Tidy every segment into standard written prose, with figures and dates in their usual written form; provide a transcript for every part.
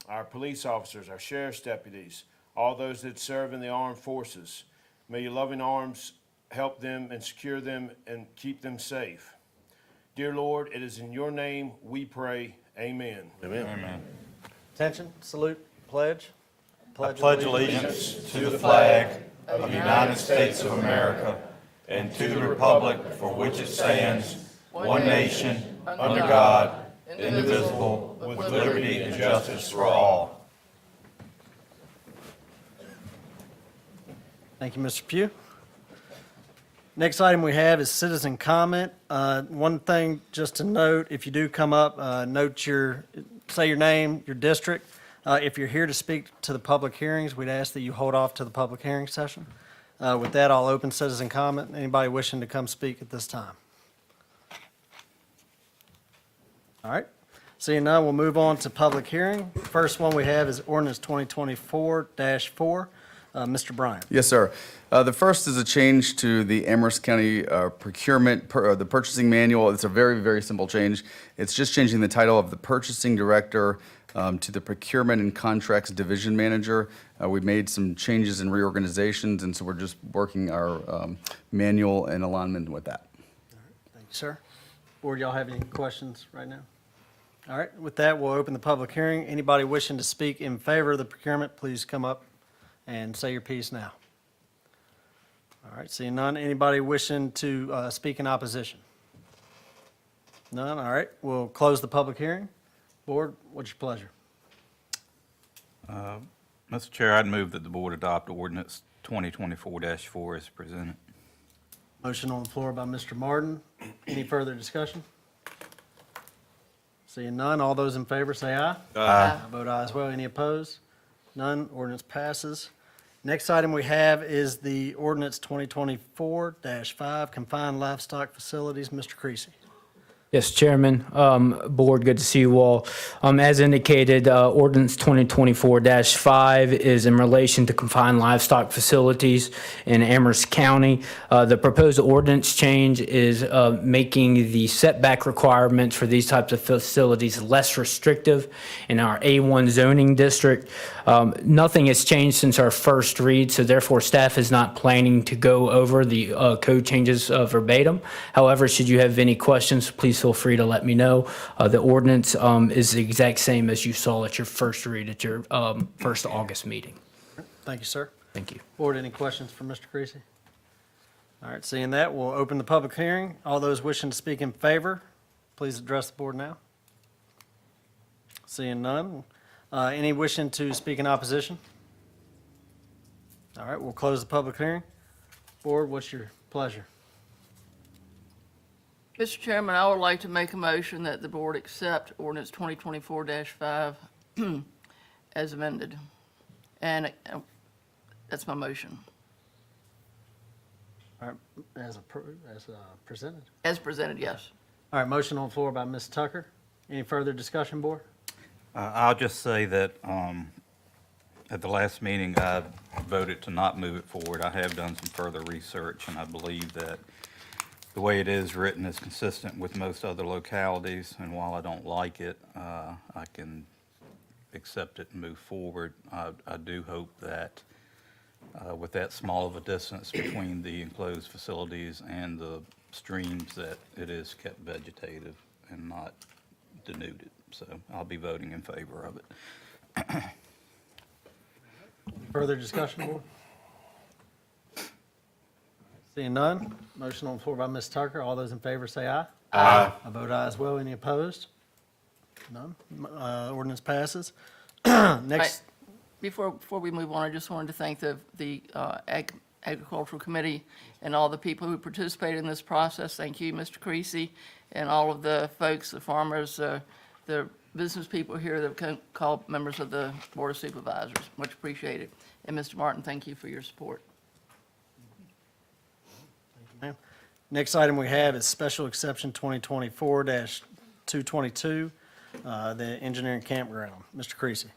our police officers, our sheriff's deputies, all those that serve in the armed forces. May your loving arms help them and secure them and keep them safe. Dear Lord, it is in your name we pray. Amen. Amen. Amen. Attention, salute, pledge. I pledge allegiance to the flag of the United States of America and to the republic for which it stands, one nation, under God, indivisible, with liberty and justice for all. Thank you, Mr. Pugh. Next item we have is citizen comment. One thing just to note, if you do come up, say your name, your district. If you're here to speak to the public hearings, we'd ask that you hold off to the public hearing session. With that, I'll open citizen comment. Anybody wishing to come speak at this time? All right. Seeing none, we'll move on to public hearing. First one we have is ordinance 2024-4. Mr. Bryan. Yes, sir. The first is a change to the Amherst County procurement, the purchasing manual. It's a very, very simple change. It's just changing the title of the purchasing director to the procurement and contracts division manager. We've made some changes and reorganizations, and so we're just working our manual in alignment with that. Thank you, sir. Board, y'all have any questions right now? All right, with that, we'll open the public hearing. Anybody wishing to speak in favor of the procurement, please come up and say your piece now. All right, seeing none. Anybody wishing to speak in opposition? None, all right. We'll close the public hearing. Board, what's your pleasure? Mr. Chair, I'd move that the board adopt ordinance 2024-4 as presented. Motion on the floor by Mr. Martin. Any further discussion? Seeing none, all those in favor say aye. Aye. I vote aye as well. Any opposed? None. Ordinance passes. Next item we have is the ordinance 2024-5, confined livestock facilities. Mr. Creasy. Yes, Chairman, Board, good to see you all. As indicated, ordinance 2024-5 is in relation to confined livestock facilities in Amherst County. The proposed ordinance change is making the setback requirements for these types of facilities less restrictive in our A1 zoning district. Nothing has changed since our first read, so therefore staff is not planning to go over the code changes verbatim. However, should you have any questions, please feel free to let me know. The ordinance is the exact same as you saw at your first read at your first August meeting. Thank you, sir. Thank you. Board, any questions for Mr. Creasy? All right, seeing that, we'll open the public hearing. All those wishing to speak in favor, please address the board now. Seeing none. Any wishing to speak in opposition? All right, we'll close the public hearing. Board, what's your pleasure? Mr. Chairman, I would like to make a motion that the board accept ordinance 2024-5 as amended. And that's my motion. All right, as presented. As presented, yes. All right, motion on the floor by Ms. Tucker. Any further discussion, board? I'll just say that at the last meeting, I voted to not move it forward. I have done some further research, and I believe that the way it is written is consistent with most other localities, and while I don't like it, I can accept it and move forward. I do hope that with that small of a distance between the enclosed facilities and the streams, that it is kept vegetative and not denuded. So I'll be voting in favor of it. Further discussion, board? Seeing none, motion on the floor by Ms. Tucker. All those in favor say aye. Aye. I vote aye as well. Any opposed? None. Ordinance passes. Next, Before we move on, I just wanted to thank the Agricultural Committee and all the people who participated in this process. Thank you, Mr. Creasy, and all of the folks, the farmers, the business people here that have called members of the Board of Supervisors. Much appreciated. And Mr. Martin, thank you for your support. ma'am. Next item we have is special exception 2024-222, the engineering campground. Mr. Creasy.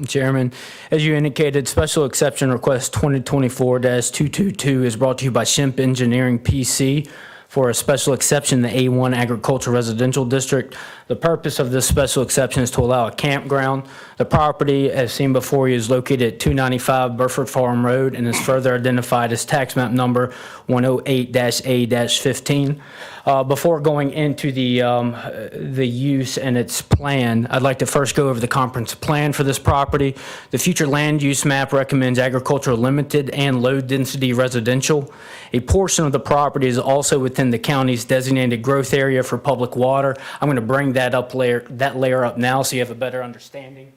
Chairman, as you indicated, special exception request 2024-222 is brought to you by Shimp Engineering PC for a special exception in the A1 Agricultural Residential District. The purpose of this special exception is to allow a campground. The property, as seen before you, is located at 295 Burford Farm Road and is further identified as tax map number 108-A-15. Before going into the use and its plan, I'd like to first go over the comprehensive plan for this property. The future land use map recommends agricultural limited and low density residential. A portion of the property is also within the county's designated growth area for public water. I'm going to bring that layer up now so you have a better understanding.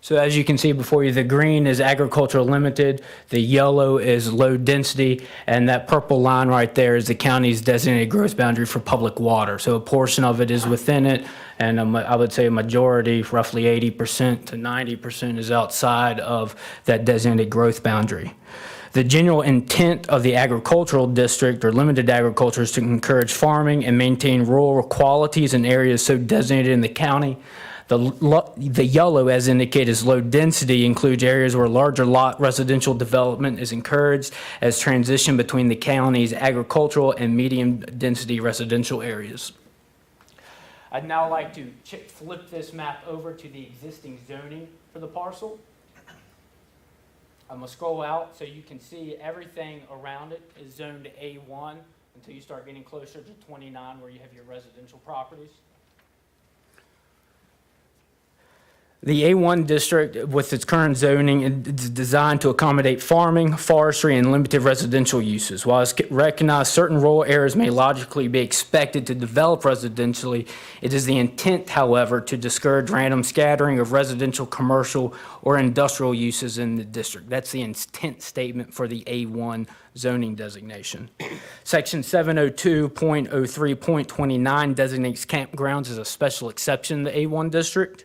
So as you can see before you, the green is agricultural limited, the yellow is low density, and that purple line right there is the county's designated growth boundary for public water. So a portion of it is within it, and I would say a majority, roughly 80% to 90%, is outside of that designated growth boundary. The general intent of the agricultural district or limited agriculture is to encourage farming and maintain rural qualities in areas so designated in the county. The yellow, as indicated, is low density, includes areas where larger lot residential development is encouraged as transition between the county's agricultural and medium density residential areas. I'd now like to flip this map over to the existing zoning for the parcel. I'm going to scroll out so you can see everything around it is zoned A1 until you start getting closer to 29 where you have your residential properties. The A1 district, with its current zoning, is designed to accommodate farming, forestry, and limited residential uses. While it's recognized certain rural areas may logically be expected to develop residentially, it is the intent, however, to discourage random scattering of residential, commercial, or industrial uses in the district. That's the intent statement for the A1 zoning designation. Section 702.03.29 designates campgrounds as a special exception in the A1 district.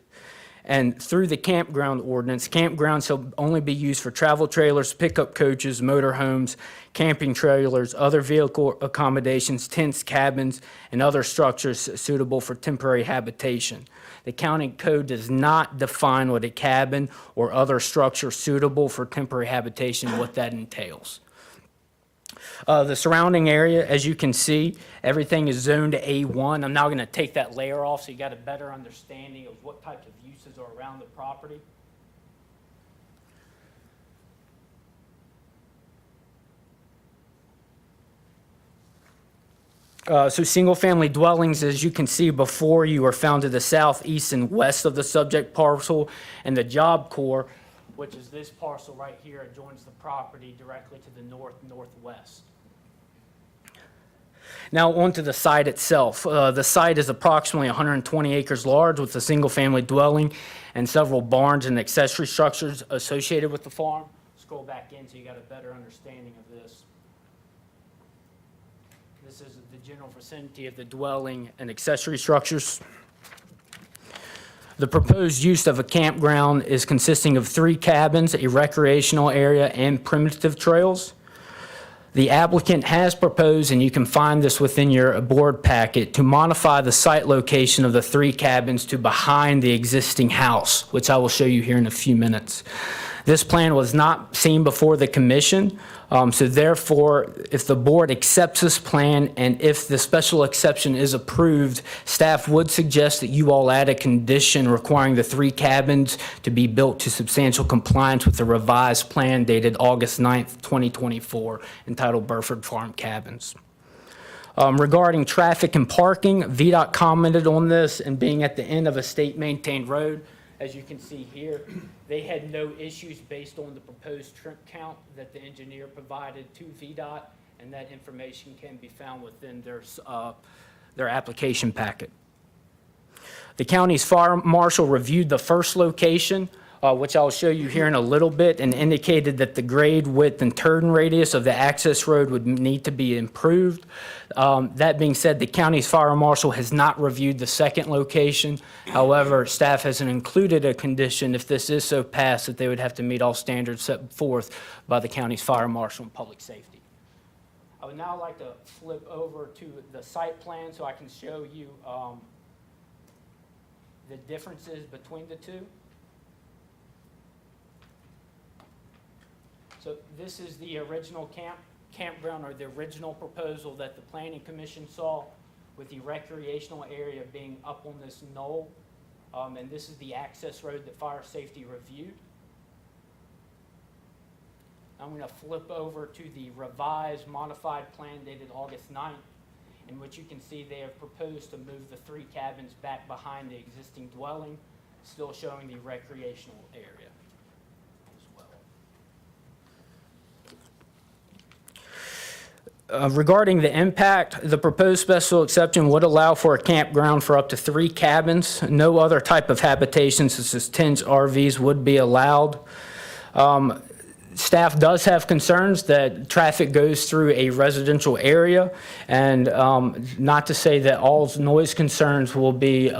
And through the campground ordinance, campgrounds shall only be used for travel trailers, pickup coaches, motorhomes, camping trailers, other vehicle accommodations, tents, cabins, and other structures suitable for temporary habitation. The county code does not define what a cabin or other structure suitable for temporary habitation, what that entails. The surrounding area, as you can see, everything is zoned to A1. I'm now going to take that layer off so you got a better understanding of what types of uses are around the property. So single-family dwellings, as you can see before you, are found to the south, east, and west of the subject parcel, and the Job Corps, which is this parcel right here, adjoins the property directly to the northwest. Now onto the site itself. The site is approximately 120 acres large with a single-family dwelling and several barns and accessory structures associated with the farm. Scroll back in so you got a better understanding of this. This is the general vicinity of the dwelling and accessory structures. The proposed use of a campground is consisting of 3 cabins, a recreational area, and primitive trails. The applicant has proposed, and you can find this within your board packet, to modify the site location of the 3 cabins to behind the existing house, which I will show you here in a few minutes. This plan was not seen before the commission, so therefore, if the board accepts this plan and if the special exception is approved, staff would suggest that you all add a condition requiring the 3 cabins to be built to substantial compliance with the revised plan dated August 9th, 2024, entitled Burford Farm Cabins. Regarding traffic and parking, VDOT commented on this, and being at the end of a state-maintained road, as you can see here, they had no issues based on the proposed trip count that the engineer provided to VDOT, and that information can be found within their application packet. The county's fire marshal reviewed the first location, which I'll show you here in a little bit, and indicated that the grade, width, and turn radius of the access road would need to be improved. That being said, the county's fire marshal has not reviewed the second location. However, staff has included a condition, if this is so passed, that they would have to meet all standards set forth by the county's fire marshal and public safety. I would now like to flip over to the site plan so I can show you the differences between the two. So this is the original campground, or the original proposal that the Planning Commission saw, with the recreational area being up on this knoll. And this is the access road that fire safety reviewed. I'm going to flip over to the revised modified plan dated August 9th, in which you can see they have proposed to move the 3 cabins back behind the existing dwelling, still showing the recreational area as well. Regarding the impact, the proposed special exception would allow for a campground for up to 3 cabins. No other type of habitation, such as tents, RVs, would be allowed. Staff does have concerns that traffic goes through a residential area, and not to say that all noise concerns will be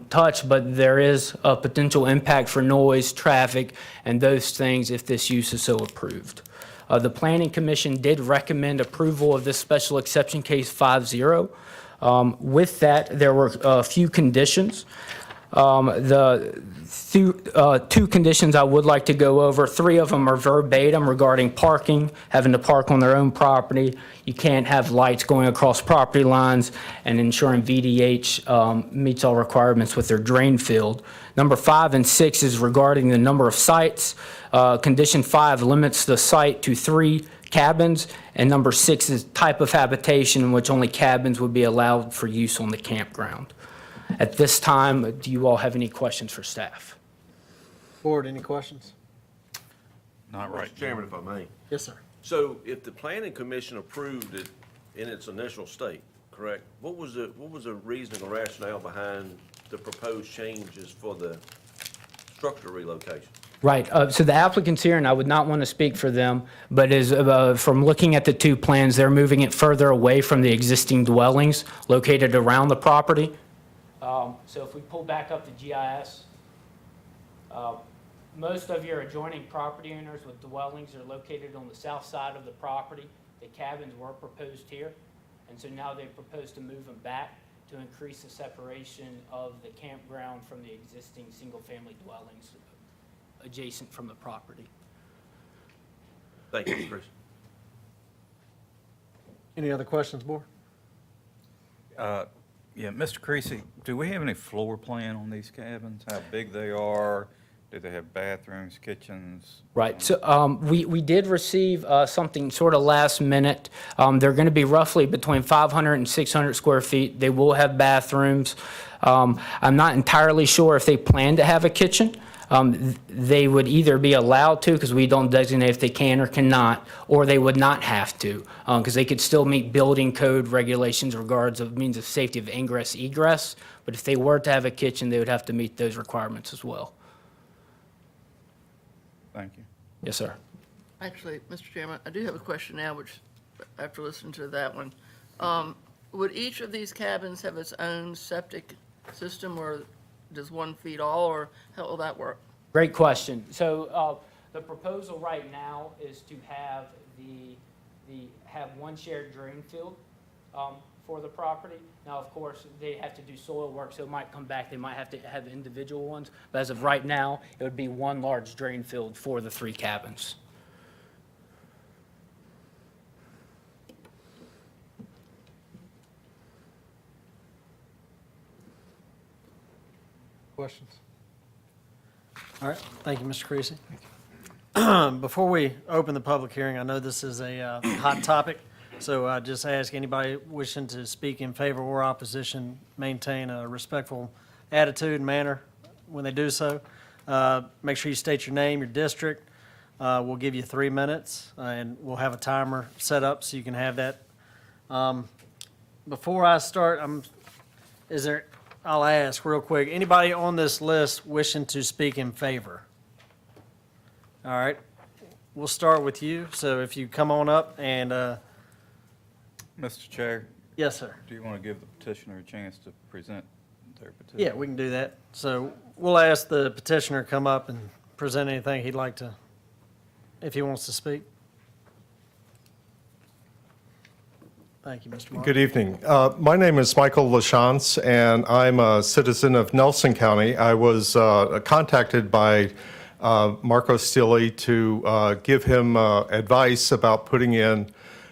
touched, but there is a potential impact for noise, traffic, and those things if this use is so approved. The Planning Commission did recommend approval of this special exception case 5-0. With that, there were a few conditions. The 2 conditions I would like to go over, 3 of them are verbatim regarding parking, having to park on their own property. You can't have lights going across property lines, and ensuring VDH meets all requirements with their drain field. Number 5 and 6 is regarding the number of sites. Condition 5 limits the site to 3 cabins, and number 6 is type of habitation in which only cabins would be allowed for use on the campground. At this time, do you all have any questions for staff? Board, any questions? Not right. Mr. Chairman, if I may. Yes, sir. So if the planning commission approved it in its initial state, correct? What was the reasoning or rationale behind the proposed changes for the structure relocation? Right, so the applicant's here, and I would not want to speak for them, but from looking at the 2 plans, they're moving it further away from the existing dwellings located around the property. So if we pull back up the GIS, most of your adjoining property owners with dwellings are located on the south side of the property. The cabins were proposed here, and so now they propose to move them back to increase the separation of the campground from the existing single-family dwellings adjacent from the property. Thank you, Chris. Any other questions, board? Yeah, Mr. Creasy, do we have any floor plan on these cabins? How big they are? Do they have bathrooms, kitchens? Right, so we did receive something sort of last minute. They're going to be roughly between 500 and 600 square feet. They will have bathrooms. I'm not entirely sure if they plan to have a kitchen. They would either be allowed to, because we don't designate if they can or cannot, or they would not have to, because they could still meet building code regulations regards of means of safety of ingress, egress. But if they were to have a kitchen, they would have to meet those requirements as well. Thank you. Yes, sir. Actually, Mr. Chairman, I do have a question now, which, after listening to that one, would each of these cabins have its own septic system, or does one feed all, or how will that work? Great question. So the proposal right now is to have have one shared drain field for the property. Now, of course, they have to do soil work, so it might come back. They might have to have individual ones. But as of right now, it would be one large drain field for the 3 cabins. Questions? All right, thank you, Mr. Creasy. Before we open the public hearing, I know this is a hot topic, so I just ask anybody wishing to speak in favor or opposition, maintain a respectful attitude and manner when they do so. Make sure you state your name, your district. We'll give you 3 minutes, and we'll have a timer set up so you can have that. Before I start, I'll ask real quick, anybody on this list wishing to speak in favor? All right, we'll start with you, so if you come on up and, Mr. Chair, yes, sir. do you want to give the petitioner a chance to present their petition? Yeah, we can do that. So we'll ask the petitioner to come up and present anything he'd like to, if he wants to speak. Thank you, Mr. Mark. Good evening. My name is Michael LaChance, and I'm a citizen of Nelson County. I was contacted by Marco Stilley to give him advice about putting in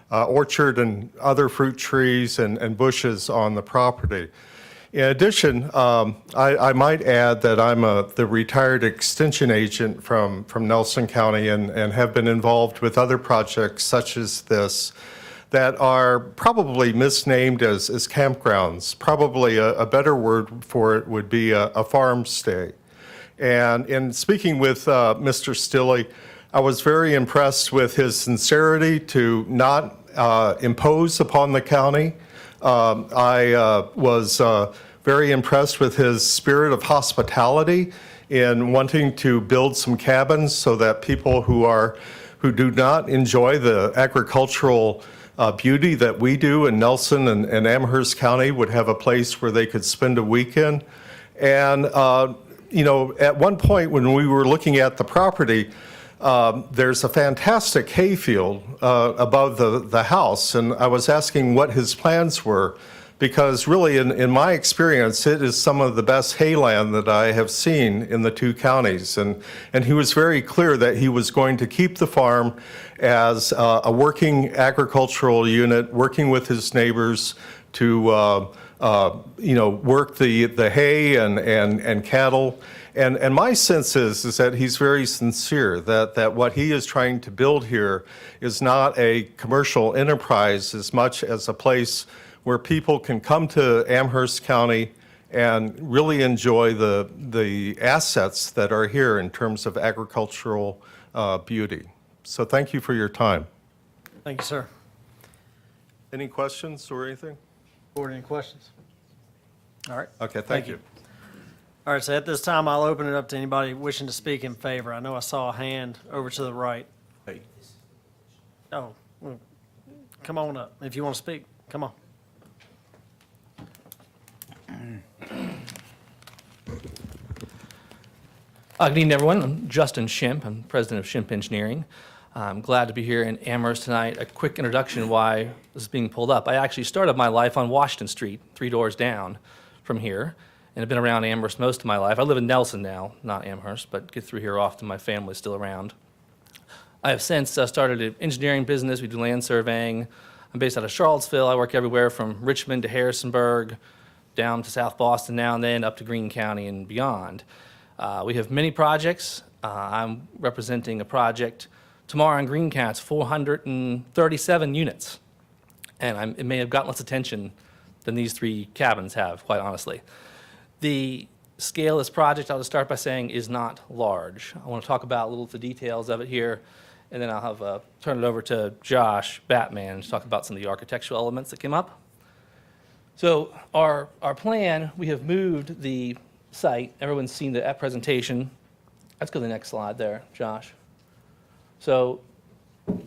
orchard and other fruit trees and bushes on the property. In addition, I might add that I'm the retired extension agent from Nelson County and have been involved with other projects such as this that are probably misnamed as campgrounds. Probably a better word for it would be a farm stay. And in speaking with Mr. Stilley, I was very impressed with his sincerity to not impose upon the county. I was very impressed with his spirit of hospitality in wanting to build some cabins so that people who do not enjoy the agricultural beauty that we do in Nelson and Amherst County would have a place where they could spend a weekend. And at one point when we were looking at the property, there's a fantastic hayfield above the house, and I was asking what his plans were, because really, in my experience, it is some of the best hayland that I have seen in the two counties. And he was very clear that he was going to keep the farm as a working agricultural unit, working with his neighbors to work the hay and cattle. And my sense is that he's very sincere, that what he is trying to build here is not a commercial enterprise as much as a place where people can come to Amherst County and really enjoy the assets that are here in terms of agricultural beauty. So thank you for your time. Thank you, sir. Any questions or anything? Board, any questions? All right. Okay, thank you. All right, so at this time, I'll open it up to anybody wishing to speak in favor. I know I saw a hand over to the right. Hey. Oh, well, come on up. If you want to speak, come on. Good evening, everyone. I'm Justin Shimp. I'm president of Shimp Engineering. I'm glad to be here in Amherst tonight. A quick introduction why this is being pulled up. I actually started my life on Washington Street, 3 doors down from here, and I've been around Amherst most of my life. I live in Nelson now, not Amherst, but get through here often. My family's still around. I have since started an engineering business. We do land surveying. I'm based out of Charlottesville. I work everywhere from Richmond to Harrisonburg, down to South Boston now and then, up to Greene County and beyond. We have many projects. I'm representing a project tomorrow in Greene County. It's 437 units. And it may have gotten less attention than these 3 cabins have, quite honestly. The scale of this project, I'll just start by saying, is not large. I want to talk about a little of the details of it here, and then I'll have turn it over to Josh Batman to talk about some of the architectural elements that came up. So our plan, we have moved the site. Everyone's seen that presentation. Let's go to the next slide there, Josh. So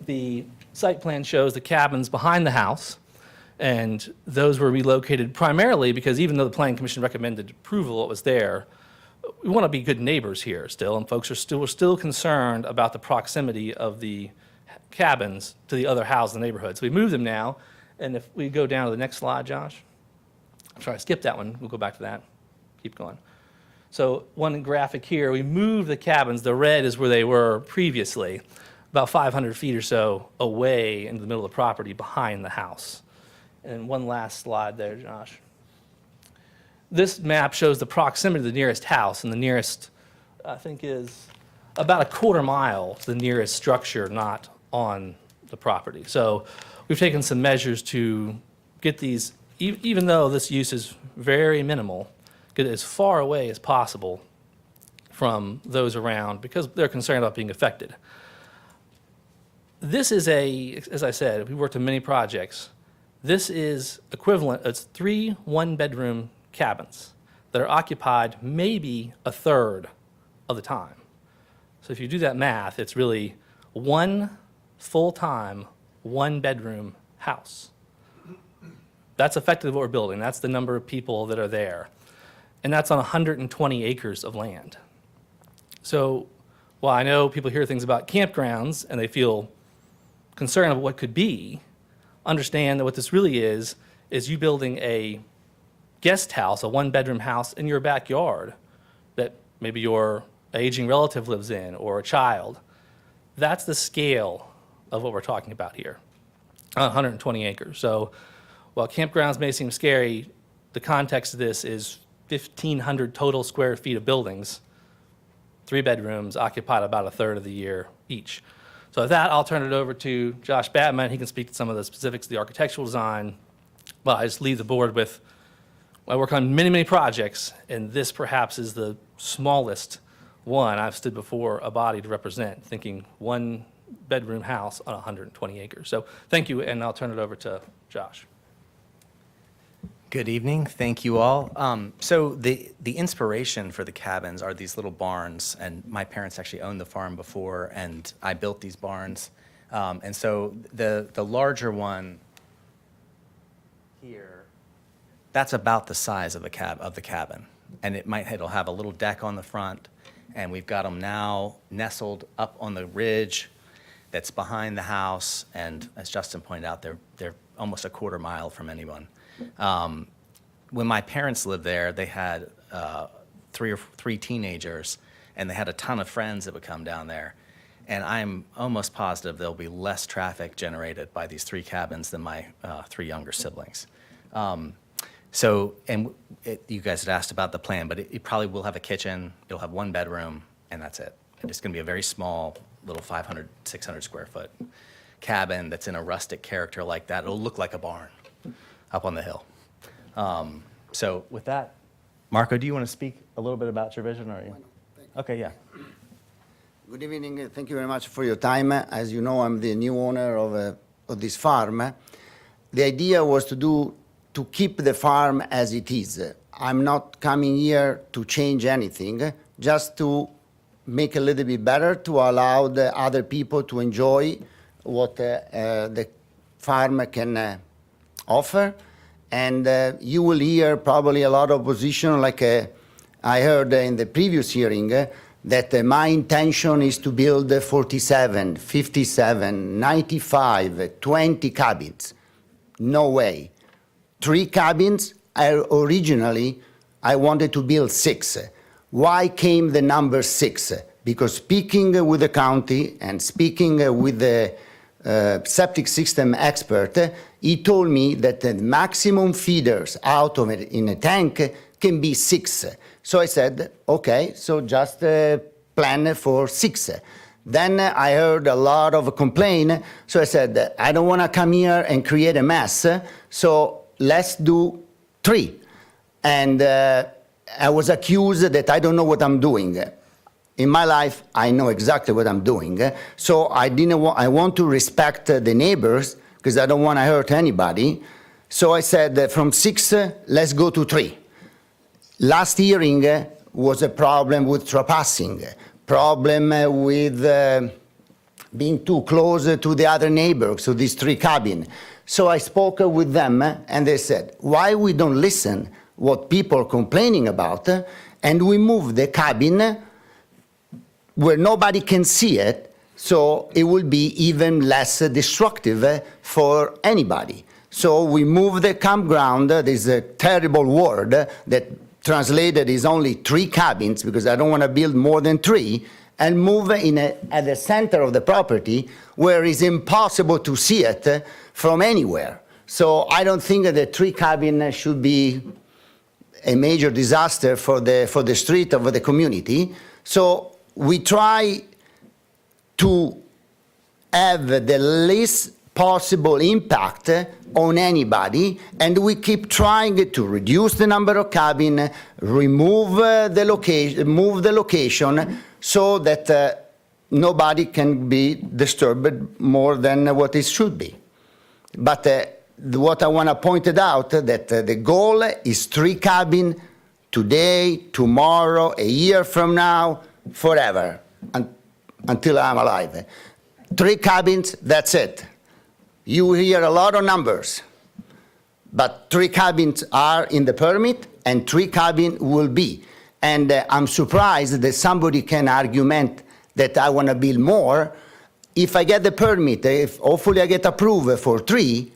the site plan shows the cabins behind the house, and those were relocated primarily because even though the Planning Commission recommended approval, it was there, we want to be good neighbors here still, and folks are still concerned about the proximity of the cabins to the other houses in the neighborhood. So we moved them now, and if we go down to the next slide, Josh. I'm sorry, skip that one. We'll go back to that. Keep going. So one graphic here, we moved the cabins. The red is where they were previously, about 500 feet or so away into the middle of the property behind the house. And one last slide there, Josh. This map shows the proximity to the nearest house, and the nearest, I think, is about a quarter mile to the nearest structure not on the property. So we've taken some measures to get these, even though this use is very minimal, get it as far away as possible from those around because they're concerned about being affected. This is as I said, we worked on many projects. This is equivalent, it's 3 one-bedroom cabins that are occupied maybe a third of the time. So if you do that math, it's really 1 full-time, 1-bedroom house. That's effectively what we're building. That's the number of people that are there. And that's on 120 acres of land. So while I know people hear things about campgrounds and they feel concerned about what could be, understand that what this really is you building a guest house, a one-bedroom house in your backyard that maybe your aging relative lives in or a child. That's the scale of what we're talking about here, 120 acres. So while campgrounds may seem scary, the context of this is 1,500 total square feet of buildings, 3 bedrooms occupied about a third of the year each. So with that, I'll turn it over to Josh Batman. He can speak to some of the specifics of the architectural design. But I just leave the board with, I work on many, many projects, and this perhaps is the smallest one I've stood before a body to represent, thinking one-bedroom house on 120 acres. So thank you, and I'll turn it over to Josh. Good evening. Thank you all. So the inspiration for the cabins are these little barns, and my parents actually owned the farm before, and I built these barns. And so the larger one here, that's about the size of the cabin, and it'll have a little deck on the front, and we've got them now nestled up on the ridge that's behind the house, and as Justin pointed out, they're almost a quarter mile from anyone. When my parents lived there, they had three teenagers, and they had a ton of friends that would come down there. And I'm almost positive there'll be less traffic generated by these 3 cabins than my 3 younger siblings. You guys had asked about the plan, but it probably will have a kitchen, it'll have 1 bedroom, and that's it. And it's gonna be a very small, little 500, 600 square foot cabin that's in a rustic character like that. It'll look like a barn up on the hill. So with that, Marco, do you want to speak a little bit about your vision? Or okay, yeah. Good evening. Thank you very much for your time. As you know, I'm the new owner of this farm. The idea was to keep the farm as it is. I'm not coming here to change anything, just to make a little bit better, to allow the other people to enjoy what the farm can offer. And you will hear probably a lot of opposition, like I heard in the previous hearing, that my intention is to build 47, 57, 95, 20 cabins. No way. 3 cabins, originally I wanted to build 6. Why came the number 6? Because speaking with the county and speaking with the septic system expert, he told me that the maximum feeders out of it in a tank can be 6. So I said, okay, so just plan for 6. Then I heard a lot of complaint, so I said, I don't want to come here and create a mess, so let's do 3. And I was accused that I don't know what I'm doing. In my life, I know exactly what I'm doing. So I want to respect the neighbors, because I don't want to hurt anybody. So I said, from 6, let's go to 3. Last hearing was a problem with trespassing, problem with being too close to the other neighbors, so these 3 cabins. So I spoke with them, and they said, why we don't listen what people are complaining about, and we move the cabin where nobody can see it, so it will be even less destructive for anybody. So we move the campground, there's a terrible word that translated is only 3 cabins, because I don't want to build more than 3, and move at the center of the property where it's impossible to see it from anywhere. So I don't think that the 3 cabins should be a major disaster for the street of the community. So we try to have the least possible impact on anybody, and we keep trying to reduce the number of cabins, move the location so that nobody can be disturbed more than what it should be. But what I want to point out that the goal is 3 cabins today, tomorrow, a year from now, forever, until I'm alive. 3 cabins, that's it. You hear a lot of numbers, but 3 cabins are in the permit, and 3 cabins will be. And I'm surprised that somebody can argument that I want to build more. If I get the permit, if hopefully I get approved for 3,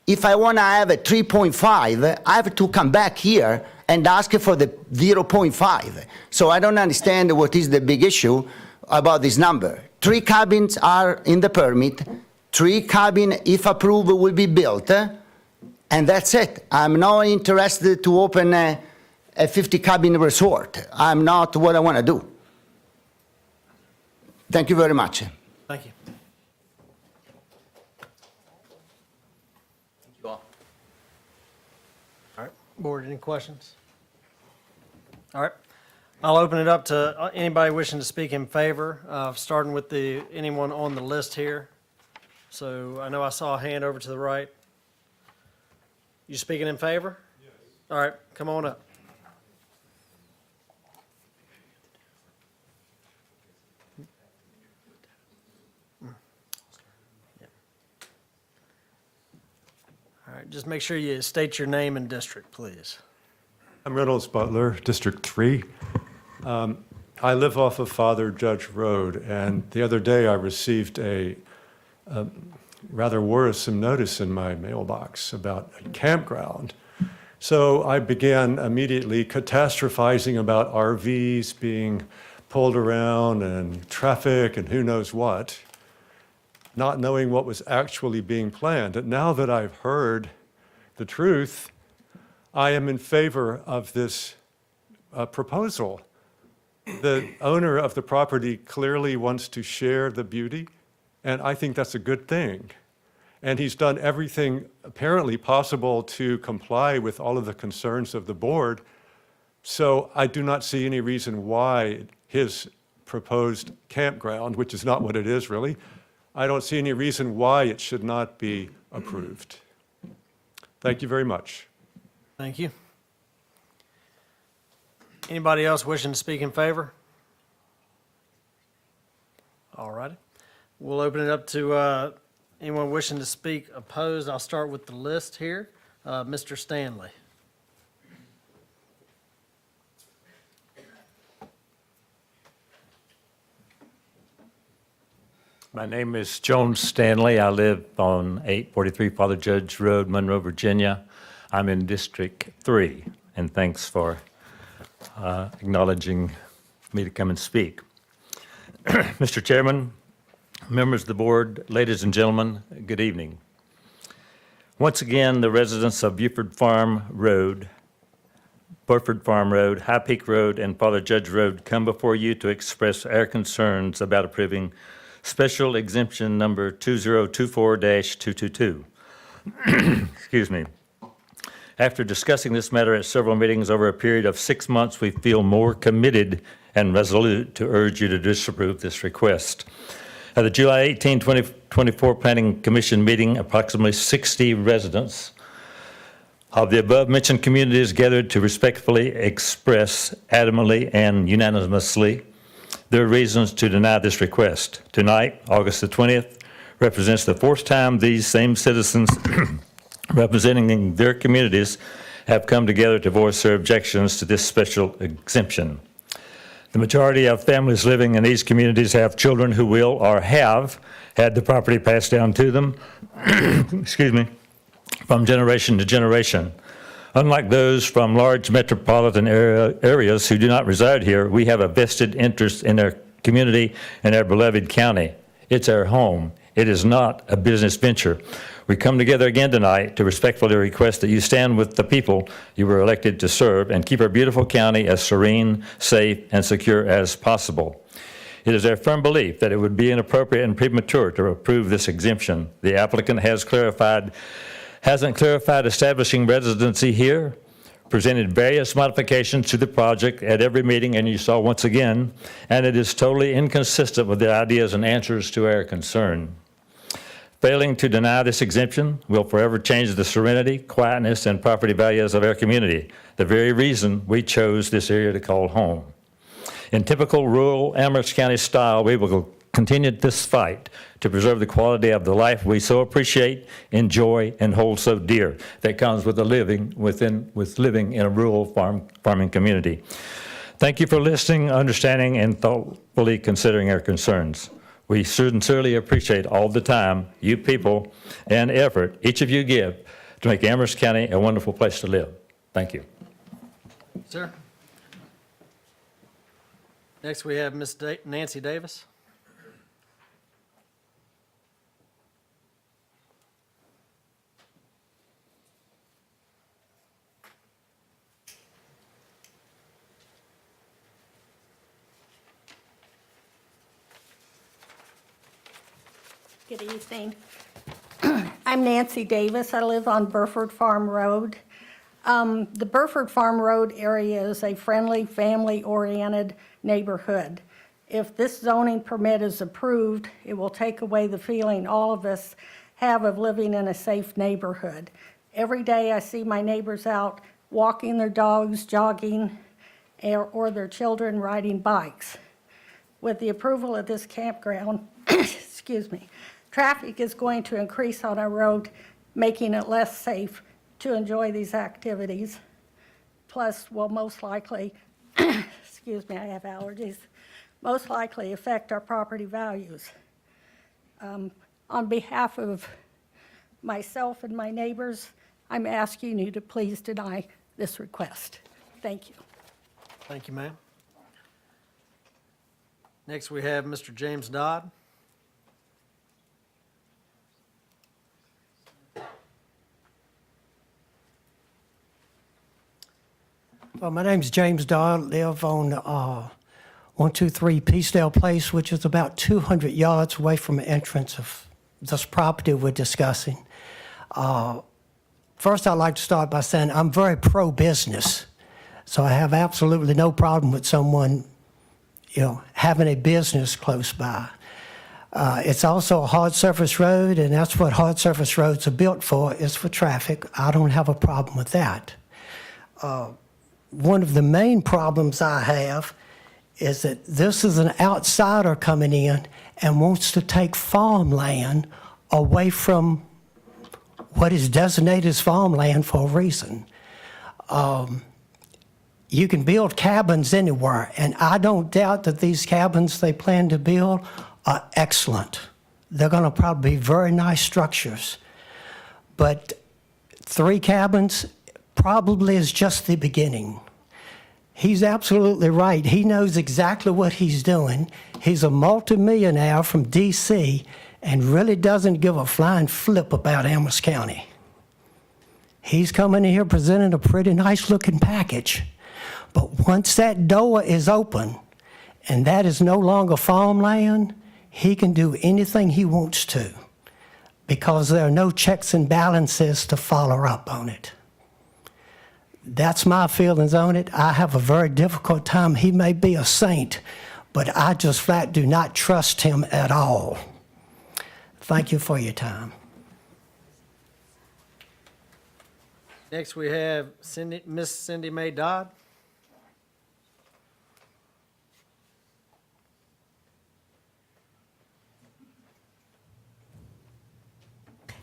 If I want to have a 3.5, I have to come back here and ask for the 0.5. So I don't understand what is the big issue about this number. 3 cabins are in the permit. 3 cabins, if approved, will be built. And that's it. I'm not interested to open a 50-cabin resort. I'm not what I want to do. Thank you very much. Thank you. All right, board, any questions? All right, I'll open it up to anybody wishing to speak in favor, starting with anyone on the list here. So I know I saw a hand over to the right. You speaking in favor? Yes. All right, come on up. All right, just make sure you state your name and district, please. I'm Reynolds Butler, District 3. I live off of Father Judge Road, and the other day I received a rather worrisome notice in my mailbox about a campground. So I began immediately catastrophizing about RVs being pulled around and traffic and who knows what, not knowing what was actually being planned. And now that I've heard the truth, I am in favor of this proposal. The owner of the property clearly wants to share the beauty, and I think that's a good thing. And he's done everything apparently possible to comply with all of the concerns of the board. So I do not see any reason why his proposed campground, which is not what it is really, I don't see any reason why it should not be approved. Thank you very much. Thank you. Anybody else wishing to speak in favor? All righty. We'll open it up to anyone wishing to speak opposed. I'll start with the list here. Mr. Stanley. My name is Jones Stanley. I live on 843 Father Judge Road, Monroe, Virginia. I'm in District 3, and thanks for acknowledging me to come and speak. Mr. Chairman, members of the board, ladies and gentlemen, good evening. Once again, the residents of Burford Farm Road, High Peak Road, and Father Judge Road come before you to express our concerns about approving Special Exemption Number 2024-222. Excuse me. After discussing this matter at several meetings over a period of 6 months, we feel more committed and resolute to urge you to disapprove this request. At the July 18, 2024 Planning Commission meeting, approximately 60 residents of the above-mentioned communities gathered to respectfully express adamantly and unanimously their reasons to deny this request. Tonight, August the 20th, represents the fourth time these same citizens representing their communities have come together to voice their objections to this special exemption. The majority of families living in these communities have children who will or have had the property passed down to them, excuse me, from generation to generation. Unlike those from large metropolitan areas who do not reside here, we have a vested interest in our community and our beloved county. It's our home. It is not a business venture. We come together again tonight to respectfully request that you stand with the people you were elected to serve and keep our beautiful county as serene, safe, and secure as possible. It is our firm belief that it would be inappropriate and premature to approve this exemption. The applicant hasn't clarified establishing residency here, presented various modifications to the project at every meeting, and you saw once again, and it is totally inconsistent with the ideas and answers to our concern. Failing to deny this exemption will forever change the serenity, quietness, and property values of our community, the very reason we chose this area to call home. In typical rural Amherst County style, we will continue this fight to preserve the quality of the life we so appreciate, enjoy, and hold so dear that comes with living in a rural farming community. Thank you for listening, understanding, and thoughtfully considering our concerns. We sincerely appreciate all the time you people and effort each of you give to make Amherst County a wonderful place to live. Thank you. Sir. Next, we have Ms. Nancy Davis. Good evening. I'm Nancy Davis. I live on Burford Farm Road. The Burford Farm Road area is a friendly, family-oriented neighborhood. If this zoning permit is approved, it will take away the feeling all of us have of living in a safe neighborhood. Every day I see my neighbors out walking their dogs, jogging, or their children riding bikes. With the approval of this campground, excuse me, traffic is going to increase on our road, making it less safe to enjoy these activities. Plus, will most likely, excuse me, I have allergies, most likely affect our property values. On behalf of myself and my neighbors, I'm asking you to please deny this request. Thank you. Thank you, ma'am. Next, we have Mr. James Dodd. Well, my name's James Dodd, live on 123 Peacedale Place, which is about 200 yards away from the entrance of this property we're discussing. First, I'd like to start by saying I'm very pro-business, so I have absolutely no problem with someone, having a business close by. It's also a hard surface road, and that's what hard surface roads are built for, is for traffic. I don't have a problem with that. One of the main problems I have is that this is an outsider coming in and wants to take farmland away from what is designated as farmland for a reason. You can build cabins anywhere, and I don't doubt that these cabins they plan to build are excellent. They're going to probably be very nice structures. But 3 cabins probably is just the beginning. He's absolutely right. He knows exactly what he's doing. He's a multimillionaire from D.C. and really doesn't give a flying flip about Amherst County. He's coming in here presenting a pretty nice looking package. But once that door is open and that is no longer farmland, he can do anything he wants to because there are no checks and balances to follow up on it. That's my feelings on it. I have a very difficult time. He may be a saint, but I just flat do not trust him at all. Thank you for your time. Next, we have Miss Cindy Mae Dodd.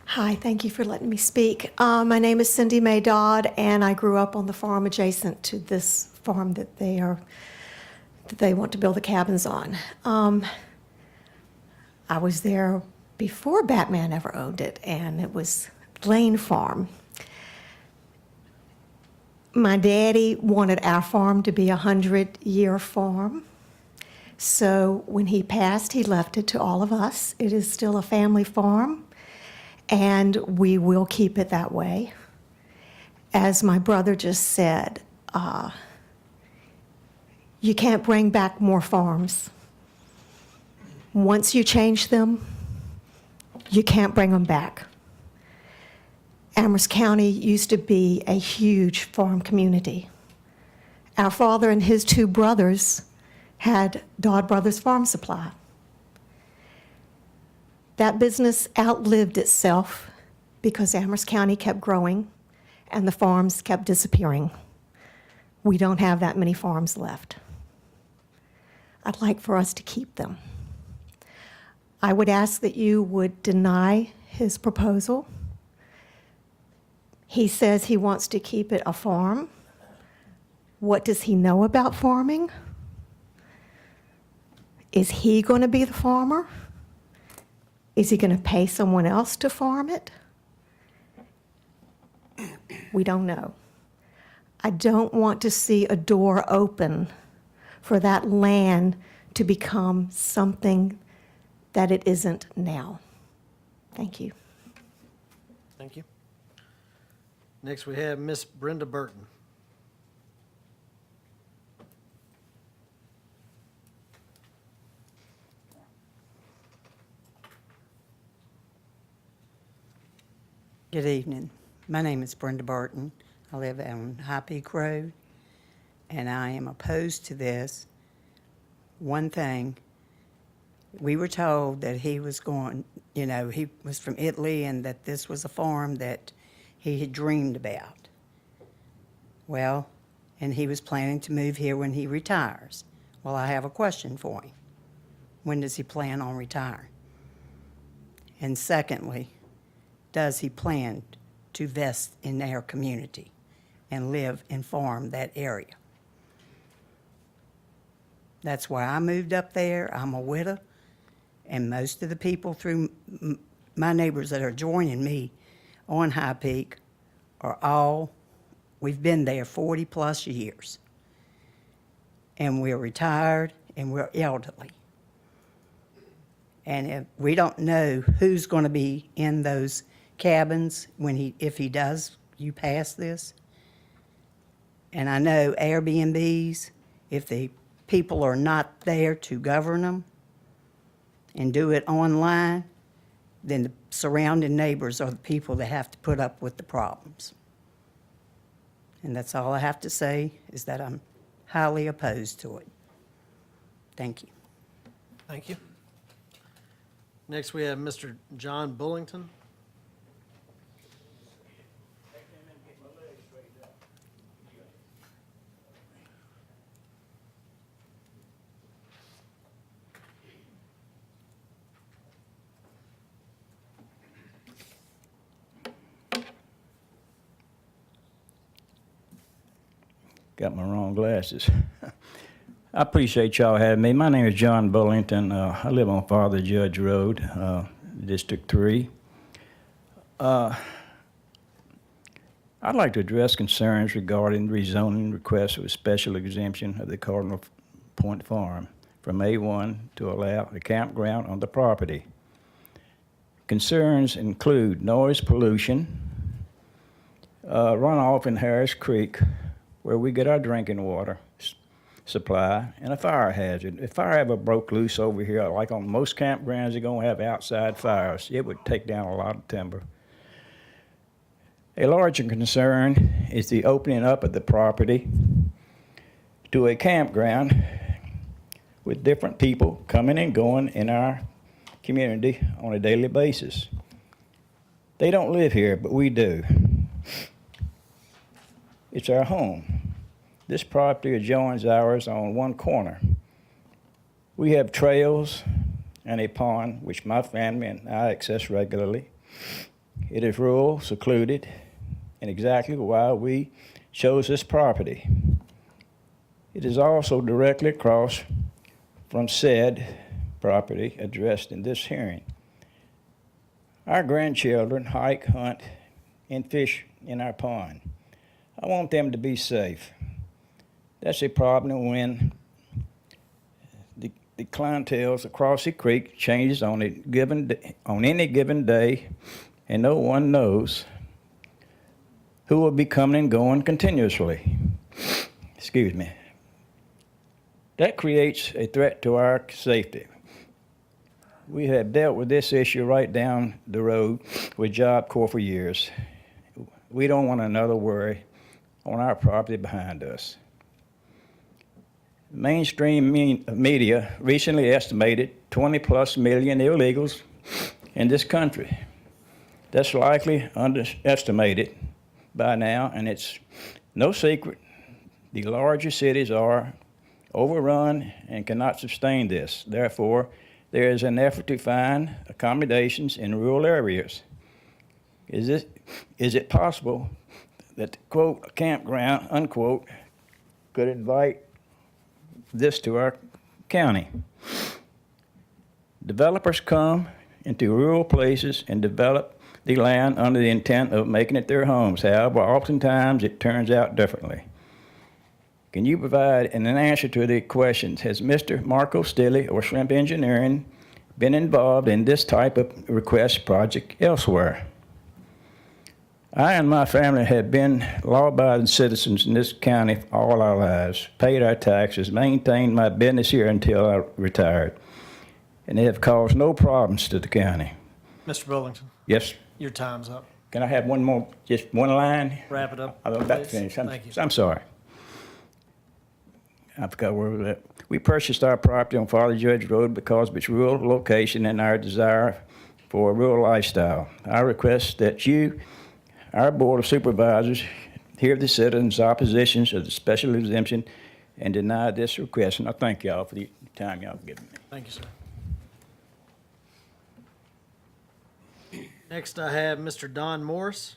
Hi, thank you for letting me speak. My name is Cindy Mae Dodd, and I grew up on the farm adjacent to this farm that they want to build the cabins on. I was there before Batman ever owned it, and it was Lane Farm. My daddy wanted our farm to be a 100-year farm. So when he passed, he left it to all of us. It is still a family farm, and we will keep it that way. As my brother just said, you can't bring back more farms. Once you change them, you can't bring them back. Amherst County used to be a huge farm community. Our father and his 2 brothers had Dodd Brothers Farm Supply. That business outlived itself because Amherst County kept growing and the farms kept disappearing. We don't have that many farms left. I'd like for us to keep them. I would ask that you would deny his proposal. He says he wants to keep it a farm. What does he know about farming? Is he going to be the farmer? Is he going to pay someone else to farm it? We don't know. I don't want to see a door open for that land to become something that it isn't now. Thank you. Thank you. Next, we have Miss Brenda Burton. Good evening. My name is Brenda Burton. I live on High Peak Road, and I am opposed to this. One thing, we were told that he was going, he was from Italy and that this was a farm that he had dreamed about. Well, and he was planning to move here when he retires. Well, I have a question for him. When does he plan on retiring? And secondly, does he plan to vest in our community and live and farm that area? That's why I moved up there. I'm a widow, and most of the people through my neighbors that are joining me on High Peak are all, we've been there 40-plus years. And we're retired and we're elderly. And if we don't know who's going to be in those cabins if he does, you pass this. And I know Airbnbs, if the people are not there to govern them and do it online, then the surrounding neighbors are the people that have to put up with the problems. And that's all I have to say, is that I'm highly opposed to it. Thank you. Thank you. Next, we have Mr. John Bullington. Got my wrong glasses. I appreciate y'all having me. My name is John Bullington. I live on Father Judge Road, District 3. I'd like to address concerns regarding rezoning requests for special exemption of the Cardinal Point Farm from A1 to allow a campground on the property. Concerns include noise pollution, runoff in Harris Creek, where we get our drinking water supply, and a fire hazard. If fire ever broke loose over here, like on most campgrounds, you're going to have outside fires. It would take down a lot of timber. A larger concern is the opening up of the property to a campground with different people coming and going in our community on a daily basis. They don't live here, but we do. It's our home. This property adjoins ours on one corner. We have trails and a pond, which my family and I access regularly. It is rural, secluded, and exactly why we chose this property. It is also directly across from said property addressed in this hearing. Our grandchildren hike, hunt, and fish in our pond. I want them to be safe. That's a problem when the clientele across the creek changes on any given day, and no one knows who will be coming and going continuously. Excuse me. That creates a threat to our safety. We have dealt with this issue right down the road with Job Corps for years. We don't want another worry on our property behind us. Mainstream media recently estimated 20+ million illegals in this country. That's likely underestimated by now, and it's no secret the larger cities are overrun and cannot sustain this. Therefore, there is an effort to find accommodations in rural areas. Is it possible that, quote, a campground, unquote, could invite this to our county? Developers come into rural places and develop the land under the intent of making it their homes. However, oftentimes it turns out differently. Can you provide an answer to the questions? Has Mr. Marco Stilley or Shrimp Engineering been involved in this type of request project elsewhere? I and my family have been law-abiding citizens in this county all our lives, paid our taxes, maintained my business here until I retired, and they have caused no problems to the county. Mr. Bullington, Yes, your time's up. can I have one more, just one line? Wrap it up, I'm about to please. finish. Thank you. I'm sorry. I forgot where we were at. We purchased our property on Father Judge Road because of its rural location and our desire for a rural lifestyle. I request that you, our Board of Supervisors, hear the citizens' oppositions of the special exemption and deny this request. And I thank y'all for the time y'all have given me. Thank you, sir. Next, I have Mr. Don Morris.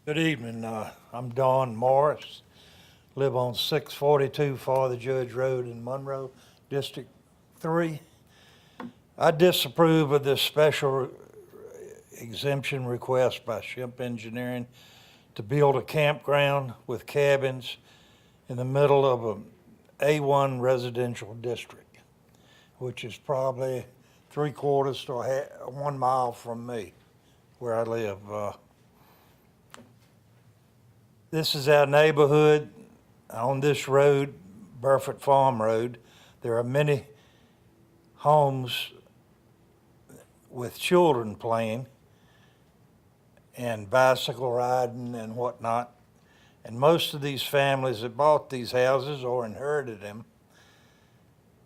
Good evening. I'm Don Morris. Live on 642 Father Judge Road in Monroe, District 3. I disapprove of this special exemption request by Shimp Engineering to build a campground with cabins in the middle of a A1 residential district, which is probably 3/4 to 1 mile from me, where I live. This is our neighborhood. On this road, Burford Farm Road, there are many homes with children playing and bicycle riding and whatnot. And most of these families that bought these houses or inherited them,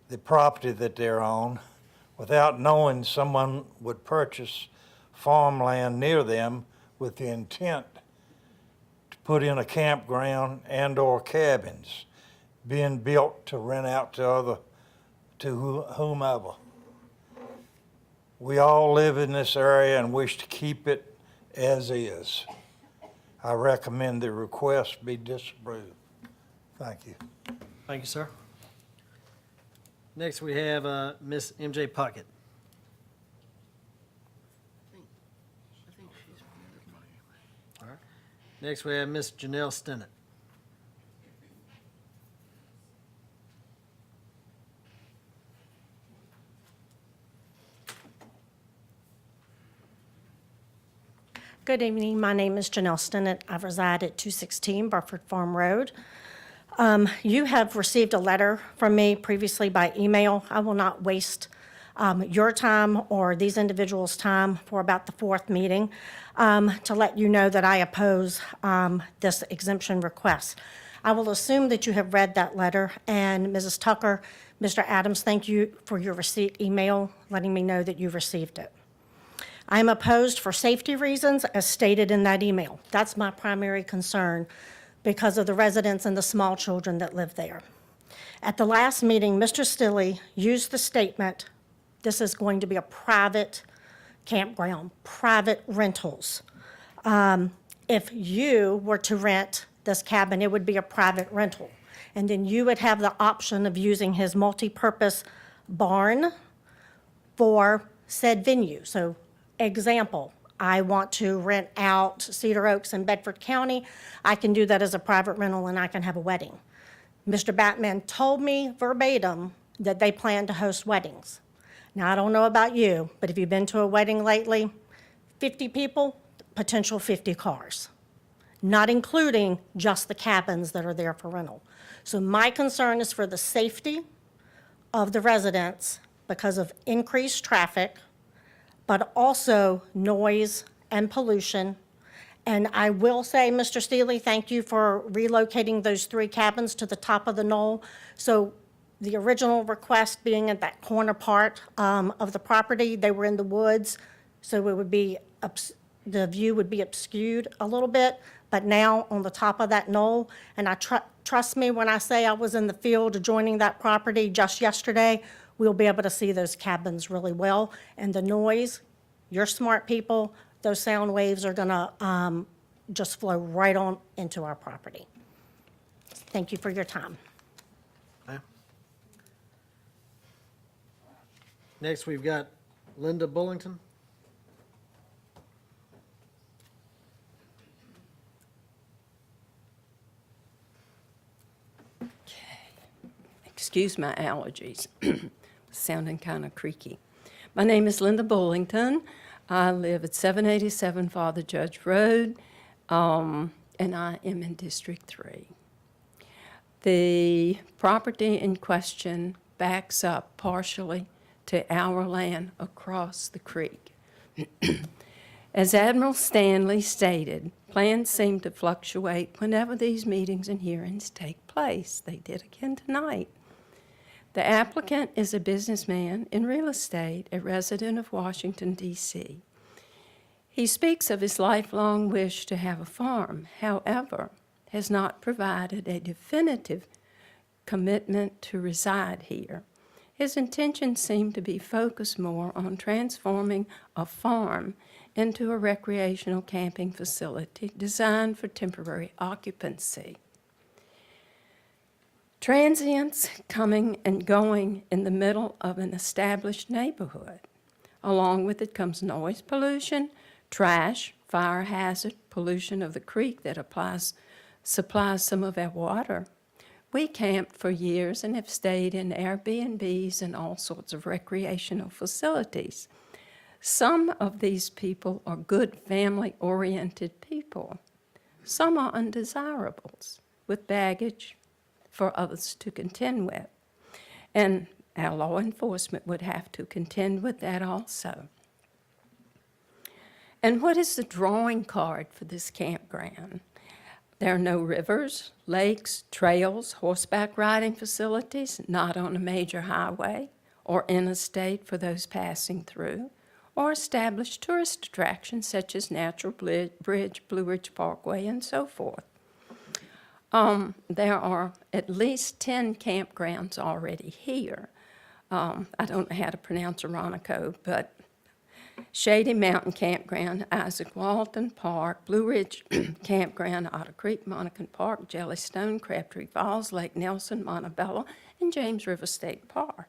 the property that they're on, without knowing someone would purchase farmland near them with the intent put in a campground and or cabins being built to rent out to whomever. We all live in this area and wish to keep it as is. I recommend the request be disapproved. Thank you. Thank you, sir. Next, we have Miss MJ Puckett. All right. Next, we have Miss Janelle Stennett. Good evening. My name is Janelle Stennett. I reside at 216 Burford Farm Road. You have received a letter from me previously by email. I will not waste your time or these individuals' time for about the fourth meeting to let you know that I oppose this exemption request. I will assume that you have read that letter, and Mrs. Tucker, Mr. Adams, thank you for your receipt email letting me know that you received it. I am opposed for safety reasons, as stated in that email. That's my primary concern because of the residents and the small children that live there. At the last meeting, Mr. Stilley used the statement, this is going to be a private campground, private rentals. If you were to rent this cabin, it would be a private rental. And then you would have the option of using his multi-purpose barn for said venue. So, example, I want to rent out Cedar Oaks in Bedford County. I can do that as a private rental and I can have a wedding. Mr. Batman told me verbatim that they plan to host weddings. Now, I don't know about you, but if you've been to a wedding lately, 50 people, potential 50 cars, not including just the cabins that are there for rental. So my concern is for the safety of the residents because of increased traffic, but also noise and pollution. And I will say, Mr. Steele, thank you for relocating those 3 cabins to the top of the knoll. So the original request being at that corner part of the property, they were in the woods, so it would be, the view would be obscured a little bit, but now on the top of that knoll, and trust me when I say I was in the field adjoining that property just yesterday, we'll be able to see those cabins really well. And the noise, you're smart people, those sound waves are gonna just flow right on into our property. Thank you for your time. Next, we've got Linda Bullington. Excuse my allergies, sounding kind of creaky. My name is Linda Bullington. I live at 787 Father Judge Road, and I am in District 3. The property in question backs up partially to our land across the creek. As Admiral Stanley stated, plans seem to fluctuate whenever these meetings and hearings take place. They did again tonight. The applicant is a businessman in real estate, a resident of Washington, D.C. He speaks of his lifelong wish to have a farm, however, has not provided a definitive commitment to reside here. His intentions seem to be focused more on transforming a farm into a recreational camping facility designed for temporary occupancy. Transients coming and going in the middle of an established neighborhood. Along with it comes noise pollution, trash, fire hazard, pollution of the creek that supplies some of our water. We camped for years and have stayed in Airbnbs and all sorts of recreational facilities. Some of these people are good family-oriented people. Some are undesirables with baggage for others to contend with. And our law enforcement would have to contend with that also. And what is the drawing card for this campground? There are no rivers, lakes, trails, horseback riding facilities, not on a major highway or interstate for those passing through, or established tourist attractions such as Natural Bridge, Blue Ridge Parkway, and so forth. There are at least 10 campgrounds already here. I don't know how to pronounce Aronico, but Shady Mountain Campground, Isaac Walton Park, Blue Ridge Campground, Otter Creek, Monacan Park, Jellystone, Crabtree Falls, Lake Nelson, Montebello, and James River State Park.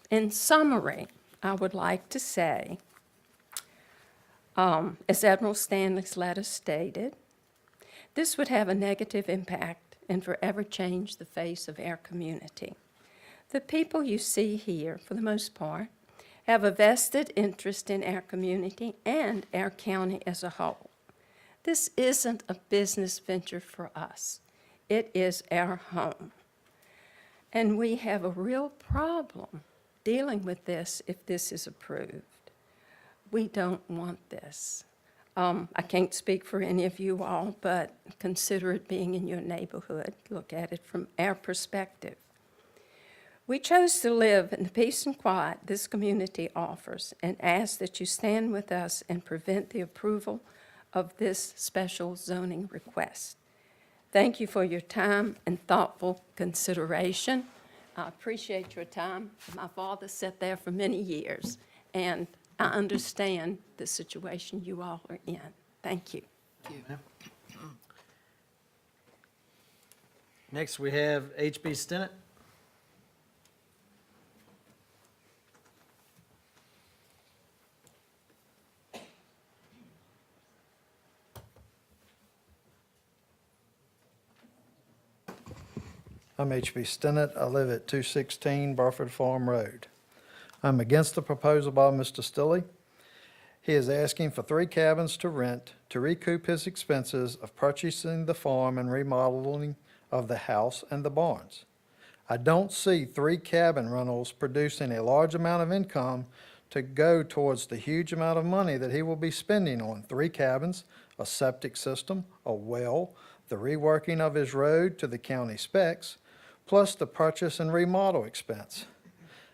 In summary, I would like to say, as Admiral Stanley's letter stated, this would have a negative impact and forever change the face of our community. The people you see here, for the most part, have a vested interest in our community and our county as a whole. This isn't a business venture for us. It is our home. And we have a real problem dealing with this if this is approved. We don't want this. I can't speak for any of you all, but consider it being in your neighborhood. Look at it from our perspective. We chose to live in the peace and quiet this community offers and ask that you stand with us and prevent the approval of this special zoning request. Thank you for your time and thoughtful consideration. I appreciate your time. My father sat there for many years, and I understand the situation you all are in. Thank you. Next, we have H.B. Stinnett. I'm H.B. Stinnett. I live at 216 Barford Farm Road. I'm against the proposal by Mr. Stilley. He is asking for 3 cabins to rent to recoup his expenses of purchasing the farm and remodeling of the house and the barns. I don't see 3 cabin rentals producing a large amount of income to go towards the huge amount of money that he will be spending on 3 cabins, a septic system, a well, the reworking of his road to the county specs, plus the purchase and remodel expense.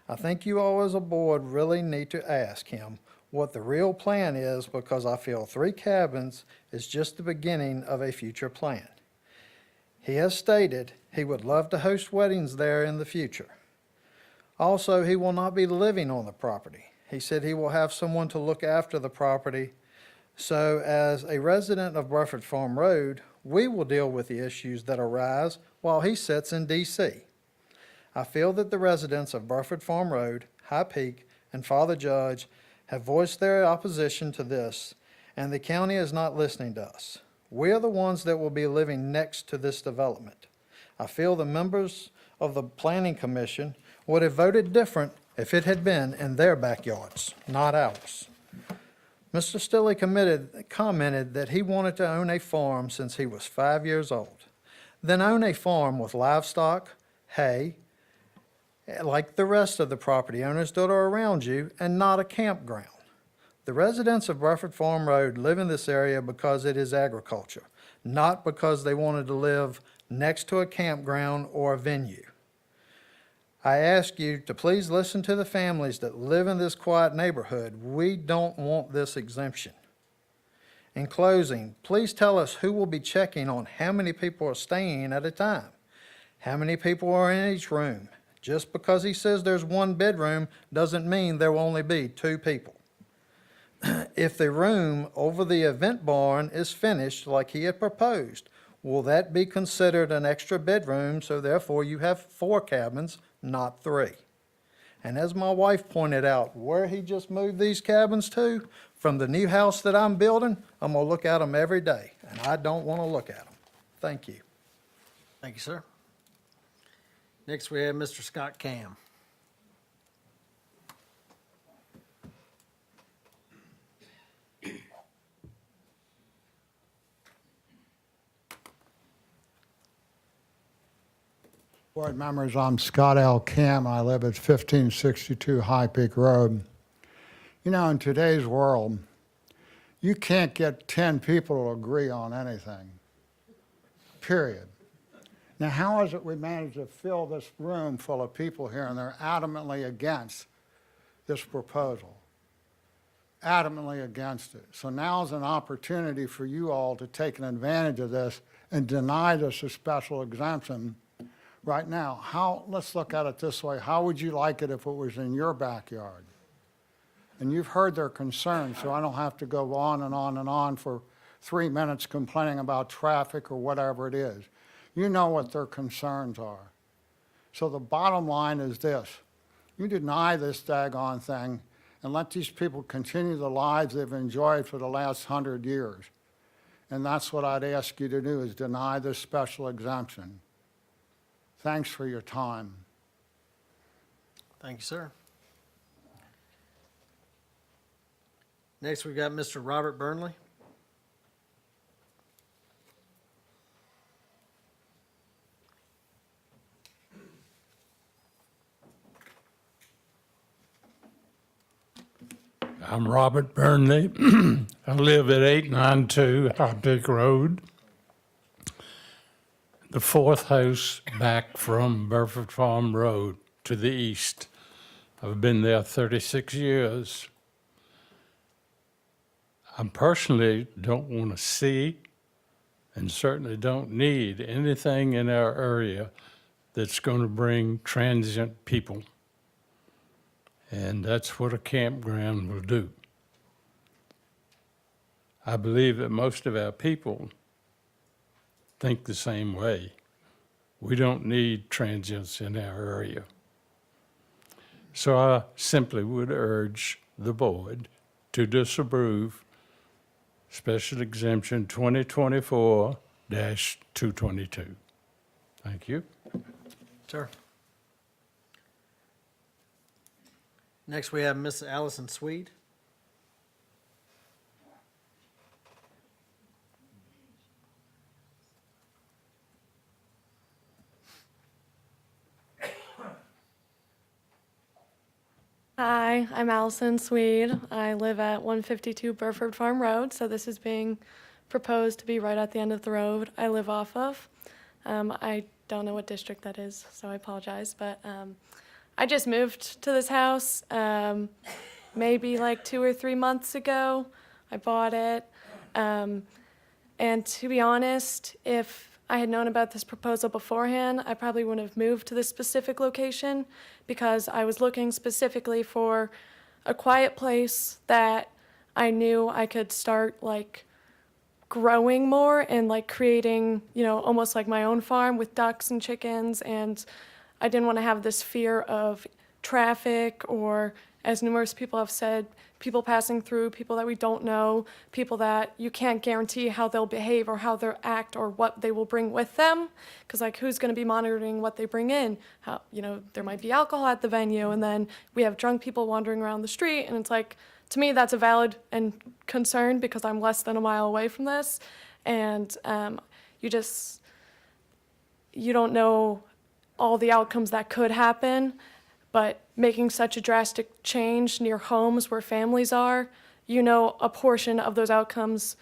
I think you all as a board really need to ask him what the real plan is, because I feel 3 cabins is just the beginning of a future plan. He has stated he would love to host weddings there in the future. Also, he will not be living on the property. He said he will have someone to look after the property. So as a resident of Burford Farm Road, we will deal with the issues that arise while he sits in D.C. I feel that the residents of Burford Farm Road, High Peak, and Father Judge have voiced their opposition to this, and the county is not listening to us. We are the ones that will be living next to this development. I feel the members of the Planning Commission would have voted different if it had been in their backyards, not ours. Mr. Stilley commented that he wanted to own a farm since he was 5 years old. Then own a farm with livestock, hay, like the rest of the property owners that are around you, and not a campground. The residents of Burford Farm Road live in this area because it is agriculture, not because they wanted to live next to a campground or a venue. I ask you to please listen to the families that live in this quiet neighborhood. We don't want this exemption. In closing, please tell us who will be checking on how many people are staying at a time. How many people are in each room? Just because he says there's one bedroom doesn't mean there will only be 2 people. If the room over the event barn is finished like he had proposed, will that be considered an extra bedroom, so therefore you have 4 cabins, not 3? And as my wife pointed out, where he just moved these cabins to, from the new house that I'm building, I'm gonna look at them every day, and I don't wanna look at them. Thank you. Thank you, sir. Next, we have Mr. Scott Cam. Board members, I'm Scott L. Cam. I live at 1562 High Peak Road. You know, in today's world, you can't get 10 people to agree on anything, period. Now, how is it we managed to fill this room full of people here and they're adamantly against this proposal? Adamantly against it. So now's an opportunity for you all to take an advantage of this and deny this a special exemption right now. Let's look at it this way. How would you like it if it was in your backyard? And you've heard their concerns, so I don't have to go on and on and on for 3 minutes complaining about traffic or whatever it is. You know what their concerns are. So the bottom line is this. You deny this daggone thing and let these people continue the lives they've enjoyed for the last 100 years. And that's what I'd ask you to do, is deny this special exemption. Thanks for your time. Thank you, sir. Next, we've got Mr. Robert Burnley. I'm Robert Burnley. I live at 892 High Peak Road, the 4th house back from Burford Farm Road to the east. I've been there 36 years. I personally don't want to see and certainly don't need anything in our area that's going to bring transient people. And that's what a campground will do. I believe that most of our people think the same way. We don't need transients in our area. So I simply would urge the board to disapprove Special Exemption 2024-222. Thank you. Sir. Next, we have Miss Allison Swede. Hi, I'm Allison Swede. I live at 152 Burford Farm Road, so this is being proposed to be right at the end of the road I live off of. I don't know what district that is, so I apologize, but I just moved to this house maybe like 2 or 3 months ago. I bought it, and to be honest, if I had known about this proposal beforehand, I probably wouldn't have moved to this specific location, because I was looking specifically for a quiet place that I knew I could start like growing more and like creating, almost like my own farm with ducks and chickens. And I didn't want to have this fear of traffic or, as numerous people have said, people passing through, people that we don't know, people that you can't guarantee how they'll behave or how they'll act or what they will bring with them. Because like, who's going to be monitoring what they bring in? How, there might be alcohol at the venue, and then we have drunk people wandering around the street, and it's like, to me, that's a valid and concern because I'm less than a mile away from this, and you don't know all the outcomes that could happen, but making such a drastic change near homes where families are, a portion of those outcomes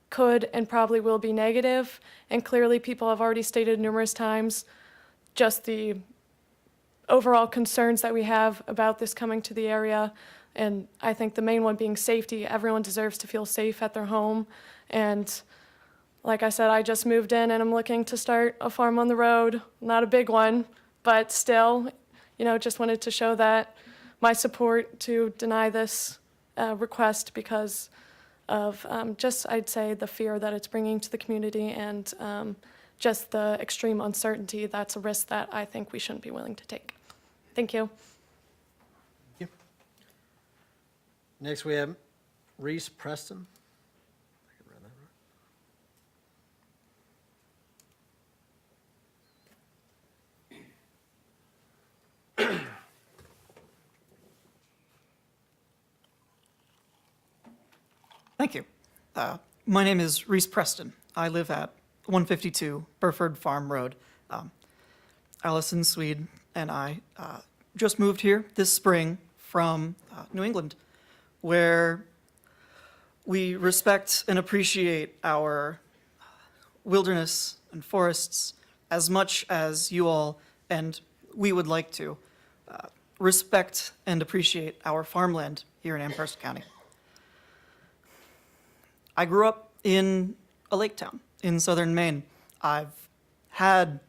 could and probably will be negative, and clearly people have already stated numerous times just the overall concerns that we have about this coming to the area. And I think the main one being safety. Everyone deserves to feel safe at their home. And like I said, I just moved in and I'm looking to start a farm on the road. Not a big one, but still, just wanted to show that my support to deny this request because of I'd say, the fear that it's bringing to the community and just the extreme uncertainty. That's a risk that I think we shouldn't be willing to take. Thank you. Next, we have Reese Preston. Thank you. My name is Reese Preston. I live at 152 Burford Farm Road. Allison Swede and I just moved here this spring from New England, where we respect and appreciate our wilderness and forests as much as you all and we would like to respect and appreciate our farmland here in Amherst County. I grew up in a lake town in southern Maine. I've had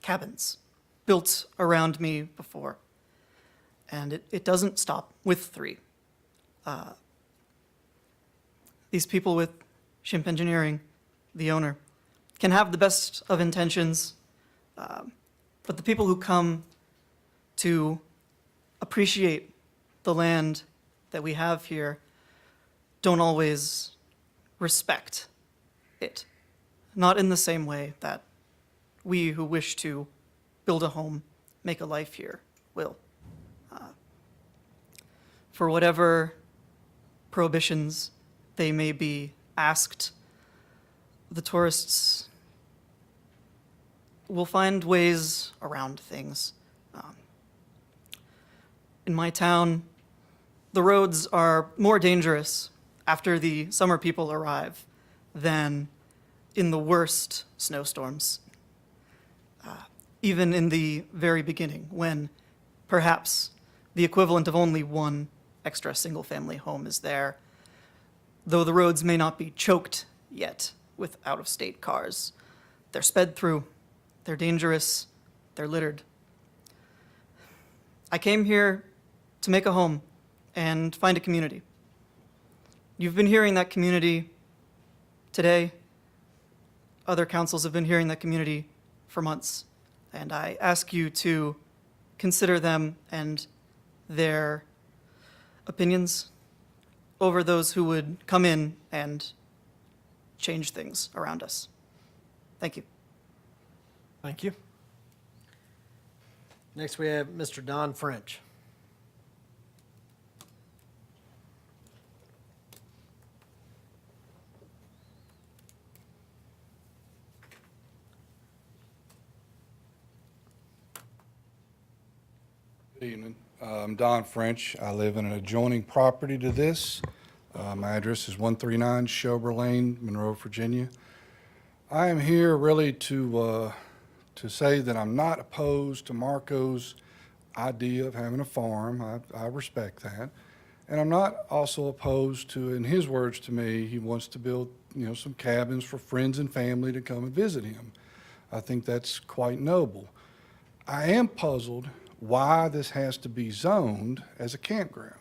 cabins built around me before, and it doesn't stop with 3. These people with Shimp Engineering, the owner, can have the best of intentions, but the people who come to appreciate the land that we have here don't always respect it. Not in the same way that we who wish to build a home, make a life here, will. For whatever prohibitions they may be asked, the tourists will find ways around things. In my town, the roads are more dangerous after the summer people arrive than in the worst snowstorms. Even in the very beginning, when perhaps the equivalent of only one extra single-family home is there, though the roads may not be choked yet with out-of-state cars. They're sped through, they're dangerous, they're littered. I came here to make a home and find a community. You've been hearing that community today. Other councils have been hearing that community for months. And I ask you to consider them and their opinions over those who would come in and change things around us. Thank you. Thank you. Next, we have Mr. Don French. Good evening. I'm Don French. I live in an adjoining property to this. My address is 139 Shober Lane, Monroe, Virginia. I am here really to say that I'm not opposed to Marco's idea of having a farm. I respect that. And I'm not also opposed to, in his words to me, he wants to build, some cabins for friends and family to come and visit him. I think that's quite noble. I am puzzled why this has to be zoned as a campground.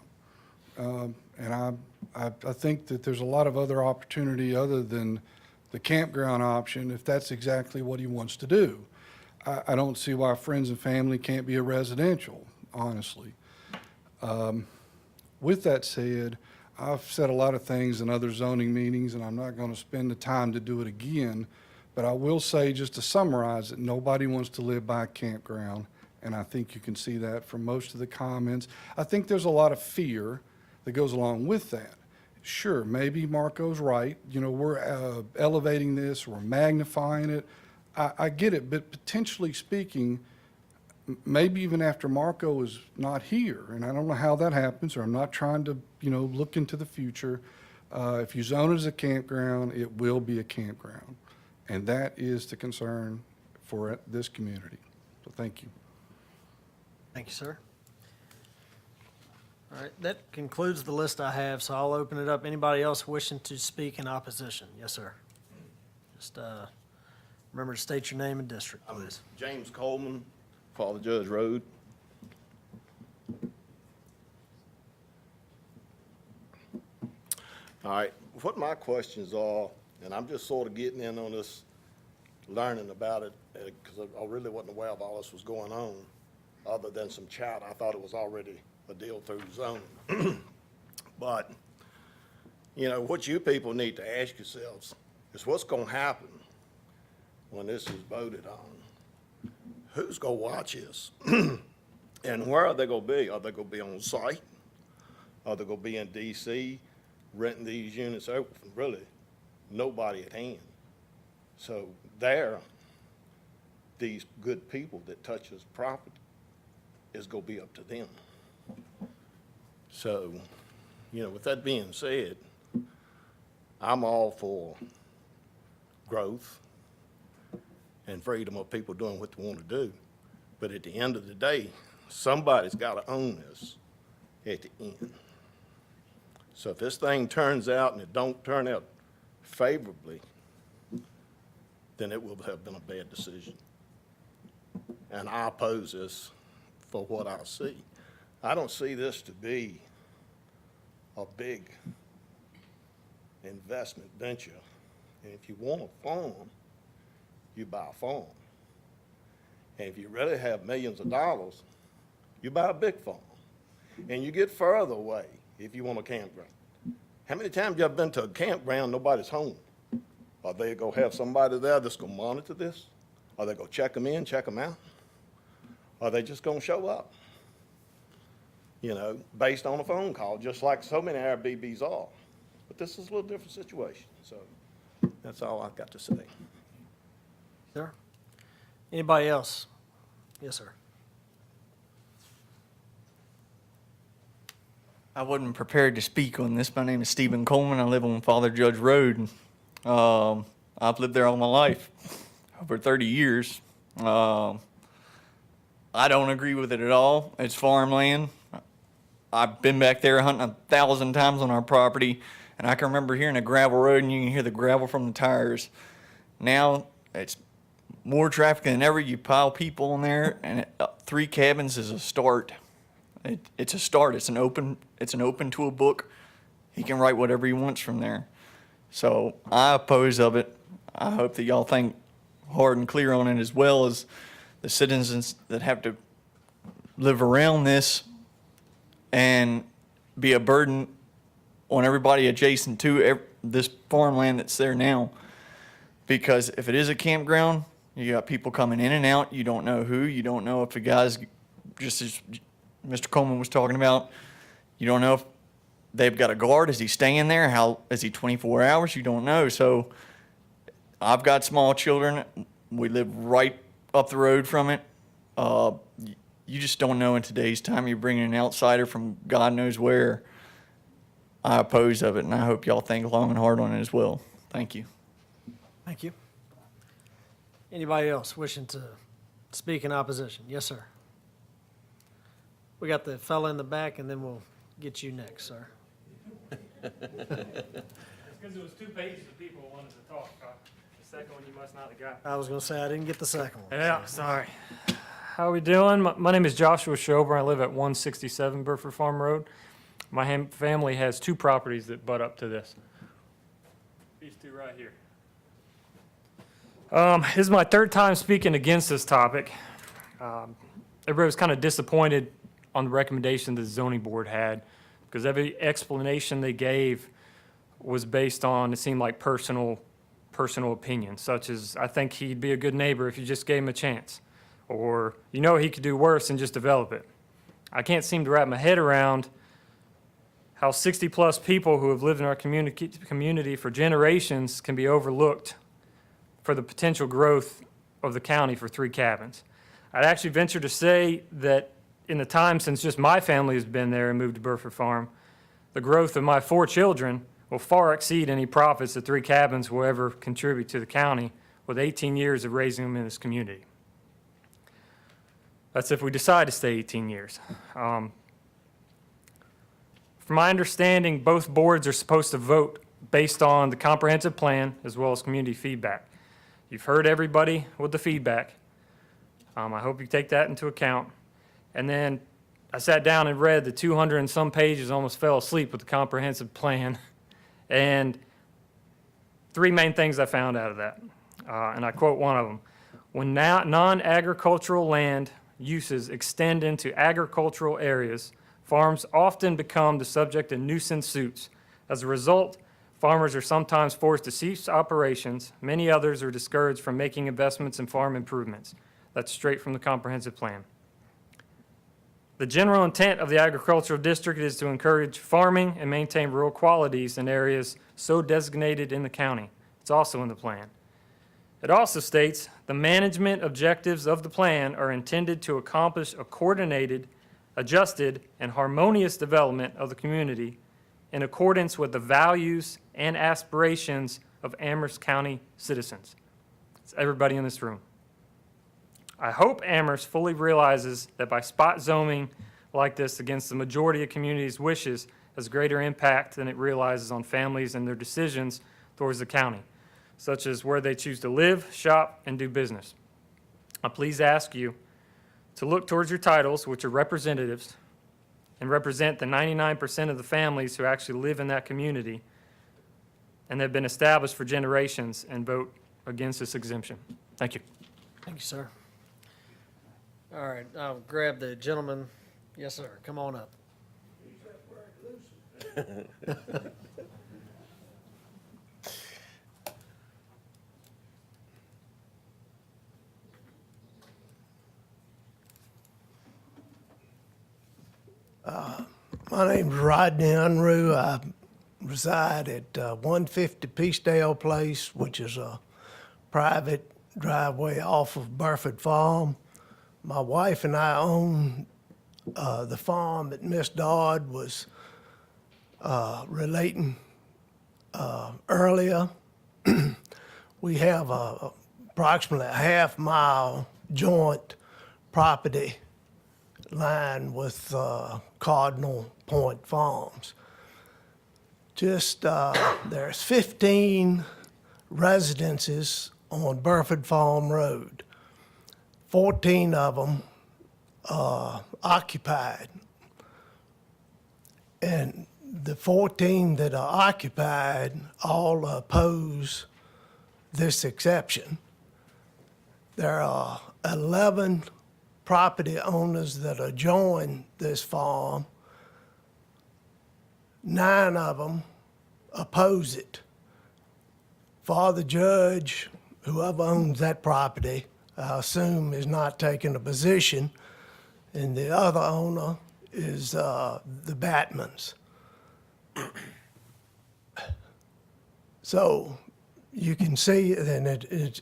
And I think that there's a lot of other opportunity other than the campground option if that's exactly what he wants to do. I don't see why friends and family can't be a residential, honestly. With that said, I've said a lot of things in other zoning meetings, and I'm not going to spend the time to do it again, but I will say, just to summarize, that nobody wants to live by a campground, and I think you can see that from most of the comments. I think there's a lot of fear that goes along with that. Sure, maybe Marco's right. You know, we're elevating this, we're magnifying it. I get it, but potentially speaking, maybe even after Marco is not here, and I don't know how that happens, or I'm not trying to, you know, look into the future. If you zone it as a campground, it will be a campground. And that is the concern for this community. So thank you. Thank you, sir. All right, that concludes the list I have, so I'll open it up. Anybody else wishing to speak in opposition? Yes, sir. Just remember to state your name and district, please. James Coleman, Father Judge Road. All right, what my questions are, and I'm just sort of getting in on this, learning about it, because I really wasn't aware of all this was going on, other than some chat. I thought it was already a deal through zoning. But, you know, what you people need to ask yourselves is what's going to happen when this is voted on. Who's going to watch this? And where are they going to be? Are they going to be on site? Are they going to be in D.C. renting these units out from really nobody at hand? So there, these good people that touch this property is going to be up to them. So, you know, with that being said, I'm all for growth and freedom of people doing what they want to do. But at the end of the day, somebody's got to own this at the end. So if this thing turns out and it don't turn out favorably, then it will have been a bad decision. And I oppose this for what I see. I don't see this to be a big investment venture. And if you want a farm, you buy a farm. And if you really have millions of dollars, you buy a big farm. And you get further away if you want a campground. How many times you have been to a campground, nobody's home? Are they going to have somebody there that's going to monitor this? Are they going to check them in, check them out? Are they just going to show up? You know, based on a phone call, just like so many Airbnbs are. But this is a little different situation. So that's all I've got to say. Sir? Anybody else? Yes, sir. I wasn't prepared to speak on this. My name is Stephen Coleman. I live on Father Judge Road. I've lived there all my life, over 30 years. I don't agree with it at all. It's farmland. I've been back there hunting 1,000 times on our property, and I can remember hearing a gravel road, and you can hear the gravel from the tires. Now it's more traffic than ever. You pile people in there, and 3 cabins is a start. It's a start. It's an open to a book. He can write whatever he wants from there. So I oppose of it. I hope that y'all think hard and clear on it, as well as the citizens that have to live around this and be a burden on everybody adjacent to this farmland that's there now. Because if it is a campground, you got people coming in and out. You don't know who. You don't know if the guy's, just as Mr. Coleman was talking about, you don't know if they've got a guard. Is he staying there? How is he 24 hours? You don't know. So I've got small children. We live right up the road from it. You just don't know in today's time. You're bringing an outsider from God knows where. I oppose of it, and I hope y'all think long and hard on it as well. Thank you. Thank you. Anybody else wishing to speak in opposition? Yes, sir. We got the fella in the back, and then we'll get you next, sir. It's because it was 2 pages of people who wanted to talk. The second one, you must not have got. I was going to say, I didn't get the second one. Yeah, sorry. How are we doing? My name is Joshua Schober. I live at 167 Burford Farm Road. My family has 2 properties that butt up to this. These 2 right here. This is my third time speaking against this topic. Everybody was kind of disappointed on the recommendation the zoning board had because every explanation they gave was based on, it seemed like personal opinion, such as, I think he'd be a good neighbor if you just gave him a chance. Or, you know, he could do worse and just develop it. I can't seem to wrap my head around how 60-plus people who have lived in our community for generations can be overlooked for the potential growth of the county for 3 cabins. I'd actually venture to say that in the time since just my family has been there and moved to Burford Farm, the growth of my 4 children will far exceed any profits that 3 cabins will ever contribute to the county with 18 years of raising them in this community. That's if we decide to stay 18 years. From my understanding, both boards are supposed to vote based on the comprehensive plan as well as community feedback. You've heard everybody with the feedback. I hope you take that into account. And then I sat down and read the 200 and some pages, almost fell asleep with the comprehensive plan. And 3 main things I found out of that. And I quote one of them. When non-agricultural land uses extend into agricultural areas, farms often become the subject of nuisance suits. As a result, farmers are sometimes forced to cease operations. Many others are discouraged from making investments in farm improvements. That's straight from the comprehensive plan. The general intent of the agricultural district is to encourage farming and maintain rural qualities in areas so designated in the county. It's also in the plan. It also states the management objectives of the plan are intended to accomplish a coordinated, adjusted, and harmonious development of the community in accordance with the values and aspirations of Amherst County citizens. It's everybody in this room. I hope Amherst fully realizes that by spot zoning like this against the majority of community's wishes has greater impact than it realizes on families and their decisions towards the county, such as where they choose to live, shop, and do business. I please ask you to look towards your titles, which are representatives, and represent the 99% of the families who actually live in that community and have been established for generations, and vote against this exemption. Thank you. Thank you, sir. All right, I'll grab the gentleman. Yes, sir. Come on up. My name's Rodney Unruh. I reside at 150 Peacedale Place, which is a private driveway off of Burford Farm. My wife and I own the farm that Miss Dodd was relating earlier. We have approximately a half-mile joint property line with Cardinal Point Farms. Just, there's 15 residences on Burford Farm Road. 14 of them occupied. And the 14 that are occupied all oppose this exception. There are 11 property owners that adjoin this farm. 9 of them oppose it. Father Judge, whoever owns that property, I assume is not taking a position, and the other owner is the Batmans. So you can see, and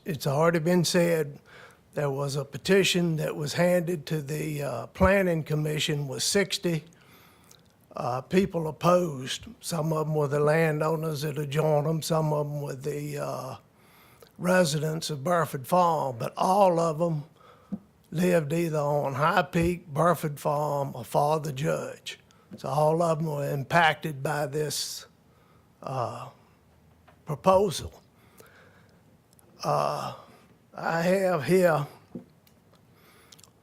it's already been said, there was a petition that was handed to the Planning Commission with 60 people opposed. Some of them were the landowners that adjoin them, some of them were the residents of Burford Farm, but all of them lived either on High Peak, Burford Farm, or Father Judge. So all of them were impacted by this proposal. I have here,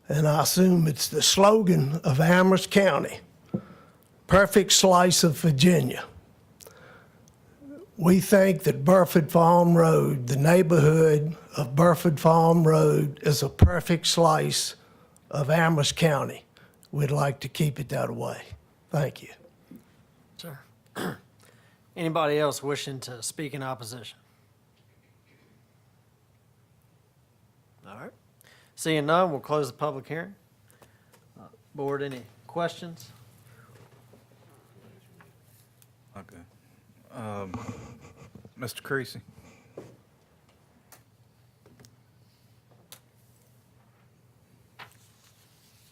and I assume it's the slogan of Amherst County, perfect slice of Virginia. We think that Burford Farm Road, the neighborhood of Burford Farm Road, is a perfect slice of Amherst County. We'd like to keep it that way. Thank you. Sir. Anybody else wishing to speak in opposition? All right. Seeing none, we'll close the public hearing. Board, any questions? Okay. Mr. Creasy?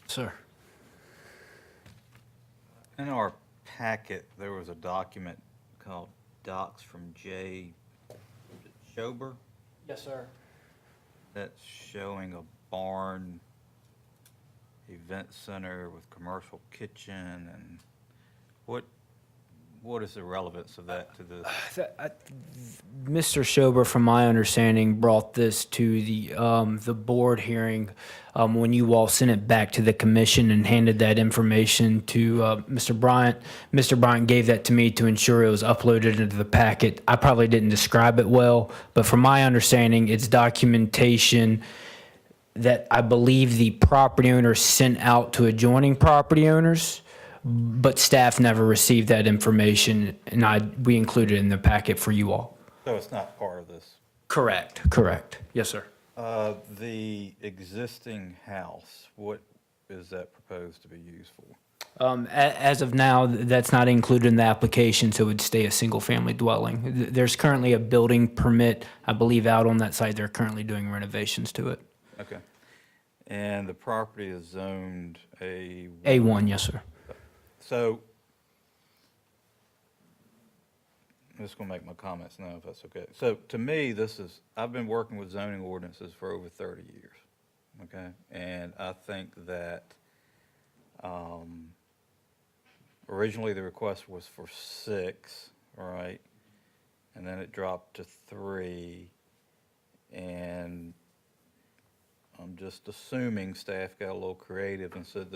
Sir. In our packet, there was a document called Docs from J. Schober Yes, sir. that's showing a barn event center with commercial kitchen, and what is the relevance of that to this? Mr. Schober, from my understanding, brought this to the board hearing when you all sent it back to the commission and handed that information to Mr. Bryant. Mr. Bryant gave that to me to ensure it was uploaded into the packet. I probably didn't describe it well, but from my understanding, it's documentation that I believe the property owner sent out to adjoining property owners, but staff never received that information, and we included it in the packet for you all. So it's not part of this? Correct. Yes, sir. The existing house, what is that proposed to be used for? As of now, that's not included in the application, so it would stay a single-family dwelling. There's currently a building permit, I believe, out on that site. They're currently doing renovations to it. Okay. And the property is zoned A1? A1, yes, sir. So, I'm just going to make my comments now, if that's okay. So, to me, I've been working with zoning ordinances for over 30 years, okay? And I think that originally the request was for 6, all right? And then it dropped to 3, and I'm just assuming staff got a little creative and said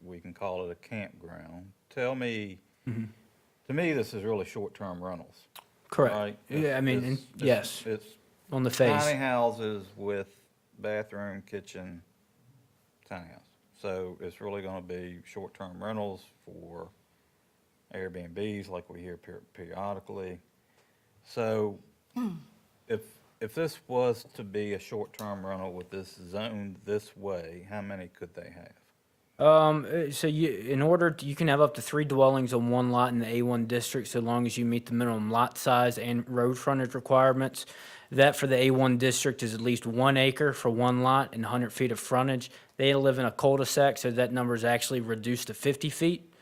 we can call it a campground. Tell me, to me, this is really short-term rentals. Correct. Right? Yeah, I mean, yes, It's on the face. tiny houses with bathroom, kitchen, tiny house. So it's really going to be short-term rentals for Airbnbs like we hear periodically. So if this was to be a short-term rental with this zoned this way, how many could they have? So you can have up to 3 dwellings on one lot in the A1 district, so long as you meet the minimum lot size and road frontage requirements. That for the A1 district is at least 1 acre for one lot and 100 feet of frontage. They live in a cul-de-sac, so that number is actually reduced to 50 feet.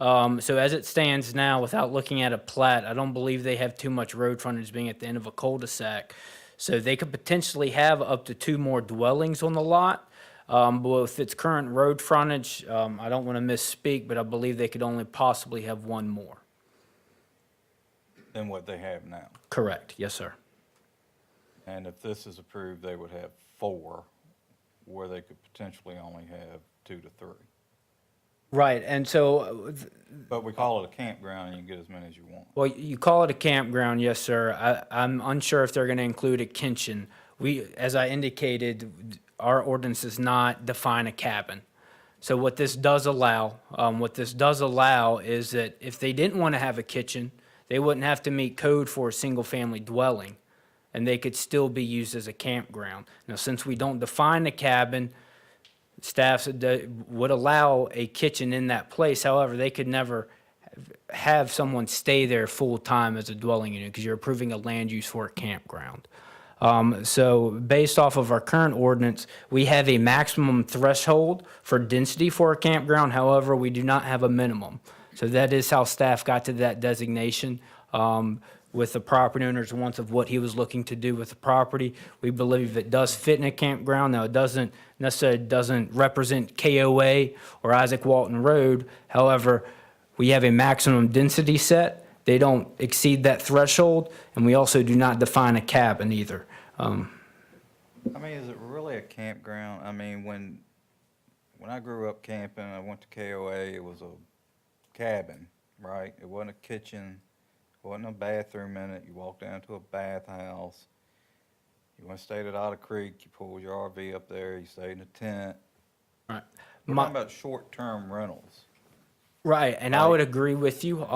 So as it stands now, without looking at a plat, I don't believe they have too much road frontage being at the end of a cul-de-sac. So they could potentially have up to 2 more dwellings on the lot. But with its current road frontage, I don't want to misspeak, but I believe they could only possibly have 1 more. Than what they have now? Correct, yes, sir. And if this is approved, they would have 4, where they could potentially only have 2 to 3. Right, and so, But we call it a campground, and you can get as many as you want. well, you call it a campground, yes, sir. I'm unsure if they're going to include a kitchen. As I indicated, our ordinance does not define a cabin. So what this does allow is that if they didn't want to have a kitchen, they wouldn't have to meet code for a single-family dwelling, and they could still be used as a campground. Now, since we don't define a cabin, staff would allow a kitchen in that place. However, they could never have someone stay there full-time as a dwelling unit because you're approving a land use for a campground. So based off of our current ordinance, we have a maximum threshold for density for a campground. However, we do not have a minimum. So that is how staff got to that designation with the property owner's wants of what he was looking to do with the property. We believe it does fit in a campground. Now, it doesn't represent KOA or Isaac Walton Road. However, we have a maximum density set. They don't exceed that threshold, and we also do not define a cabin either. I mean, is it really a campground? I mean, when I grew up camping, I went to KOA, it was a cabin, right? It wasn't a kitchen, wasn't a bathroom in it, you walk down to a bathhouse. You went stayed at Otter Creek, you pulled your RV up there, you stayed in a tent. Right. We're My- talking about short-term rentals. Right, and I would agree with you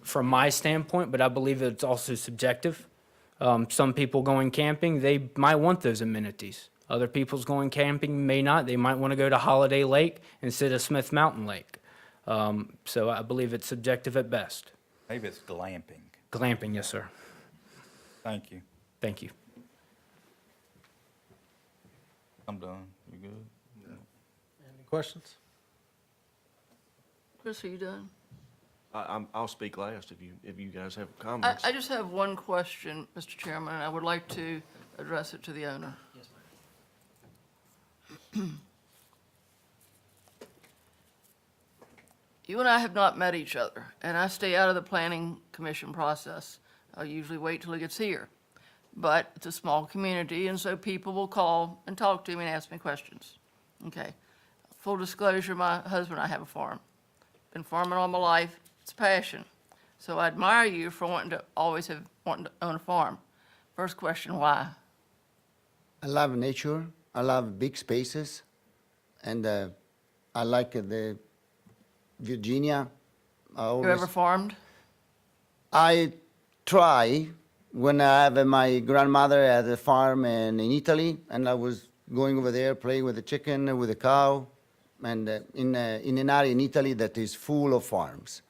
from my standpoint, but I believe it's also subjective. Some people going camping, they might want those amenities. Other people's going camping may not. They might want to go to Holiday Lake instead of Smith Mountain Lake. So I believe it's subjective at best. Maybe it's glamping. Glamping, yes, sir. Thank you. Thank you. I'm done. You good? Any questions? Chris, are you done? I'll speak last if you guys have comments. I just have one question, Mr. Chairman, and I would like to address it to the owner. Yes, ma'am. You and I have not met each other, and I stay out of the planning commission process. I usually wait till it gets here. But it's a small community, and so people will call and talk to me and ask me questions. Okay. Full disclosure, my husband and I have a farm. Been farming all my life. It's a passion. So I admire you for wanting to own a farm. First question, why? I love nature. I love big spaces, and I like the Virginia. You ever farmed? I try when I have my grandmother at a farm in Italy, and I was going over there playing with the chicken, with the cow, and in an area in Italy that is full of farms.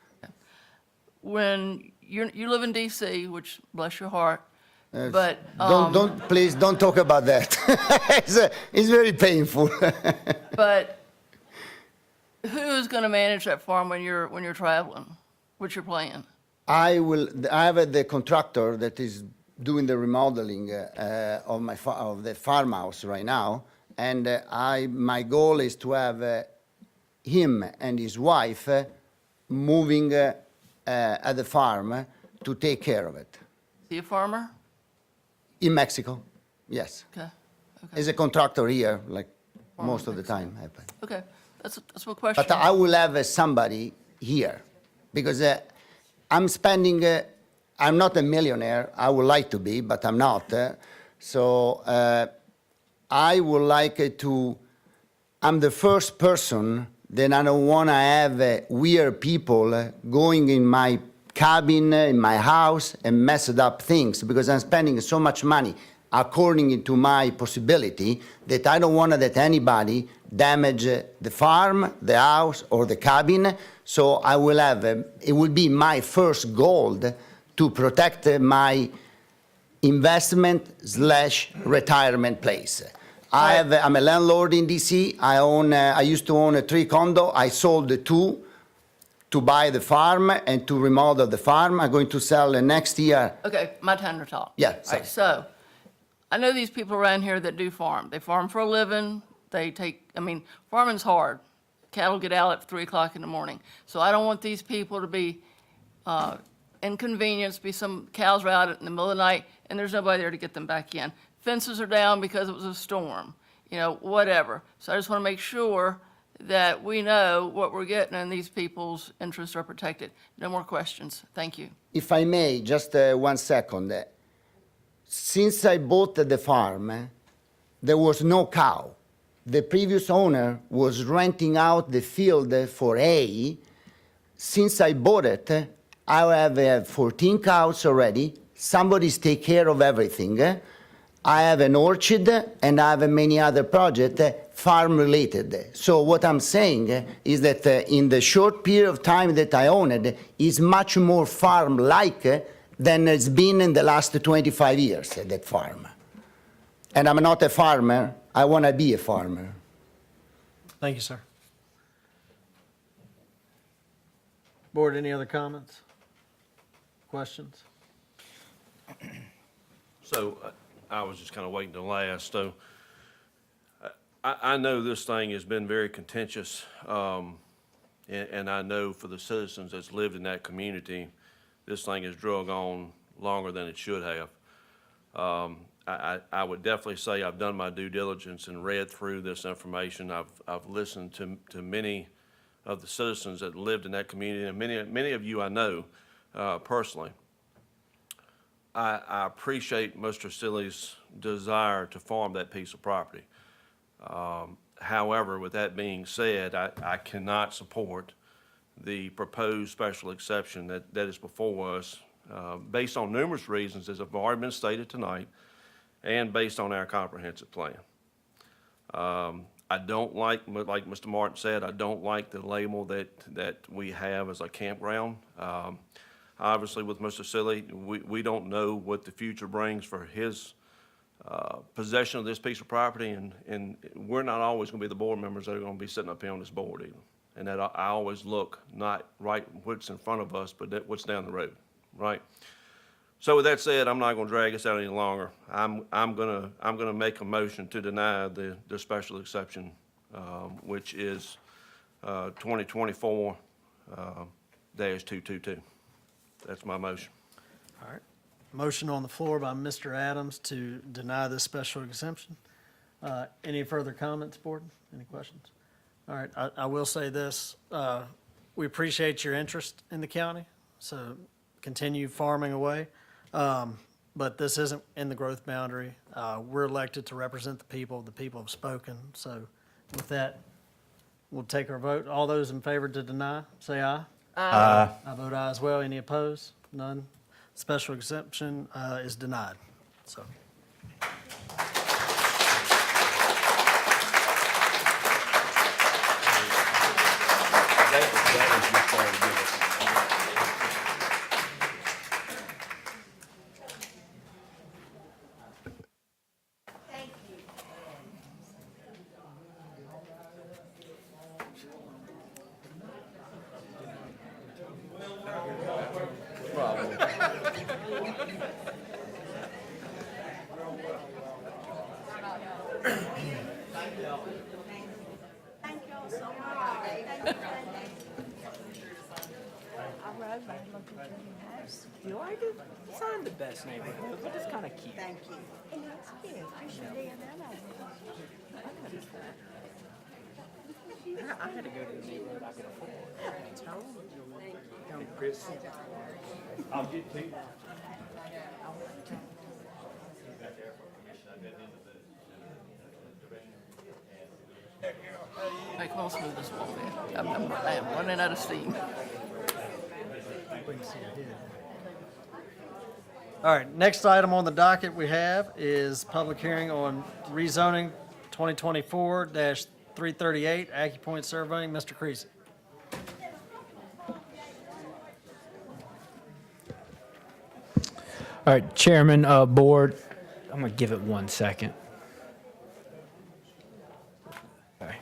When you live in D.C., which bless your heart, but Please don't talk about that. It's very painful. but who is going to manage that farm when you're traveling? What's your plan? I have the contractor that is doing the remodeling of the farmhouse right now, and my goal is to have him and his wife moving at the farm to take care of it. Is he a farmer? In Mexico, yes. Okay. As a contractor here, like most of the time. Okay. That's my question. But I will have somebody here because I'm spending, I'm not a millionaire. I would like to be, but I'm not. So I would like to, I'm the first person that I don't want to have weird people going in my cabin, in my house, and messed up things because I'm spending so much money according to my possibility that I don't want that anybody damage the farm, the house, or the cabin. So I will have, it will be my first goal to protect my investment/retirement place. I'm a landlord in DC. I used to own 3 condos. I sold 2 to buy the farm and to remodel the farm. I'm going to sell next year. Okay, my time to talk. Yeah, All right, sorry. so I know these people around here that do farm. They farm for a living. Farming's hard. Cattle get out at 3 o'clock in the morning. So I don't want these people to be inconvenienced, some cows are out in the middle of the night and there's nobody there to get them back in. Fences are down because it was a storm, whatever. So I just want to make sure that we know what we're getting and these people's interests are protected. No more questions. Thank you. If I may, just 1 second. Since I bought the farm, there was no cow. The previous owner was renting out the field for hay. Since I bought it, I have 14 cows already. Somebody's take care of everything. I have an orchard and I have many other projects farm related. So what I'm saying is that in the short period of time that I own it, is much more farm-like than it's been in the last 25 years, that farm. And I'm not a farmer. I want to be a farmer. Thank you, sir. Board, any other comments? Questions? So I was just kind of waiting to last. So I know this thing has been very contentious, and I know for the citizens that's lived in that community, this thing has drug on longer than it should have. I would definitely say I've done my due diligence and read through this information. I've listened to many of the citizens that lived in that community, and many of you I know personally. I appreciate Mr. Silly's desire to farm that piece of property. However, with that being said, I cannot support the proposed special exception that is before us, based on numerous reasons, as have already been stated tonight, and based on our comprehensive plan. I don't like Mr. Martin said, I don't like the label that we have as a campground. Obviously, with Mr. Silly, we don't know what the future brings for his possession of this piece of property, and we're not always going to be the board members that are going to be sitting up here on this board either. And that I always look not right what's in front of us, but what's down the road, right? So with that said, I'm not going to drag us out any longer. I'm gonna make a motion to deny the special exception, which is 2024-222. That's my motion. All right. Motion on the floor by Mr. Adams to deny this special exemption. Any further comments, board? Any questions? All right, I will say this, we appreciate your interest in the county, so continue farming away. But this isn't in the growth boundary. We're elected to represent the people have spoken. So with that, we'll take our vote. All those in favor to deny, say aye. Aye. I vote aye as well. Any opposed? None. Special exemption is denied, so. You like it? It's not the best neighborhood, but it's kind of cute. Thank you. It's cute. I had to go to the neighborhood I could afford. Chris, I'll get to you. Hey, come on, smooth this wall down. I am running out of steam. All right, next item on the docket we have is public hearing on rezoning 2024-338, AccuPoint Surveying. Mr. Creasy. All right, Chairman, Board, I'm going to give it 1 second. Okay.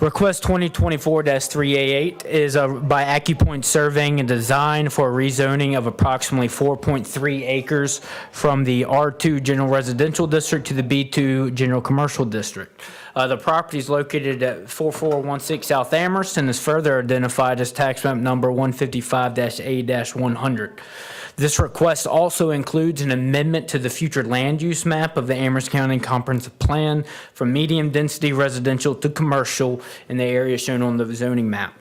Request 2024-388 is by AccuPoint Surveying and Design for a rezoning of approximately 4.3 acres from the R2 General Residential District to the B2 General Commercial District. The property is located at 4416 South Amherst and is further identified as tax map number 155-A-100. This request also includes an amendment to the future land use map of the Amherst County Comprehensive Plan from medium-density residential to commercial in the area shown on the zoning map.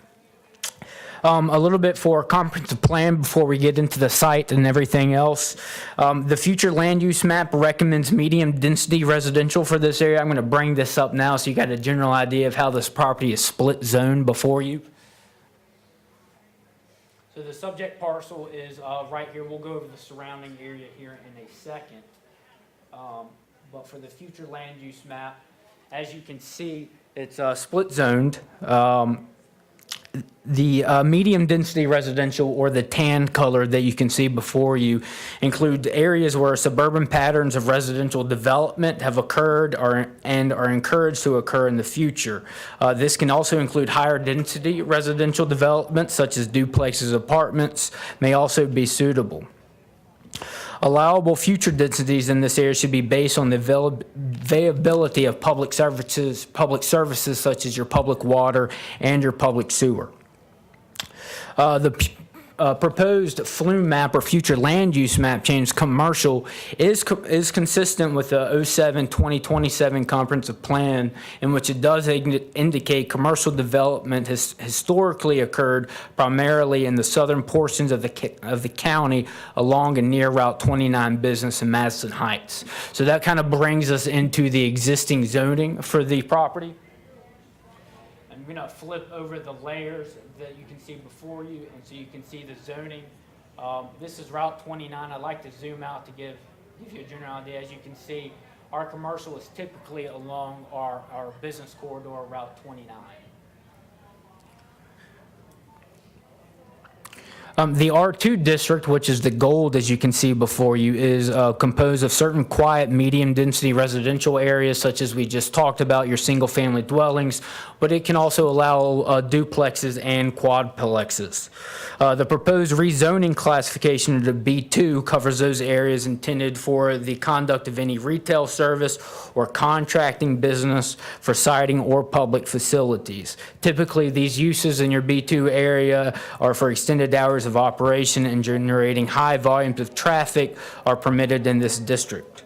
A little bit for a comprehensive plan before we get into the site and everything else. The future land use map recommends medium-density residential for this area. I'm going to bring this up now so you got a general idea of how this property is split zone before you. So the subject parcel is right here. We'll go over the surrounding area here in a second. But for the future land use map, as you can see, it's split zoned. The medium density residential, or the tan color that you can see before you, include areas where suburban patterns of residential development have occurred and are encouraged to occur in the future. This can also include higher density residential development, such as duplexes, apartments, may also be suitable. Allowable future densities in this area should be based on the availability of public services such as your public water and your public sewer. The proposed flume map or future land use map change commercial is consistent with the 07-2027 comprehensive plan, in which it does indicate commercial development has historically occurred primarily in the southern portions of the county along and near Route 29 business in Madison Heights. So that kind of brings us into the existing zoning for the property. I'm going to flip over the layers that you can see before you, and so you can see the zoning. This is Route 29. I'd like to zoom out to give you a general idea. As you can see, our commercial is typically along our business corridor, Route 29. The R2 district, which is the gold, as you can see before you, is composed of certain quiet, medium-density residential areas, such as we just talked about, your single-family dwellings, but it can also allow duplexes and quadplexes. The proposed rezoning classification to B2 covers those areas intended for the conduct of any retail service or contracting business for siding or public facilities. Typically, these uses in your B2 area are for extended hours of operation and generating high volumes of traffic are permitted in this district.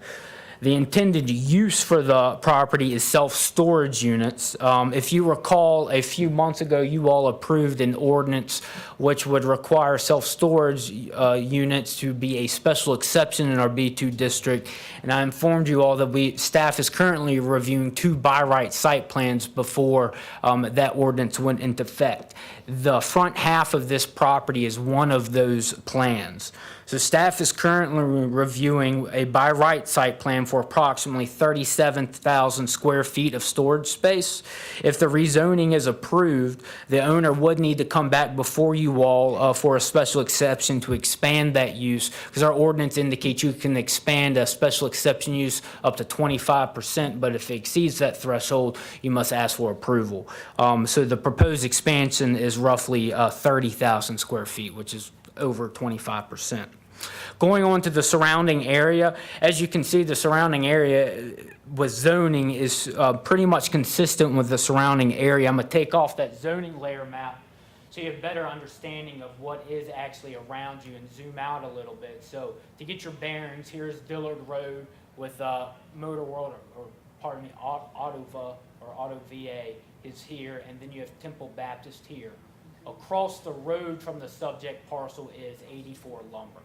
The intended use for the property is self-storage units. If you recall, a few months ago, you all approved an ordinance which would require self-storage units to be a special exception in our B2 district. And I informed you all that staff is currently reviewing 2 by-right site plans before that ordinance went into effect. The front half of this property is one of those plans. So staff is currently reviewing a by-right site plan for approximately 37,000 square feet of storage space. If the rezoning is approved, the owner would need to come back before you all for a special exception to expand that use, because our ordinance indicates you can expand a special exception use up to 25%, but if it exceeds that threshold, you must ask for approval. So the proposed expansion is roughly 30,000 square feet, which is over 25%. Going on to the surrounding area, as you can see, the surrounding area with zoning is pretty much consistent with the surrounding area. I'm going to take off that zoning layer map so you have a better understanding of what is actually around you and zoom out a little bit. So to get your bearings, here's Dillard Road with Motor World, or pardon me, Autova or Auto VA is here, and then you have Temple Baptist here. Across the road from the subject parcel is 84 Lumber.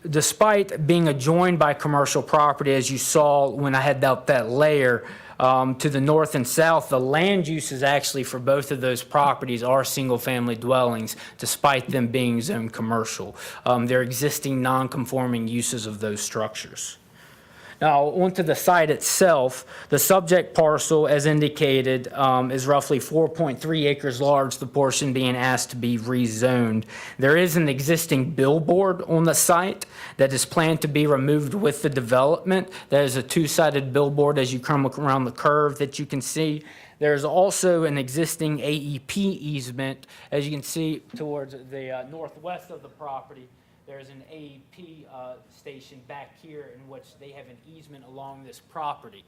Despite being adjoined by commercial property, as you saw when I had that layer, to the north and south, the land uses actually for both of those properties are single-family dwellings, despite them being zoned commercial. They're existing non-conforming uses of those structures. Now, onto the site itself, the subject parcel, as indicated, is roughly 4.3 acres large, the portion being asked to be rezoned. There is an existing billboard on the site that is planned to be removed with the development. That is a 2-sided billboard as you come around the curve that you can see. There's also an existing AEP easement, as you can see towards the northwest of the property. There's an AEP station back here in which they have an easement along this property.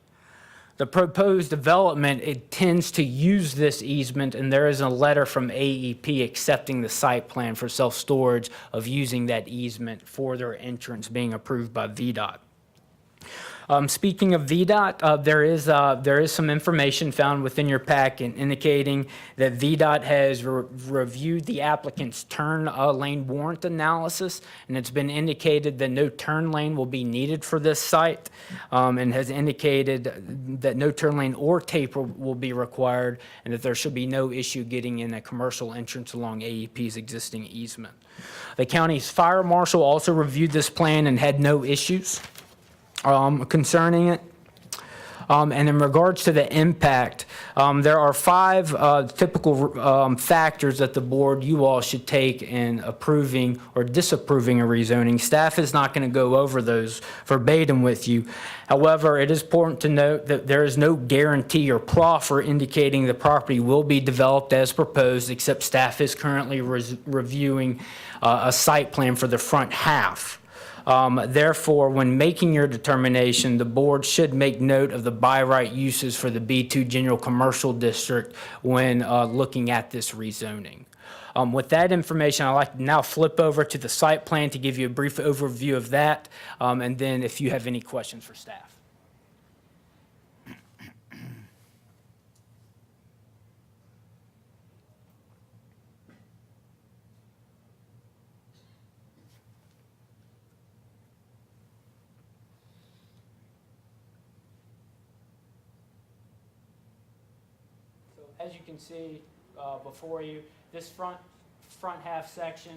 The proposed development intends to use this easement, and there is a letter from AEP accepting the site plan for self-storage of using that easement for their entrance being approved by VDOT. Speaking of VDOT, there is some information found within your packet indicating that VDOT has reviewed the applicant's turn lane warrant analysis, and it's been indicated that no turn lane will be needed for this site, and has indicated that no turn lane or taper will be required, and that there should be no issue getting in a commercial entrance along AEP's existing easement. The county's fire marshal also reviewed this plan and had no issues concerning it. And in regards to the impact, there are 5 typical factors that the board, you all should take in approving or disapproving a rezoning. Staff is not going to go over those verbatim with you. However, it is important to note that there is no guarantee or proffer indicating the property will be developed as proposed, except staff is currently reviewing a site plan for the front half. Therefore, when making your determination, the board should make note of the by right uses for the B2 General Commercial District when looking at this rezoning. With that information, I'd like to now flip over to the site plan to give you a brief overview of that, and then if you have any questions for staff. As you can see before you, this front half section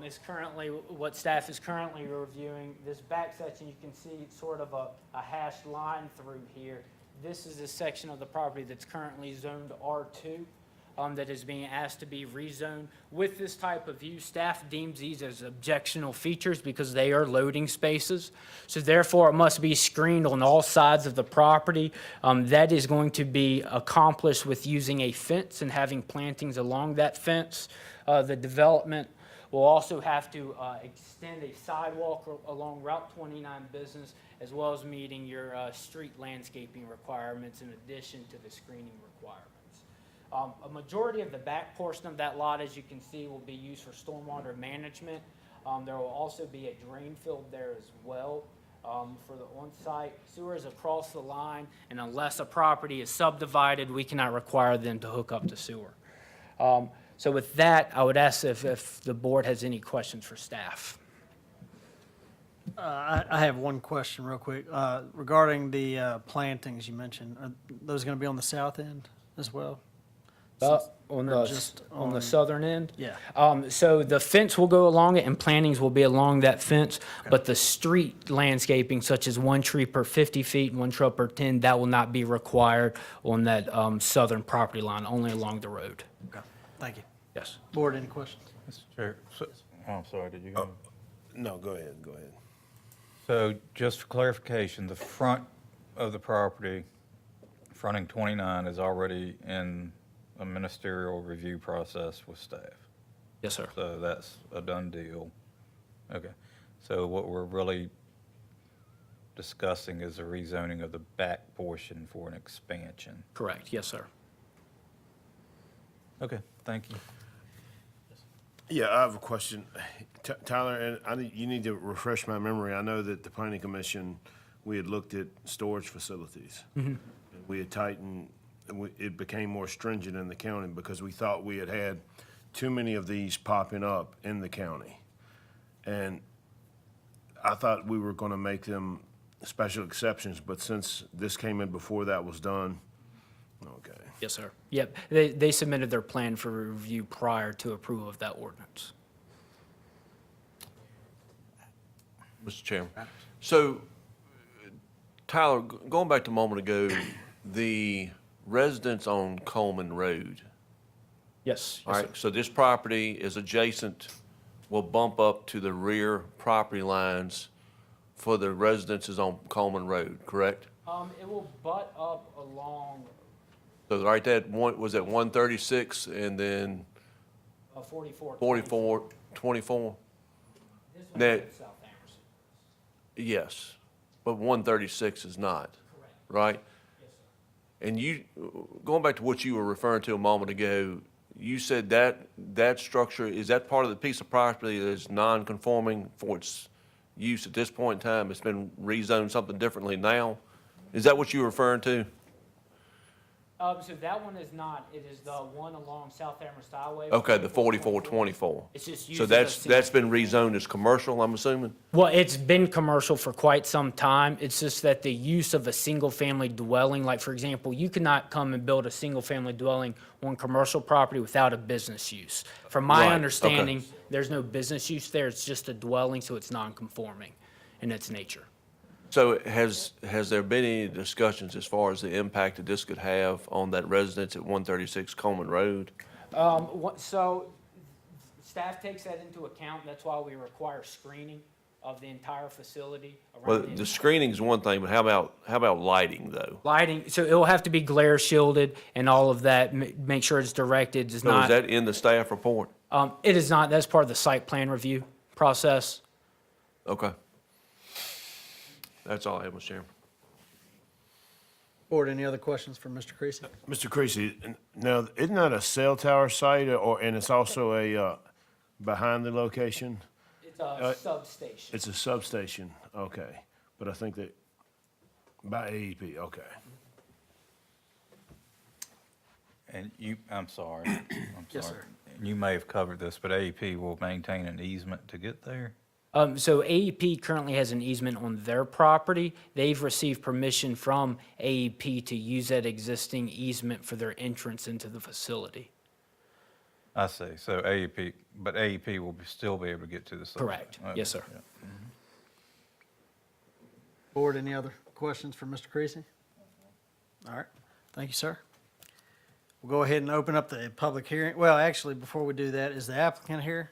is currently what staff is currently reviewing. This back section, you can see sort of a hashed line through here. This is a section of the property that's currently zoned R2 that is being asked to be rezoned. With this type of use, staff deems these as objectionable features because they are loading spaces. So therefore, it must be screened on all sides of the property. That is going to be accomplished with using a fence and having plantings along that fence. The development will also have to extend a sidewalk along Route 29 business, as well as meeting your street landscaping requirements in addition to the screening requirements. A majority of the back portion of that lot, as you can see, will be used for stormwater management. There will also be a drain field there as well for the on-site. Sewer is across the line, and unless a property is subdivided, we cannot require them to hook up to sewer. So with that, I would ask if the board has any questions for staff. I have one question real quick. Regarding the plantings you mentioned, are those going to be on the south end as well? On Or the, just on the on- southern end? Yeah. So the fence will go along it and plantings will be along that fence, but the street landscaping such as one tree per 50 feet and one shrub per 10, that will not be required on that southern property line, only along the road. Okay, thank you. Yes. Board, any questions? Mr. Chair, I'm sorry, did you go? No, go ahead. So just for clarification, the front of the property, fronting 29, is already in a ministerial review process with staff. Yes, sir. So that's a done deal. Okay. So what we're really discussing is the rezoning of the back portion for an expansion. Correct. Yes, sir. Okay, thank you. Yeah, I have a question. Tyler, and you need to refresh my memory. I know that the planning commission, we had looked at storage facilities. Mhm. We had tightened, it became more stringent in the county because we thought we had had too many of these popping up in the county. And I thought we were gonna make them special exceptions, but since this came in before that was done, okay. Yes, sir. Yep. They submitted their plan for review prior to approval of that ordinance. Mr. Chairman. So, Tyler, going back to a moment ago, the residents on Coleman Road. Yes. All right, so this property is adjacent, will bump up to the rear property lines for the residences on Coleman Road, correct? It will butt up along So right there, was at 136 and then 44. 44, 24? This one Now- is South Amherst. Yes, but 136 is not, right? Yes, sir. And you, going back to what you were referring to a moment ago, you said that structure, is that part of the piece of property that is non-conforming for its use at this point in time? It's been rezoned something differently now? Is that what you were referring to? So that one is not, it is the one along South Amherst Highway. Okay, the 4424. It's just used So as a that's been rezoned as commercial, I'm assuming? Well, it's been commercial for quite some time. It's just that the use of a single-family dwelling, like for example, you cannot come and build a single-family dwelling on commercial property without a business use. From my Right, okay. understanding, there's no business use there. It's just a dwelling, so it's non-conforming in its nature. So has there been any discussions as far as the impact that this could have on that residence at 136 Coleman Road? So staff takes that into account. That's why we require screening of the entire facility. Well, around the screening is one thing, but how about lighting, though? Lighting, so it will have to be glare shielded and all of that. Make sure it's directed. Does So is not. that in the staff report? It is not. That's part of the site plan review process. Okay. That's all I have, Mr. Chairman. Board, any other questions for Mr. Creasy? Mr. Creasy, now, isn't that a cell tower site and it's also a, behind the location? It's a substation. It's a substation, okay. But I think that, by AEP, okay. And you, I'm sorry, I'm Yes, sorry. sir. And you may have covered this, but AEP will maintain an easement to get there? So AEP currently has an easement on their property. They've received permission from AEP to use that existing easement for their entrance into the facility. I see, so AEP, but AEP will still be able to get to the site? Correct. Yes, sir. Yeah. Board, any other questions for Mr. Creasy? All right, thank you, sir. We'll go ahead and open up the public hearing. Well, actually, before we do that, is the applicant here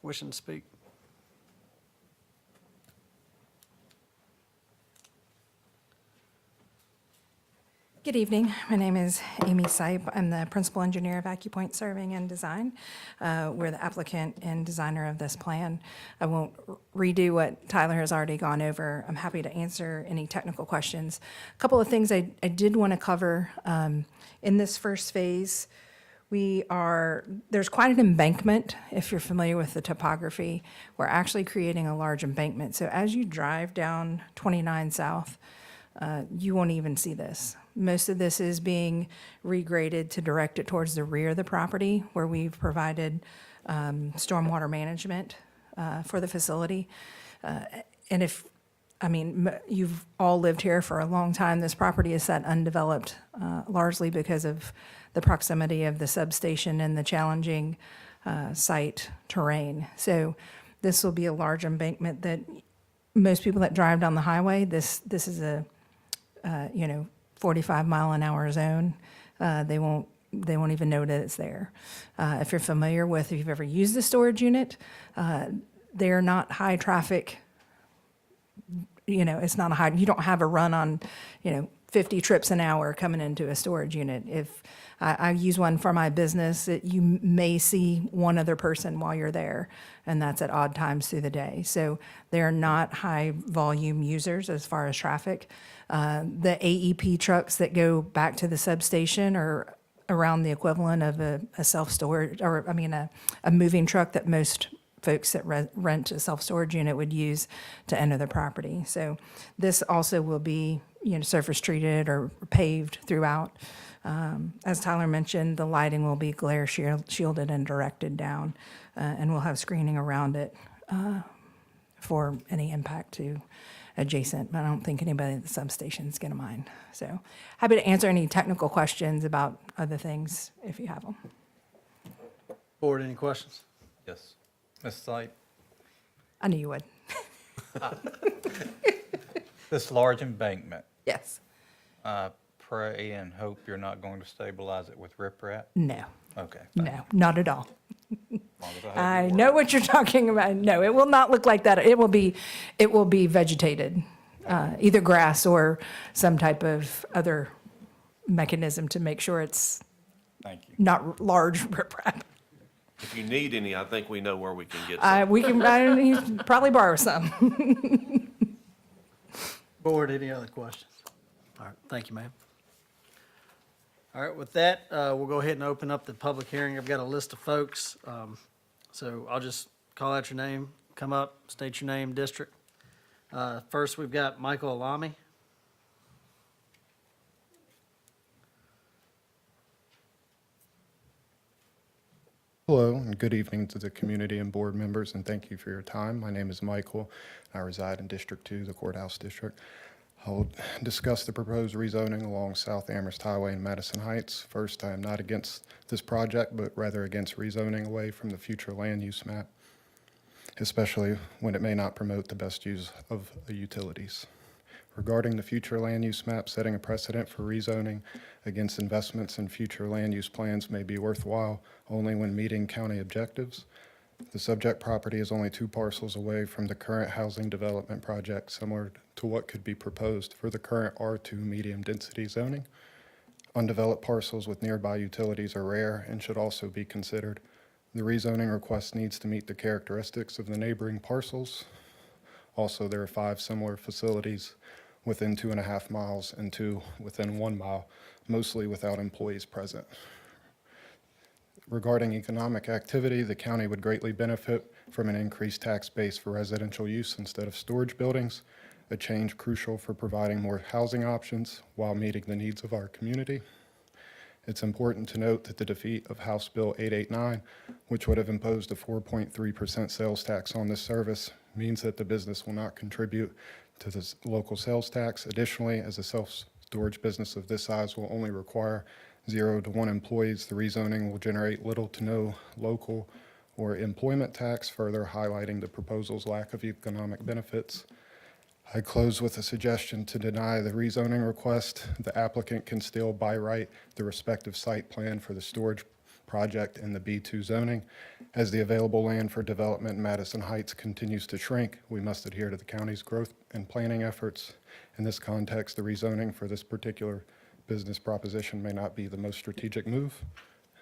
wishing to speak? Good evening. My name is Amy Sipe. I'm the principal engineer of AccuPoint Surveying and Design. We're the applicant and designer of this plan. I won't redo what Tyler has already gone over. I'm happy to answer any technical questions. A couple of things I did want to cover in this first phase. There's quite an embankment, if you're familiar with the topography. We're actually creating a large embankment. So as you drive down 29 South, you won't even see this. Most of this is being regraded to direct it towards the rear of the property where we've provided stormwater management for the facility. And you've all lived here for a long time. This property is set undeveloped largely because of the proximity of the substation and the challenging site terrain. So this will be a large embankment that most people that drive down the highway, this is a 45-mile-an-hour zone. They won't even know that it's there. If you've ever used the storage unit, they're not high traffic. It's not you don't have a run on, 50 trips an hour coming into a storage unit. If I use one for my business, you may see one other person while you're there, and that's at odd times through the day. So they're not high volume users as far as traffic. The AEP trucks that go back to the substation are around the equivalent of a self-storage, a moving truck that most folks that rent a self-storage unit would use to enter the property. So this also will be, surface treated or paved throughout. As Tyler mentioned, the lighting will be glare shielded and directed down, and we'll have screening around it for any impact to adjacent, but I don't think anybody at the substation is going to mind. So happy to answer any technical questions about other things if you have them. Board, any questions? Yes. Ms. Sipe, I knew you would. this large embankment, Yes. pray and hope you're not going to stabilize it with riprap? No. Okay. No, not at all. As long as I have I your know word. what you're talking about. No, it will not look like that. It will be vegetated, either grass or some type of other mechanism to make sure it's Thank you. not large riprap. If you need any, I think we know where we can get some. We can probably borrow some. Board, any other questions? All right, thank you, ma'am. All right, with that, we'll go ahead and open up the public hearing. I've got a list of folks, so I'll just call out your name, come up, state your name, district. First, we've got Michael Alami. Hello, and good evening to the community and board members, and thank you for your time. My name is Michael. I reside in District 2, the Courthouse District. I'll discuss the proposed rezoning along South Amherst Highway in Madison Heights. First, I am not against this project, but rather against rezoning away from the future land use map, especially when it may not promote the best use of the utilities. Regarding the future land use map, setting a precedent for rezoning against investments in future land use plans may be worthwhile only when meeting county objectives. The subject property is only 2 parcels away from the current housing development project, similar to what could be proposed for the current R2 medium density zoning. Undeveloped parcels with nearby utilities are rare and should also be considered. The rezoning request needs to meet the characteristics of the neighboring parcels. Also, there are 5 similar facilities within 2.5 miles and 2 within 1 mile, mostly without employees present. Regarding economic activity, the county would greatly benefit from an increased tax base for residential use instead of storage buildings, a change crucial for providing more housing options while meeting the needs of our community. It's important to note that the defeat of House Bill 889, which would have imposed a 4.3% sales tax on this service, means that the business will not contribute to the local sales tax. Additionally, as a self-storage business of this size will only require 0 to 1 employees, the rezoning will generate little to no local or employment tax, further highlighting the proposal's lack of economic benefits. I close with a suggestion to deny the rezoning request. The applicant can still by right the respective site plan for the storage project in the B2 zoning. As the available land for development in Madison Heights continues to shrink, we must adhere to the county's growth and planning efforts. In this context, the rezoning for this particular business proposition may not be the most strategic move.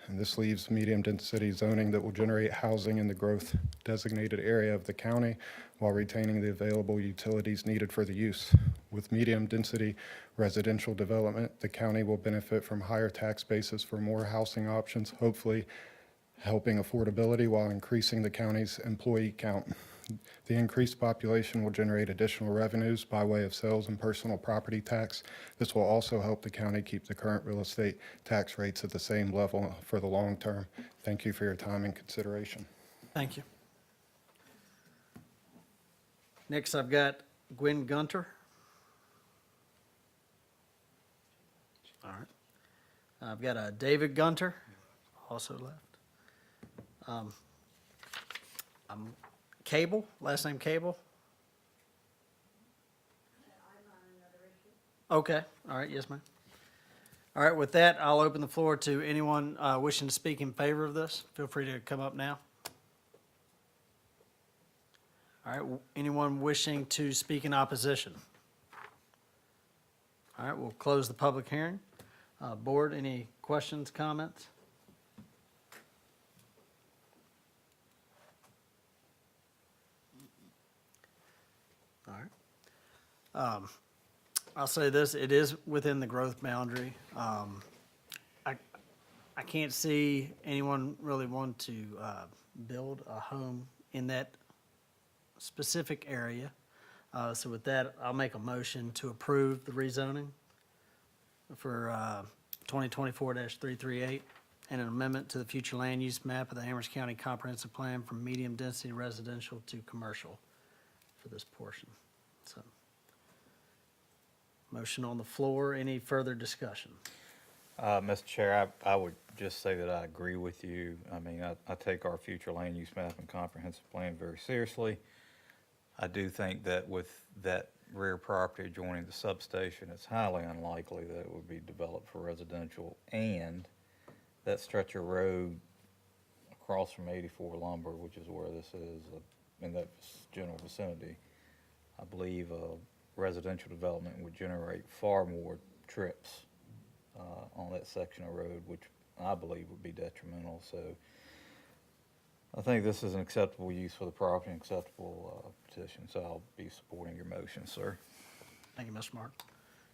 And this leaves medium-density zoning that will generate housing in the growth designated area of the county while retaining the available utilities needed for the use. With medium-density residential development, the county will benefit from higher tax bases for more housing options, hopefully helping affordability while increasing the county's employee count. The increased population will generate additional revenues by way of sales and personal property tax. This will also help the county keep the current real estate tax rates at the same level for the long term. Thank you for your time and consideration. Thank you. Next, I've got Gwen Gunter. All right. I've got David Gunter, also left. I'm Cable, last name Cable. Okay, all right, yes, ma'am. All right, with that, I'll open the floor to anyone wishing to speak in favor of this. Feel free to come up now. All right, anyone wishing to speak in opposition? All right, we'll close the public hearing. Board, any questions, comments? All right. I'll say this, it is within the growth boundary. I can't see anyone really want to build a home in that specific area. So with that, I'll make a motion to approve the rezoning for 2024-338 and an amendment to the future land use map of the Amherst County Comprehensive Plan from medium density residential to commercial for this portion. So, motion on the floor. Any further discussion? Mr. Chair, I would just say that I agree with you. I mean, I take our future land use map and comprehensive plan very seriously. I do think that with that rear property adjoining the substation, it's highly unlikely that it would be developed for residential, and that stretch of road across from 84 Lumber, which is where this is, in that general vicinity, I believe residential development would generate far more trips on that section of road, which I believe would be detrimental. So I think this is an acceptable use for the property, an acceptable petition, so I'll be supporting your motion, sir. Thank you, Mr. Mark.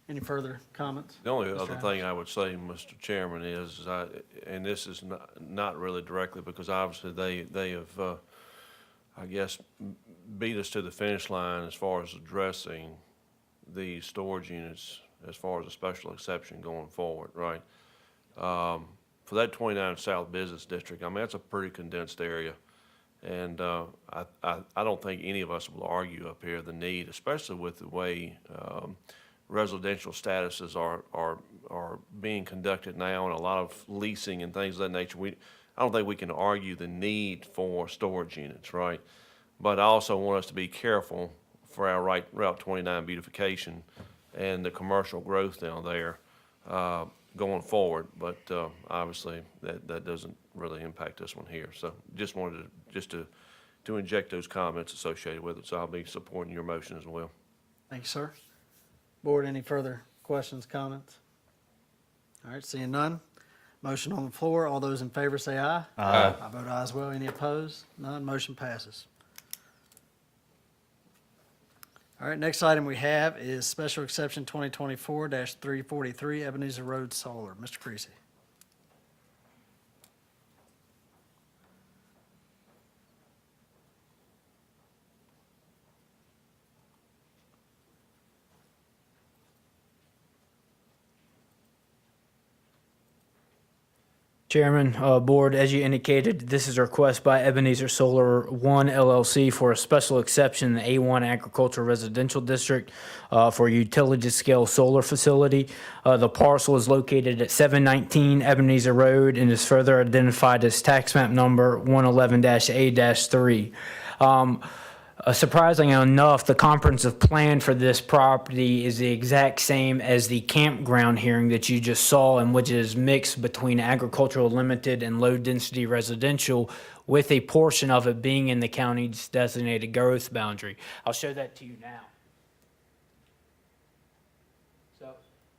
Any further comments? The only Mr. other Adams? thing I would say, Mr. Chairman, is and this is not really directly, because obviously they have, I guess, beat us to the finish line as far as addressing the storage units as far as a special exception going forward, right? For that 29 South Business District, I mean, that's a pretty condensed area. And I don't think any of us will argue up here the need, especially with the way residential statuses are being conducted now, and a lot of leasing and things of that nature. I don't think we can argue the need for storage units, right? But I also want us to be careful for our Route 29 beautification and the commercial growth down there going forward. But obviously, that doesn't really impact this one here. So just wanted to inject those comments associated with it. So I'll be supporting your motion as well. Thank you, sir. Board, any further questions, comments? All right, seeing none. Motion on the floor. All those in favor say aye. Aye. I vote aye as well. Any opposed? None. Motion passes. All right, next item we have is Special Exception 2024-343 Ebenezer Road Solar. Mr. Creasy. Chairman, Board, as you indicated, this is a request by Ebenezer Solar One LLC for a special exception in the A1 Agricultural Residential District for a utility-scale solar facility. The parcel is located at 719 Ebenezer Road and is further identified as tax map number 111-A-3. Surprisingly enough, the comprehensive plan for this property is the exact same as the campground hearing that you just saw, in which is mixed between agricultural limited and low-density residential, with a portion of it being in the county's designated growth boundary. I'll show that to you now. So,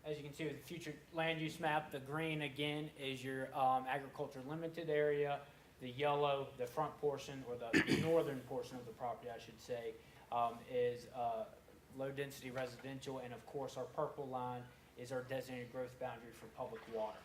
as you can see with the future land use map, the green again is your agriculture limited area. The yellow, the front portion, or the northern portion of the property, I should say, is low-density residential, and of course, our purple line is our designated growth boundary for public water.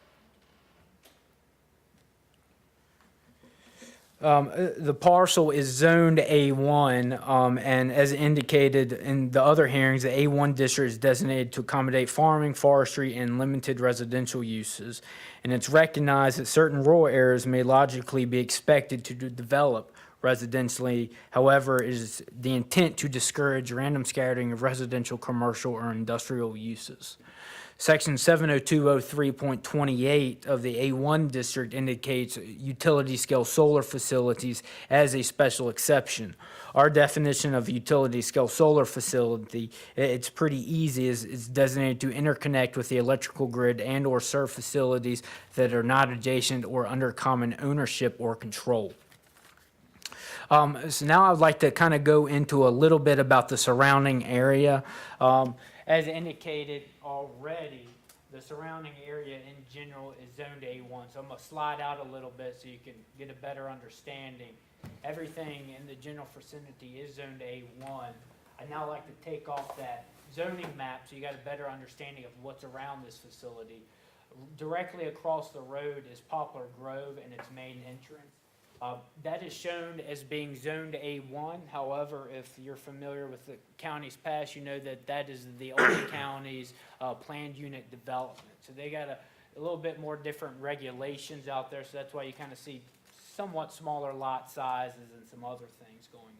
The parcel is zoned A1, and as indicated in the other hearings, the A1 district is designated to accommodate farming, forestry, and limited residential uses. And it's recognized that certain rural areas may logically be expected to develop residentially. However, it is the intent to discourage random scattering of residential, commercial, or industrial uses. Section 70203.28 of the A1 district indicates utility-scale solar facilities as a special exception. Our definition of utility-scale solar facility, it's pretty easy, is designated to interconnect with the electrical grid and/or serve facilities that are not adjacent or under common ownership or control. So now I'd like to kind of go into a little bit about the surrounding area. As indicated already, the surrounding area in general is zoned A1. So I'm going to slide out a little bit so you can get a better understanding. Everything in the general vicinity is zoned A1. I'd now like to take off that zoning map so you got a better understanding of what's around this facility. Directly across the road is Poplar Grove and its main entrance. That is shown as being zoned A1. However, if you're familiar with the county's past, you know that that is the only county's planned unit development. So they got a little bit more different regulations out there. So that's why you kind of see somewhat smaller lot sizes and some other things going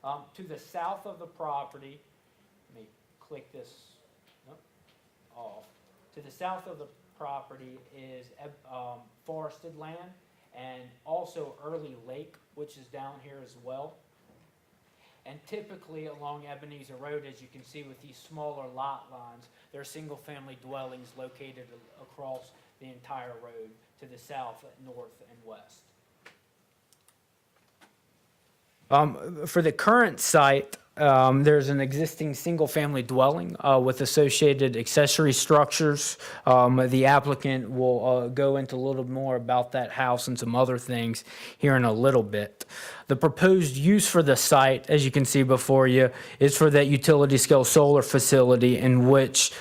on. To the south of the property, let me click this off. To the south of the property is forested land, and also Early Lake, which is down here as well. And typically along Ebenezer Road, as you can see with these smaller lot lines, there are single-family dwellings located across the entire road to the south, north, and west. For the current site, there's an existing single-family dwelling with associated accessory structures. The applicant will go into a little more about that house and some other things here in a little bit. The proposed use for the site, as you can see before you, is for that utility-scale solar facility, in which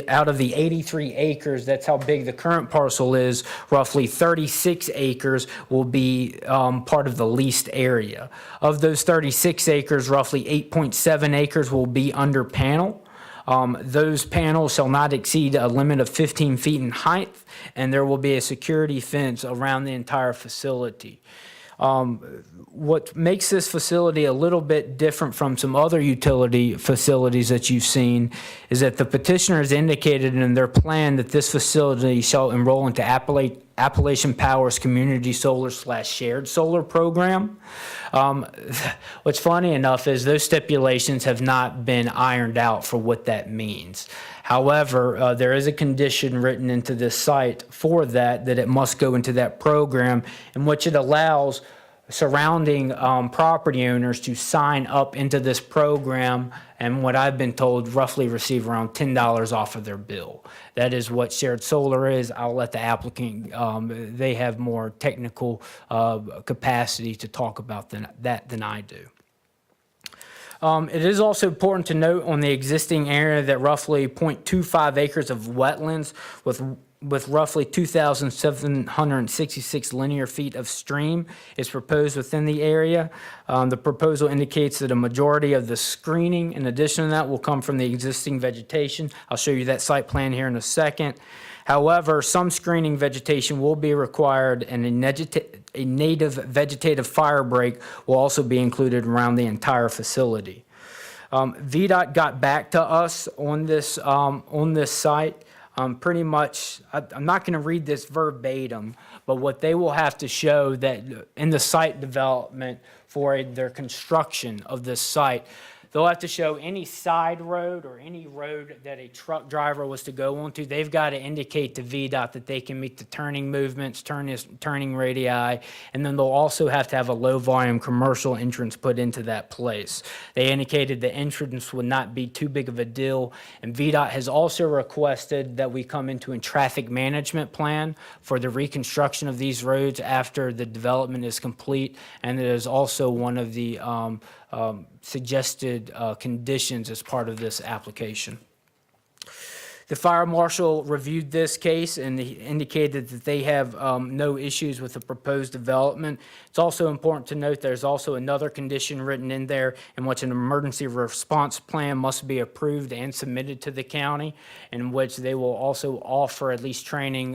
out of the 83 acres, that's how big the current parcel is, roughly 36 acres will be part of the leased area. Of those 36 acres, roughly 8.7 acres will be under panel. Those panels shall not exceed a limit of 15 feet in height, and there will be a security fence around the entire facility. What makes this facility a little bit different from some other utility facilities that you've seen is that the petitioners indicated in their plan that this facility shall enroll into Appalachian Power's Community Solar / Shared Solar program. What's funny enough is those stipulations have not been ironed out for what that means. However, there is a condition written into this site for that it must go into that program, in which it allows surrounding property owners to sign up into this program, and what I've been told, roughly receive around $10 off of their bill. That is what shared solar is. I'll let the applicant, they have more technical capacity to talk about that than I do. It is also important to note on the existing area that roughly 0.25 acres of wetlands with roughly 2,766 linear feet of stream is proposed within the area. The proposal indicates that a majority of the screening, in addition to that, will come from the existing vegetation. I'll show you that site plan here in a second. However, some screening vegetation will be required, and a native vegetative fire break will also be included around the entire facility. VDOT got back to us on this site. Pretty much, I'm not going to read this verbatim, but what they will have to show that in the site development for their construction of this site, they'll have to show any side road or any road that a truck driver was to go onto. They've got to indicate to VDOT that they can meet the turning movements, turning radii, and then they'll also have to have a low-volume commercial entrance put into that place. They indicated the entrance would not be too big of a deal, and VDOT has also requested that we come into a traffic management plan for the reconstruction of these roads after the development is complete, and it is also one of the suggested conditions as part of this application. The fire marshal reviewed this case and he indicated that they have no issues with the proposed development. It's also important to note there's also another condition written in there in which an emergency response plan must be approved and submitted to the county, in which they will also offer at least training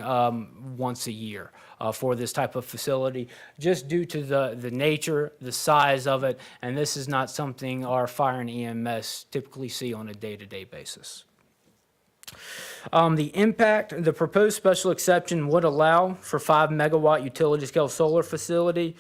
once a year for this type of facility, just due to the nature, the size of it, and this is not something our fire and EMS typically see on a day-to-day basis. The impact, the proposed special exception would allow for 5 megawatt utility scale solar facility.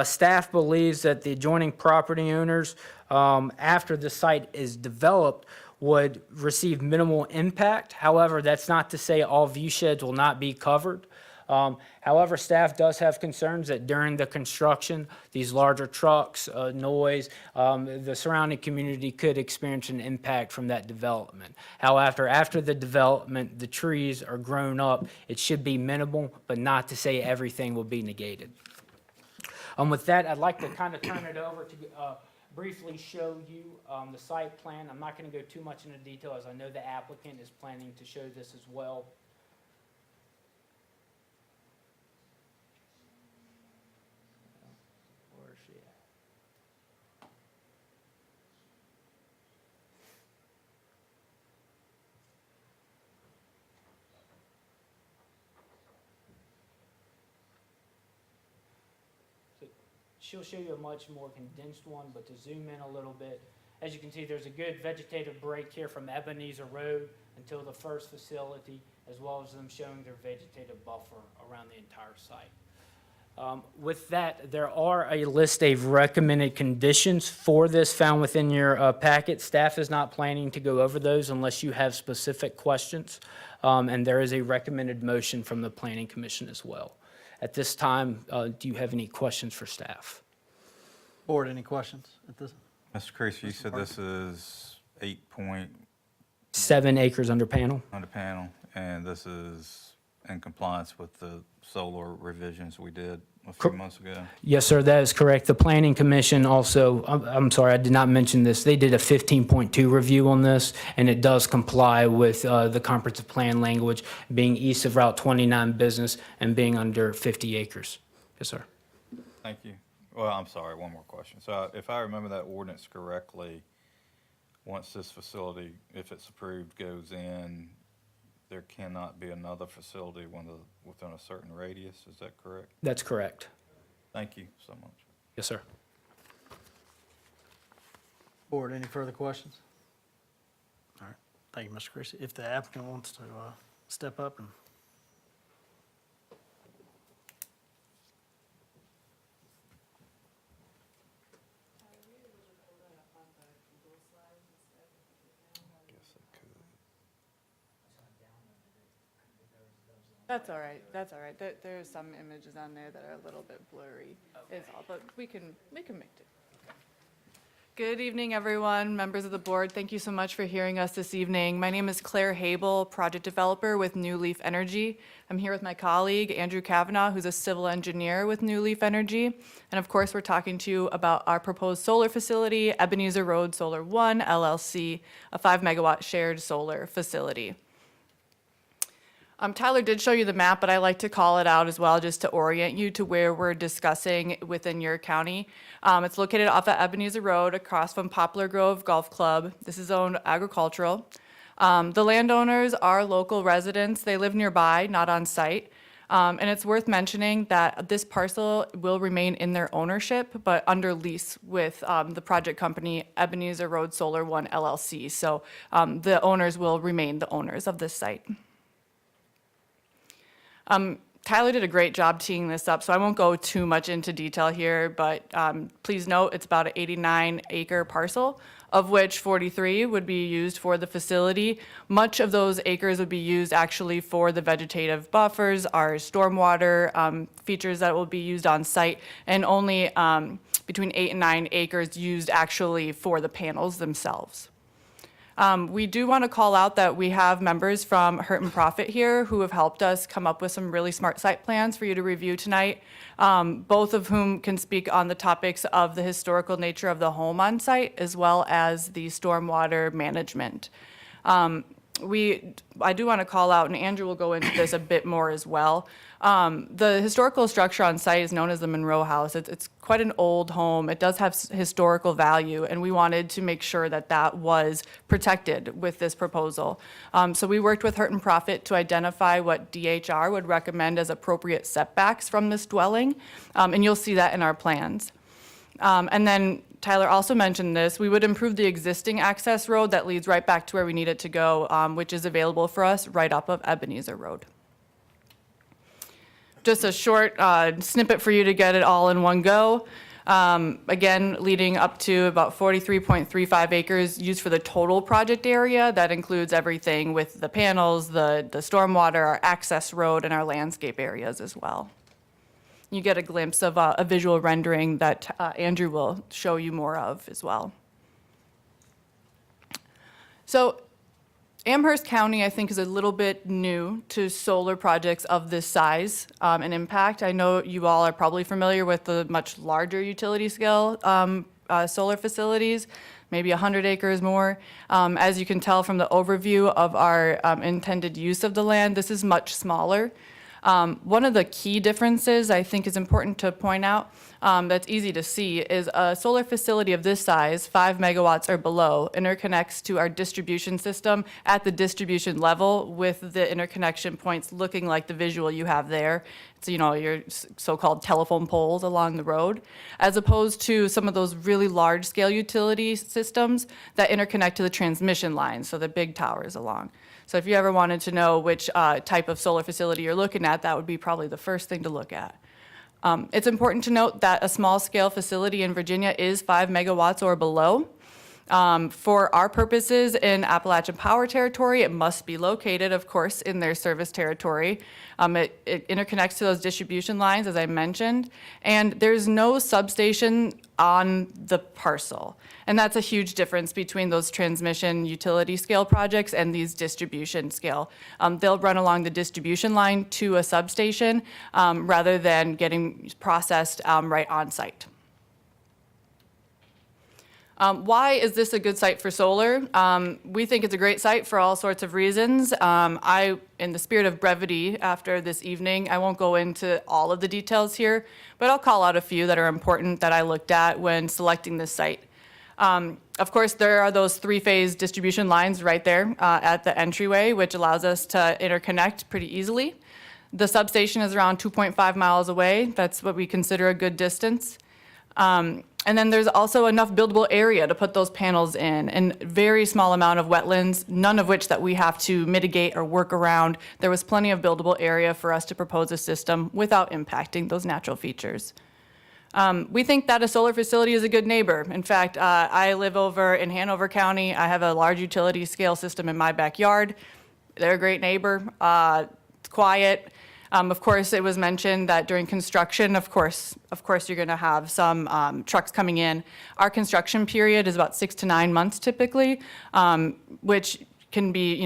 Staff believes that the adjoining property owners, after the site is developed, would receive minimal impact. However, that's not to say all view sheds will not be covered. However, staff does have concerns that during the construction, these larger trucks, noise, the surrounding community could experience an impact from that development. However, after the development, the trees are grown up, it should be minimal, but not to say everything will be negated. With that, I'd like to kind of turn it over to briefly show you the site plan. I'm not going to go too much into detail, as I know the applicant is planning to show this as well. Where is she at? So she'll show you a much more condensed one, but to zoom in a little bit, as you can see, there's a good vegetative break here from Ebenezer Road until the first facility, as well as them showing their vegetative buffer around the entire site. With that, there are a list of recommended conditions for this found within your packet. Staff is not planning to go over those unless you have specific questions. And there is a recommended motion from the Planning Commission as well. At this time, do you have any questions for staff? Board, any questions at this? Mr. Creasy, you said this is 7 acres under panel. under panel, and this is in compliance with the solar revisions we did a few months ago? Yes, sir, that is correct. The Planning Commission also, I'm sorry, I did not mention this. They did a 15.2 review on this, and it does comply with the comprehensive plan language, being east of Route 29 business and being under 50 acres. Yes, sir. Thank you. Well, I'm sorry, one more question. So if I remember that ordinance correctly, once this facility, if it's approved, goes in, there cannot be another facility within a certain radius, is that correct? That's correct. Thank you so much. Yes, sir. Board, any further questions? All right, thank you, Mr. Creasy. If the applicant wants to step up and. That's all right, that's all right. There are some images on there that are a little bit blurry, is all, but we can make it. Good evening, everyone, members of the board. Thank you so much for hearing us this evening. My name is Claire Habel, project developer with New Leaf Energy. I'm here with my colleague, Andrew Kavanaugh, who's a civil engineer with New Leaf Energy. And of course, we're talking to you about our proposed solar facility, Ebenezer Road Solar 1 LLC, a 5-megawatt shared solar facility. Tyler did show you the map, but I like to call it out as well just to orient you to where we're discussing within your county. It's located off of Ebenezer Road across from Poplar Grove Golf Club. This is owned agricultural. The landowners are local residents. They live nearby, not on site. And it's worth mentioning that this parcel will remain in their ownership, but under lease with the project company Ebenezer Road Solar 1 LLC. So the owners will remain the owners of this site. Tyler did a great job teeing this up, so I won't go too much into detail here, but please note it's about an 89-acre parcel, of which 43 would be used for the facility. Much of those acres would be used actually for the vegetative buffers, our stormwater features that will be used on site, and only between 8 and 9 acres used actually for the panels themselves. We do want to call out that we have members from Hurt and Profit here who have helped us come up with some really smart site plans for you to review tonight, both of whom can speak on the topics of the historical nature of the home on site as well as the stormwater management. I do want to call out, and Andrew will go into this a bit more as well. The historical structure on site is known as the Monroe House. It's quite an old home. It does have historical value, and we wanted to make sure that that was protected with this proposal. So we worked with Hurt and Profit to identify what DHR would recommend as appropriate setbacks from this dwelling, and you'll see that in our plans. And then Tyler also mentioned this, we would improve the existing access road that leads right back to where we need it to go, which is available for us right up of Ebenezer Road. Just a short snippet for you to get it all in one go. Again, leading up to about 43.35 acres used for the total project area. That includes everything with the panels, the stormwater, our access road, and our landscape areas as well. You get a glimpse of a visual rendering that Andrew will show you more of as well. So Amherst County, I think, is a little bit new to solar projects of this size and impact. I know you all are probably familiar with the much larger utility scale solar facilities, maybe 100 acres more. As you can tell from the overview of our intended use of the land, this is much smaller. One of the key differences I think is important to point out that's easy to see is a solar facility of this size, 5 megawatts or below, interconnects to our distribution system at the distribution level with the interconnection points looking like the visual you have there. It's, you know, your so-called telephone poles along the road, as opposed to some of those really large-scale utility systems that interconnect to the transmission lines, so the big towers along. So if you ever wanted to know which type of solar facility you're looking at, that would be probably the first thing to look at. It's important to note that a small-scale facility in Virginia is 5 megawatts or below. For our purposes in Appalachian Power Territory, it must be located, of course, in their service territory. It interconnects to those distribution lines, as I mentioned, and there's no substation on the parcel. And that's a huge difference between those transmission utility scale projects and these distribution scale. They'll run along the distribution line to a substation rather than getting processed right on site. Why is this a good site for solar? We think it's a great site for all sorts of reasons. In the spirit of brevity after this evening, I won't go into all of the details here, but I'll call out a few that are important that I looked at when selecting this site. Of course, there are those 3-phase distribution lines right there at the entryway, which allows us to interconnect pretty easily. The substation is around 2.5 miles away. That's what we consider a good distance. And then there's also enough buildable area to put those panels in, and very small amount of wetlands, none of which that we have to mitigate or work around. There was plenty of buildable area for us to propose a system without impacting those natural features. We think that a solar facility is a good neighbor. In fact, I live over in Hanover County. I have a large utility scale system in my backyard. They're a great neighbor. It's quiet. Of course, it was mentioned that during construction, of course, you're going to have some trucks coming in. Our construction period is about 6 to 9 months typically, which can be,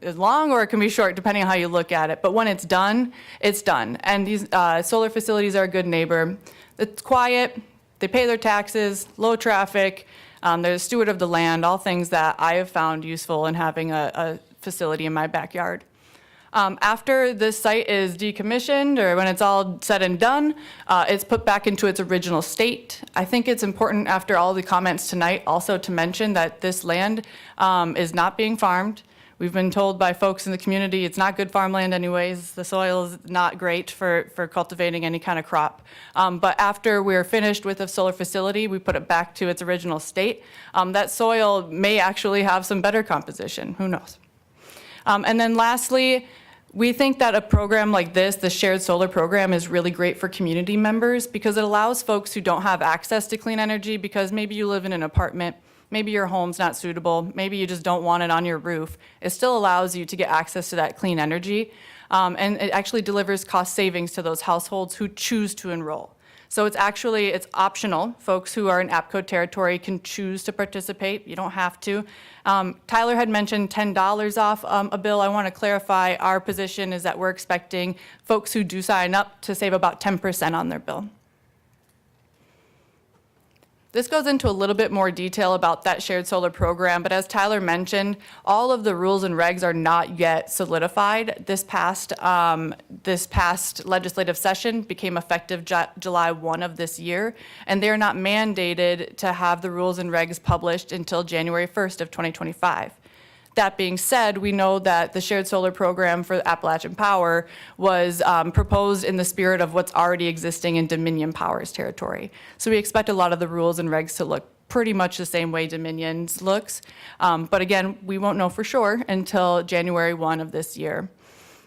as long or it can be short, depending on how you look at it. But when it's done, it's done. And these solar facilities are a good neighbor. It's quiet, they pay their taxes, low traffic, they're the steward of the land, all things that I have found useful in having a facility in my backyard. After this site is decommissioned, or when it's all said and done, it's put back into its original state. I think it's important, after all the comments tonight, also to mention that this land is not being farmed. We've been told by folks in the community it's not good farmland anyways. The soil is not great for cultivating any kind of crop. But after we're finished with the solar facility, we put it back to its original state. That soil may actually have some better composition, who knows? And then lastly, we think that a program like this, the shared solar program, is really great for community members because it allows folks who don't have access to clean energy, because maybe you live in an apartment, maybe your home's not suitable, maybe you just don't want it on your roof. It still allows you to get access to that clean energy, and it actually delivers cost savings to those households who choose to enroll. So it's optional. Folks who are in APCO territory can choose to participate. You don't have to. Tyler had mentioned $10 off a bill. I want to clarify, our position is that we're expecting folks who do sign up to save about 10% on their bill. This goes into a little bit more detail about that shared solar program, but as Tyler mentioned, all of the rules and regs are not yet solidified. This past legislative session became effective July 1 of this year, and they're not mandated to have the rules and regs published until January 1st of 2025. That being said, we know that the shared solar program for Appalachian Power was proposed in the spirit of what's already existing in Dominion Power's territory. So we expect a lot of the rules and regs to look pretty much the same way Dominion's looks. But again, we won't know for sure until January 1 of this year.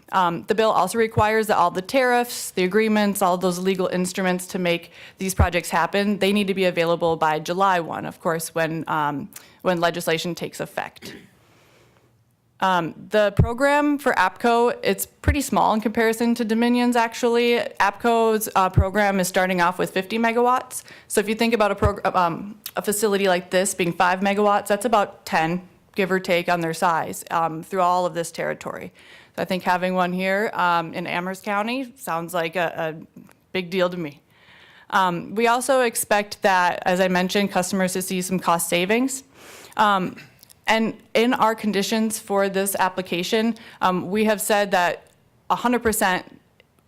The bill also requires that all the tariffs, the agreements, all those legal instruments to make these projects happen, they need to be available by July 1, of course, when legislation takes effect. The program for APCO, it's pretty small in comparison to Dominion's actually. APCO's program is starting off with 50 megawatts. So if you think about a facility like this being 5 megawatts, that's about 10, give or take, on their size through all of this territory. So I think having one here in Amherst County sounds like a big deal to me. We also expect that, as I mentioned, customers to see some cost savings. And in our conditions for this application, we have said that 100%,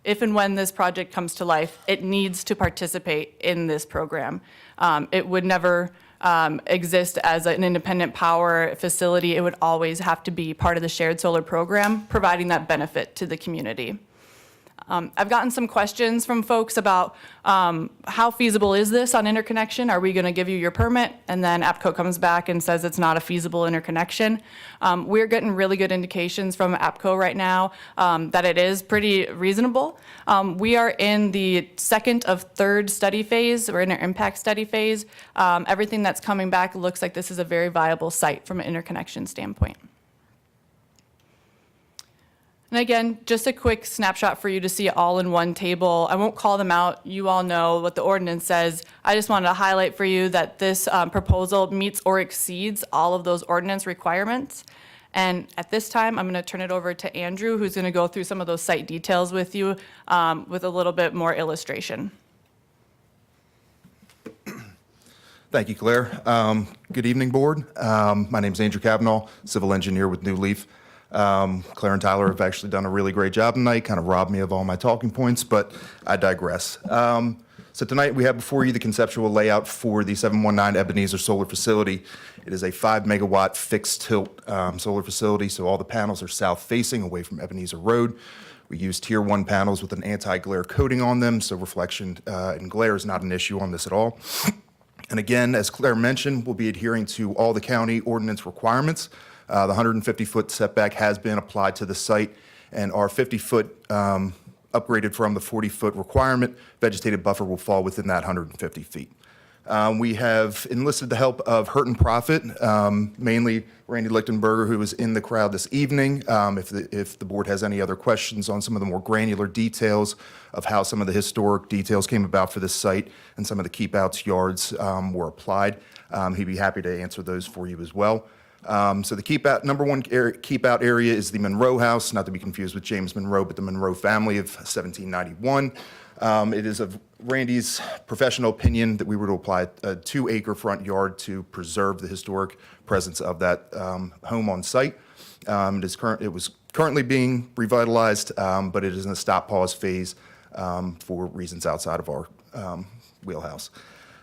if and when this project comes to life, it needs to participate in this program. It would never exist as an independent power facility. It would always have to be part of the shared solar program, providing that benefit to the community. I've gotten some questions from folks about how feasible is this on interconnection? Are we going to give you your permit? And then APCO comes back and says it's not a feasible interconnection. We're getting really good indications from APCO right now that it is pretty reasonable. We are in the second of third study phase. We're in our impact study phase. Everything that's coming back looks like this is a very viable site from an interconnection standpoint. And again, just a quick snapshot for you to see it all in one table. I won't call them out. You all know what the ordinance says. I just wanted to highlight for you that this proposal meets or exceeds all of those ordinance requirements. And at this time, I'm going to turn it over to Andrew, who's going to go through some of those site details with you with a little bit more illustration. Thank you, Claire. Good evening, Board. My name is Andrew Cavanaugh, civil engineer with New Leaf. Claire and Tyler have actually done a really great job tonight, kind of robbed me of all my talking points, but I digress. So tonight we have before you the conceptual layout for the 719 Ebenezer solar facility. It is a 5 megawatt fixed tilt solar facility, so all the panels are south facing away from Ebenezer Road. We use tier 1 panels with an anti-glare coating on them, so reflection and glare is not an issue on this at all. And again, as Claire mentioned, we'll be adhering to all the county ordinance requirements. The 150-foot setback has been applied to the site, and our 50-foot upgraded from the 40-foot requirement. Vegetated buffer will fall within that 150 feet. We have enlisted the help of Hurt and Profit, mainly Randy Lichtenberger, who is in the crowd this evening. If the board has any other questions on some of the more granular details of how some of the historic details came about for this site and some of the keep-outs yards were applied, he'd be happy to answer those for you as well. So the number one keep-out area is the Monroe House, not to be confused with James Monroe, but the Monroe family of 1791. It is of Randy's professional opinion that we were to apply a 2-acre front yard to preserve the historic presence of that home on site. It was currently being revitalized, but it is in a stop-pause phase for reasons outside of our wheelhouse.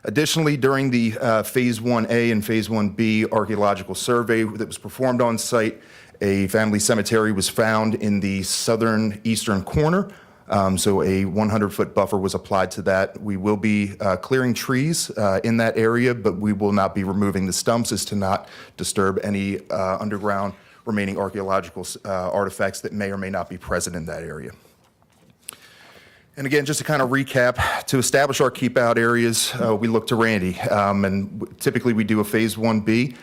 Additionally, during the Phase 1A and Phase 1B archaeological survey that was performed on site, a family cemetery was found in the eastern corner. So a 100-foot buffer was applied to that. We will be clearing trees in that area, but we will not be removing the stumps as to not disturb any underground remaining archaeological artifacts that may or may not be present in that area. And again, just to kind of recap, to establish our keep-out areas, we look to Randy. And typically we do a Phase 1B.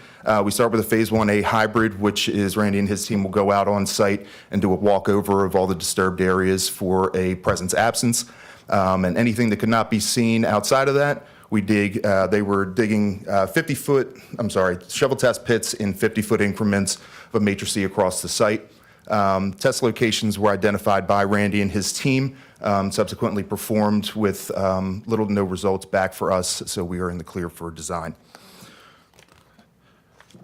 We start with a Phase 1A hybrid, which is Randy and his team will go out on site and do a walkover of all the disturbed areas for a presence absence. And anything that could not be seen outside of that, we dig. They were digging shovel test pits in 50-foot increments of a matrix across the site. Test locations were identified by Randy and his team, subsequently performed with little to no results back for us, so we are in the clear for design.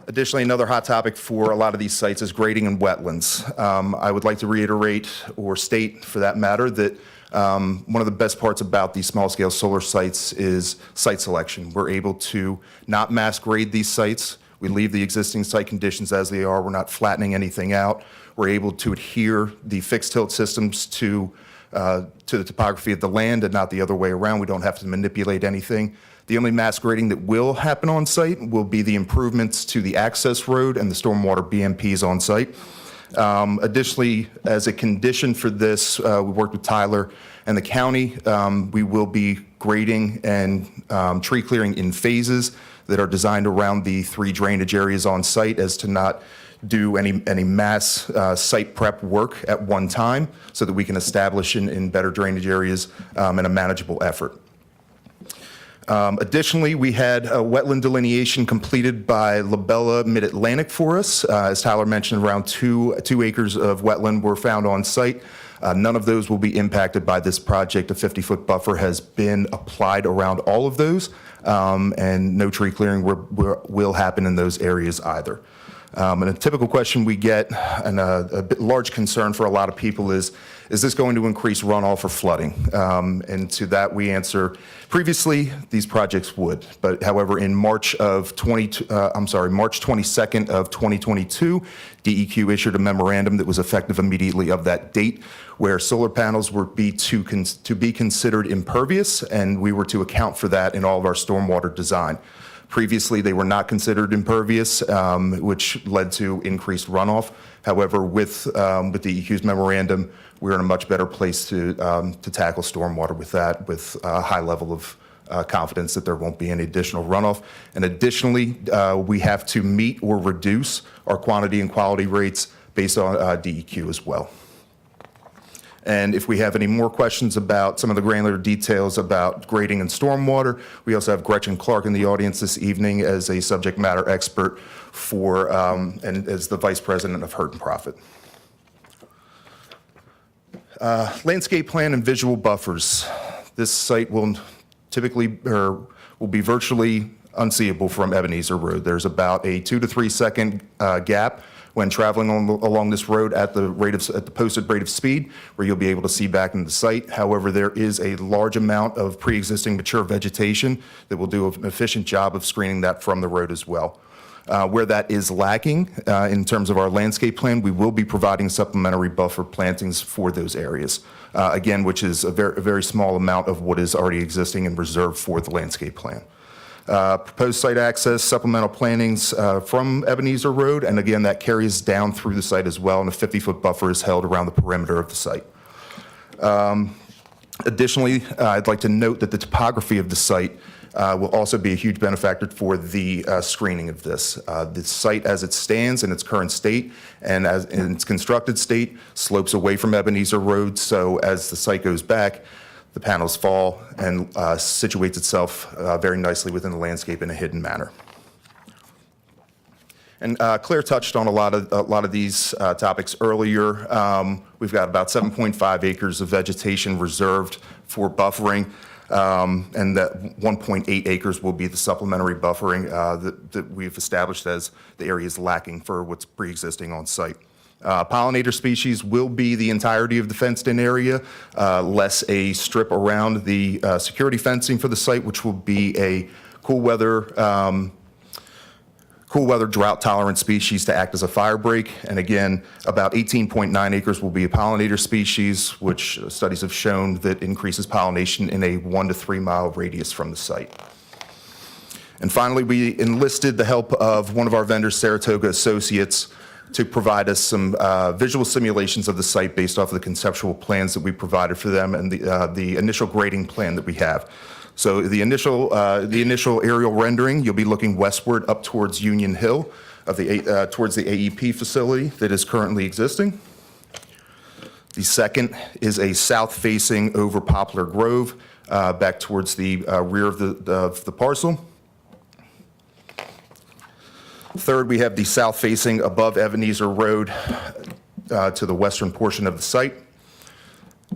Additionally, another hot topic for a lot of these sites is grading and wetlands. I would like to reiterate or state, for that matter, that one of the best parts about these small-scale solar sites is site selection. We're able to not mass grade these sites. We leave the existing site conditions as they are. We're not flattening anything out. We're able to adhere the fixed tilt systems to the topography of the land and not the other way around. We don't have to manipulate anything. The only mass grading that will happen on site will be the improvements to the access road and the stormwater BMPs on site. Additionally, as a condition for this, we worked with Tyler and the county. We will be grading and tree clearing in phases that are designed around the 3 drainage areas on site as to not do any mass site prep work at one time so that we can establish in better drainage areas in a manageable effort. Additionally, we had a wetland delineation completed by Labella Mid-Atlantic for us. As Tyler mentioned, around 2 acres of wetland were found on site. None of those will be impacted by this project. A 50-foot buffer has been applied around all of those, and no tree clearing will happen in those areas either. And a typical question we get, and a large concern for a lot of people is this going to increase runoff or flooding? And to that we answer, previously these projects would, but however in March 22nd of 2022, DEQ issued a memorandum that was effective immediately of that date, where solar panels were to be considered impervious, and we were to account for that in all of our stormwater design. Previously, they were not considered impervious, which led to increased runoff. However, with DEQ's memorandum, we're in a much better place to tackle stormwater with that, with a high level of confidence that there won't be any additional runoff. And additionally, we have to meet or reduce our quantity and quality rates based on DEQ as well. And if we have any more questions about some of the granular details about grading and stormwater, we also have Gretchen Clark in the audience this evening as a subject matter expert for, and as the Vice President of Hurt and Profit. Landscape plan and visual buffers. This site will be virtually unseeable from Ebenezer Road. There's about a 2 to 3 second gap when traveling along this road at the posted rate of speed, where you'll be able to see back into the site. However, there is a large amount of pre-existing mature vegetation that will do an efficient job of screening that from the road as well. Where that is lacking in terms of our landscape plan, we will be providing supplementary buffer plantings for those areas. Again, which is a very small amount of what is already existing and reserved for the landscape plan. Proposed site access, supplemental plantings from Ebenezer Road, and again, that carries down through the site as well, and a 50-foot buffer is held around the perimeter of the site. Additionally, I'd like to note that the topography of the site will also be a huge benefactor for the screening of this. The site as it stands in its current state and as in its constructed state slopes away from Ebenezer Road, so as the site goes back, the panels fall and situates itself very nicely within the landscape in a hidden manner. And Claire touched on a lot of these topics earlier. We've got about 7.5 acres of vegetation reserved for buffering, and that 1.8 acres will be the supplementary buffering that we've established as the areas lacking for what's pre-existing on site. Pollinator species will be the entirety of the fenced-in area, less a strip around the security fencing for the site, which will be a cool weather drought-tolerant species to act as a fire break. And again, about 18.9 acres will be a pollinator species, which studies have shown that increases pollination in a 1 to 3 mile radius from the site. And finally, we enlisted the help of one of our vendors, Saratoga Associates, to provide us some visual simulations of the site based off of the conceptual plans that we provided for them and the initial grading plan that we have. So the initial aerial rendering, you'll be looking westward up towards Union Hill towards the AEP facility that is currently existing. The second is a south-facing over Poplar Grove back towards the rear of the parcel. Third, we have the south-facing above Ebenezer Road to the western portion of the site.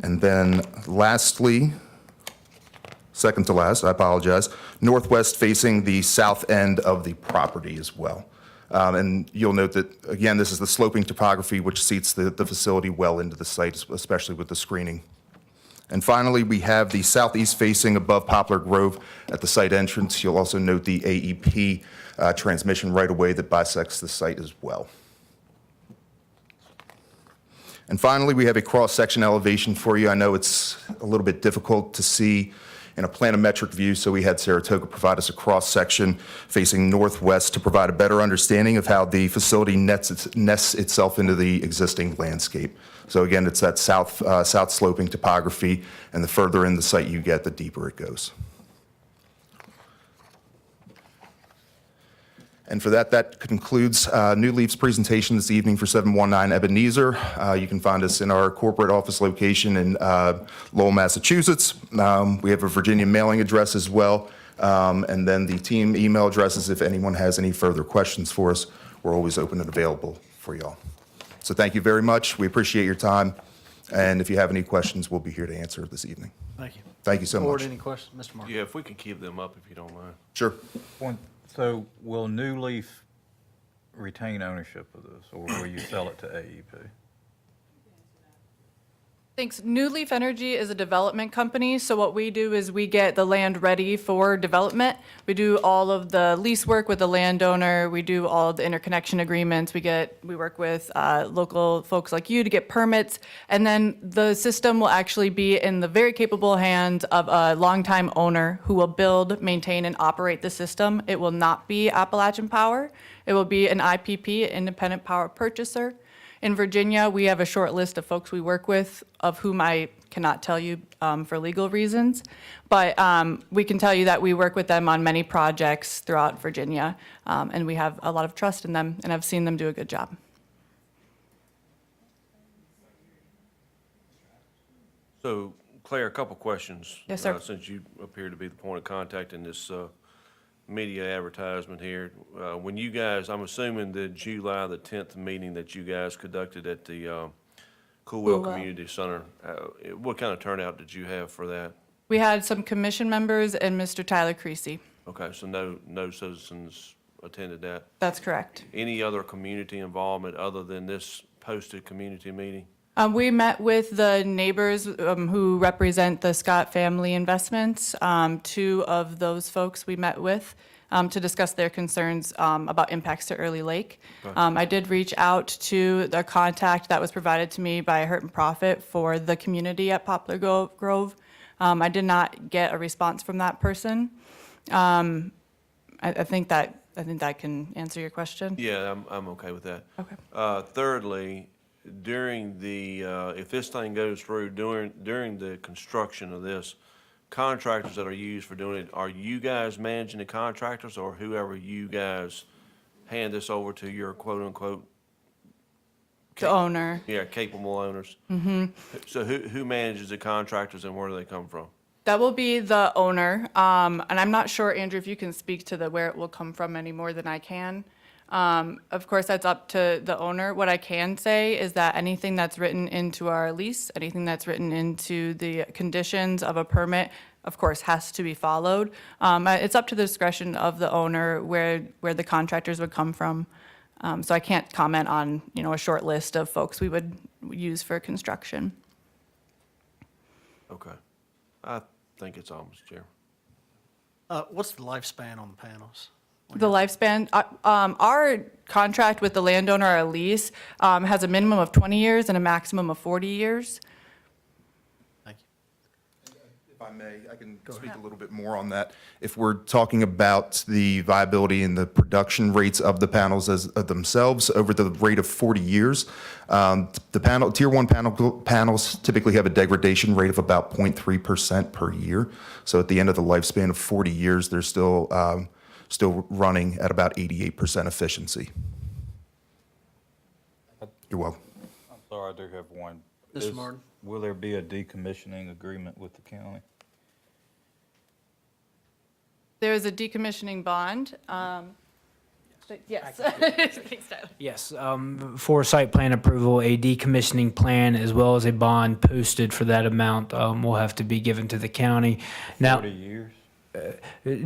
And then lastly, second to last, I apologize, northwest facing the south end of the property as well. And you'll note that, again, this is the sloping topography which seats the facility well into the site, especially with the screening. And finally, we have the southeast facing above Poplar Grove at the site entrance. You'll also note the AEP transmission right-of-way that bisects the site as well. And finally, we have a cross-section elevation for you. I know it's a little bit difficult to see in a planimetric view, so we had Saratoga provide us a cross-section facing northwest to provide a better understanding of how the facility nests itself into the existing landscape. So again, it's that south sloping topography, and the further in the site you get, the deeper it goes. And for that concludes New Leaf's presentation this evening for 719 Ebenezer. You can find us in our corporate office location in Lowell, Massachusetts. We have a Virginia mailing address as well, and then the team email addresses if anyone has any further questions for us. We're always open and available for y'all. So thank you very much. We appreciate your time, and if you have any questions, we'll be here to answer this evening. Thank you. Thank you so Board, much. any questions? Mr. Mark? Yeah, if we can keep them up, if you don't mind. Sure. So will New Leaf retain ownership of this, or will you sell it to AEP? Thanks. New Leaf Energy is a development company, so what we do is we get the land ready for development. We do all of the lease work with the landowner. We do all of the interconnection agreements. We work with local folks like you to get permits, and then the system will actually be in the very capable hands of a longtime owner who will build, maintain, and operate the system. It will not be Appalachian Power. It will be an IPP, independent power purchaser. In Virginia, we have a short list of folks we work with, of whom I cannot tell you for legal reasons. But we can tell you that we work with them on many projects throughout Virginia, and we have a lot of trust in them, and I've seen them do a good job. So, Claire, a couple questions. Yes, sir. Since you appear to be the point of contact in this media advertisement here. When you guys, I'm assuming the July the 10th meeting that you guys conducted at the Coolwell Community Center, what kind of turnout did you have for that? We had some commission members and Mr. Tyler Creasy. Okay, so no citizens attended that? That's correct. Any other community involvement other than this posted community meeting? We met with the neighbors who represent the Scott Family Investments. Two of those folks we met with to discuss their concerns about impacts to Early Lake. I did reach out to the contact that was provided to me by Hurt and Profit for the community at Poplar Grove. I did not get a response from that person. I think that can answer your question. Yeah, I'm okay with that. Okay. Thirdly, during the, if this thing goes through, during the construction of this, contractors that are used for doing it, are you guys managing the contractors or whoever you guys hand this over to your quote-unquote? The owner. Yeah, capable owners? So who manages the contractors and where do they come from? That will be the owner. And I'm not sure, Andrew, if you can speak to where it will come from any more than I can. Of course, that's up to the owner. What I can say is that anything that's written into our lease, anything that's written into the conditions of a permit, of course, has to be followed. It's up to the discretion of the owner where the contractors would come from. So I can't comment on, a short list of folks we would use for construction. Okay. I think it's all, Mr. Chairman. What's the lifespan on the panels? The lifespan, our contract with the landowner, our lease, has a minimum of 20 years and a maximum of 40 years. Thank you. If I may, I can speak a little bit more on that. If we're talking about the viability and the production rates of the panels as themselves over the rate of 40 years, the tier 1 panels typically have a degradation rate of about 0.3% per year. So at the end of the lifespan of 40 years, they're still running at about 88% efficiency. You're welcome. I'm sorry, I do have one. Mr. Martin? Will there be a decommissioning agreement with the county? There is a decommissioning bond. Yes. Thanks, Tyler. Yes, for site plan approval, a decommissioning plan as well as a bond posted for that amount will have to be given to the county. Now, 40 years?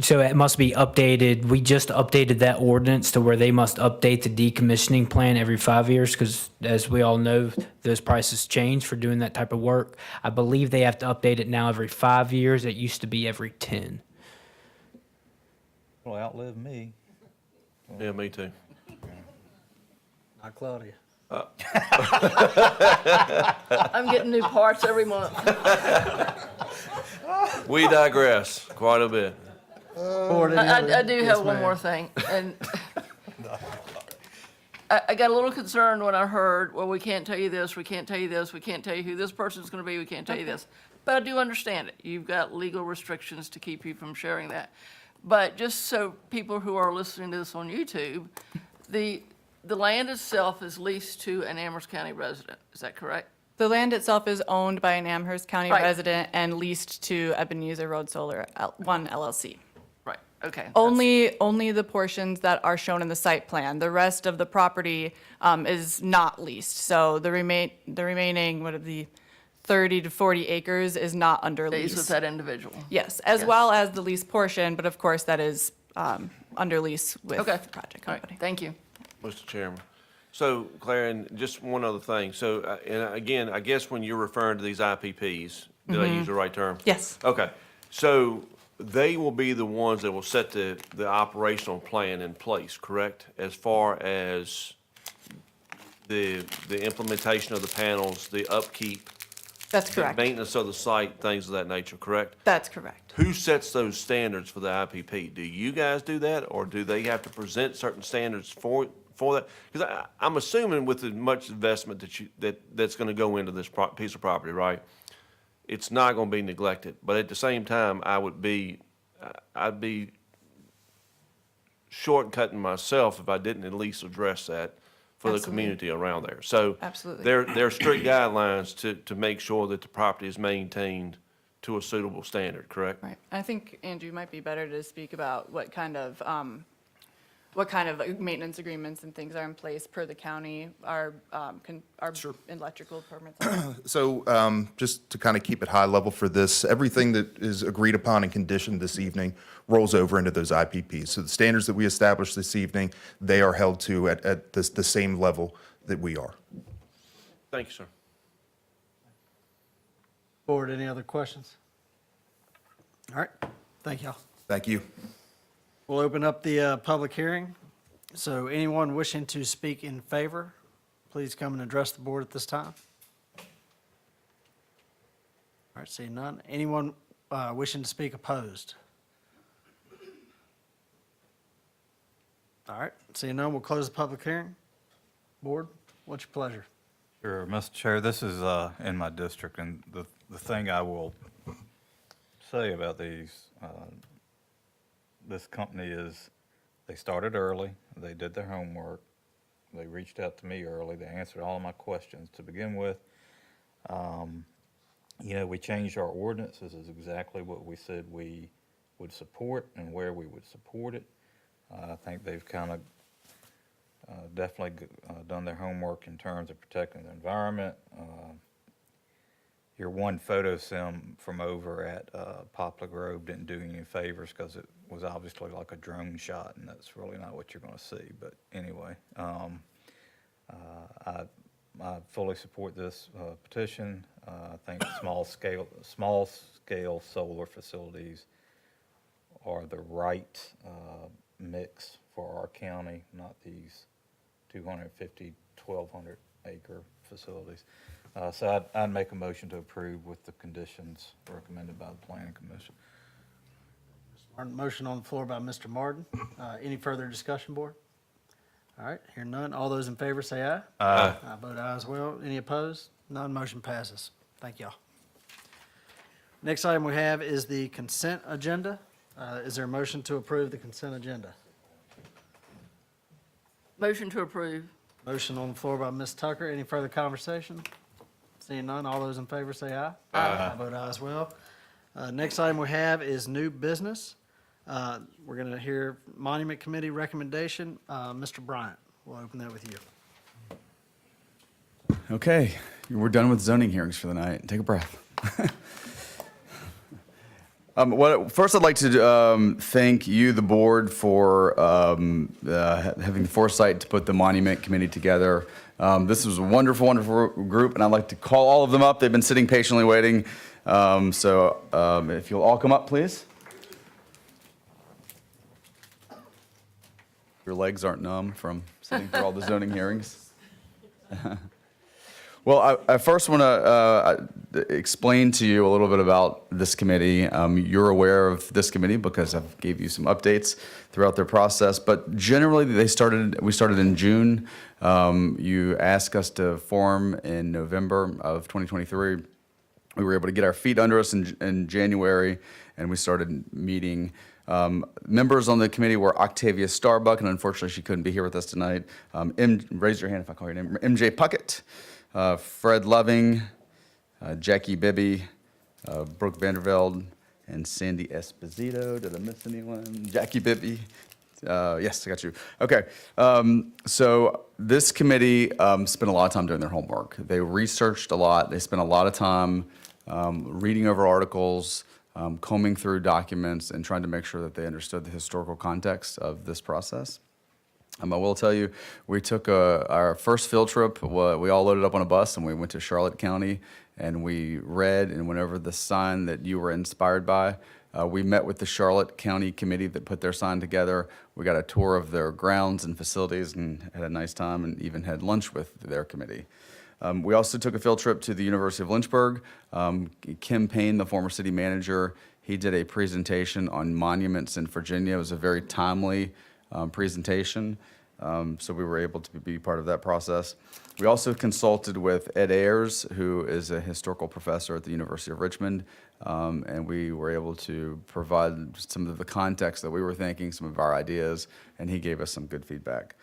so it must be updated. We just updated that ordinance to where they must update the decommissioning plan every 5 years because, as we all know, those prices change for doing that type of work. I believe they have to update it now every 5 years. It used to be every 10. Will outlive me. Yeah, me too. Not Claudia. I'm getting new parts every month. We digress quite a bit. I do have one more thing, and I got a little concerned when I heard, well, we can't tell you this, we can't tell you this, we can't tell you who this person's gonna be, we can't tell you this. But I do understand it. You've got legal restrictions to keep you from sharing that. But just so people who are listening to this on YouTube, the land itself is leased to an Amherst County resident. Is that correct? The land itself is owned by an Amherst County Right. resident and leased to Ebenezer Road Solar 1 LLC. Right, okay. Only the portions that are shown in the site plan. The rest of the property is not leased. So the remaining, what are the 30 to 40 acres is not under Stays lease. with that individual. Yes, as Yes. well as the lease portion, but of course that is under lease with Okay. the project All right, company. thank you. Mr. Chairman. So, Claire, and just one other thing. So, and again, I guess when you're referring to these IPPs, did I use the right term? Yes. Okay. So they will be the ones that will set the operational plan in place, correct? As far as the implementation of the panels, the upkeep, That's the correct. maintenance of the site, things of that nature, correct? That's correct. Who sets those standards for the IPP? Do you guys do that, or do they have to present certain standards for that? Because I'm assuming with the much investment that's going to go into this piece of property, right? It's not going to be neglected, but at the same time, I'd be shortcutting myself if I didn't at least address that for the Absolutely. community around there. So Absolutely. there are strict guidelines to make sure that the property is maintained to a suitable standard, correct? Right. I think, Andrew, might be better to speak about what kind of maintenance agreements and things are in place per the county, our electrical permits. So just to kind of keep it high level for this, everything that is agreed upon and conditioned this evening rolls over into those IPPs. So the standards that we established this evening, they are held to at the same level that we are. Thank you, sir. Board, any other questions? All right, thank y'all. Thank you. We'll open up the public hearing. So anyone wishing to speak in favor, please come and address the board at this time. All right, seeing none. Anyone wishing to speak opposed? All right, seeing none, we'll close the public hearing. Board, what's your pleasure? Sure, Mr. Chair, this is in my district, and the thing I will say about these, this company is, they started early, they did their homework, they reached out to me early, they answered all of my questions to begin with. You know, we changed our ordinance. This is exactly what we said we would support and where we would support it. I think they've kind of definitely done their homework in terms of protecting the environment. Your one photo sim from over at Poplar Grove didn't do you any favors because it was obviously like a drone shot, and that's really not what you're going to see. But anyway, I fully support this petition. I think small scale solar facilities are the right mix for our county, not these 250, 1,200 acre facilities. So I'd make a motion to approve with the conditions recommended by the Planning Commission. Martin, motion on the floor by Mr. Martin. Any further discussion, board? All right, hearing none. All those in favor say aye. Aye. I vote aye as well. Any opposed? None. Motion passes. Thank y'all. Next item we have is the consent agenda. Is there a motion to approve the consent agenda? Motion to approve. Motion on the floor by Ms. Tucker. Any further conversation? Seeing none, all those in favor say aye. Aye. I vote aye as well. Next item we have is new business. We're going to hear Monument Committee recommendation. Mr. Bryant, we'll open that with you. Okay, we're done with zoning hearings for the night. Take a breath. First, I'd like to thank you, the board, for having the foresight to put the Monument Committee together. This was a wonderful, wonderful group, and I'd like to call all of them up. They've been sitting patiently waiting. So if you'll all come up, please. Your legs aren't numb from sitting through all the zoning hearings. Well, I first want to explain to you a little bit about this committee. You're aware of this committee because I've gave you some updates throughout their process. But generally, we started in June. You asked us to form in November of 2023. We were able to get our feet under us in January, and we started meeting. Members on the committee were Octavia Starbuck, and unfortunately she couldn't be here with us tonight. Raise your hand if I call your name. MJ Puckett, Fred Loving, Jackie Bibby, Brooke Vandervelde, and Sandy Esposito. Did I miss anyone? Jackie Bibby. Yes, I got you. Okay. So this committee spent a lot of time doing their homework. They researched a lot. They spent a lot of time reading over articles, combing through documents, and trying to make sure that they understood the historical context of this process. I will tell you, we took our first field trip. We all loaded up on a bus, and we went to Charlotte County, and we read and went over the sign that you were inspired by. We met with the Charlotte County committee that put their sign together. We got a tour of their grounds and facilities and had a nice time and even had lunch with their committee. We also took a field trip to the University of Lynchburg. Kim Payne, the former city manager, he did a presentation on monuments in Virginia. It was a very timely presentation, so we were able to be part of that process. We also consulted with Ed Ayers, who is a historical professor at the University of Richmond, and we were able to provide some of the context that we were thinking, some of our ideas, and he gave us some good feedback.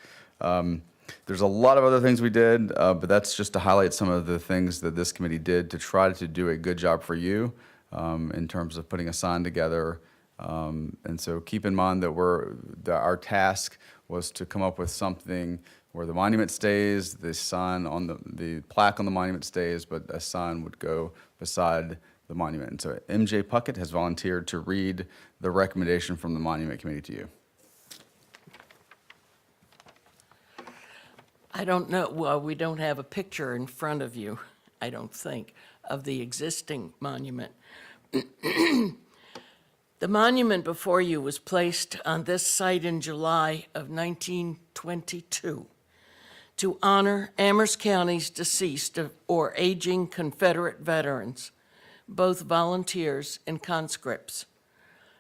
There's a lot of other things we did, but that's just to highlight some of the things that this committee did to try to do a good job for you in terms of putting a sign together. And so keep in mind that our task was to come up with something where the monument stays, the sign on the plaque on the monument stays, but a sign would go beside the monument. And so MJ Puckett has volunteered to read the recommendation from the Monument Committee to you. I don't know, well, we don't have a picture in front of you, I don't think, of the existing monument. The monument before you was placed on this site in July of 1922 to honor Amherst County's deceased or aging Confederate veterans, both volunteers and conscripts.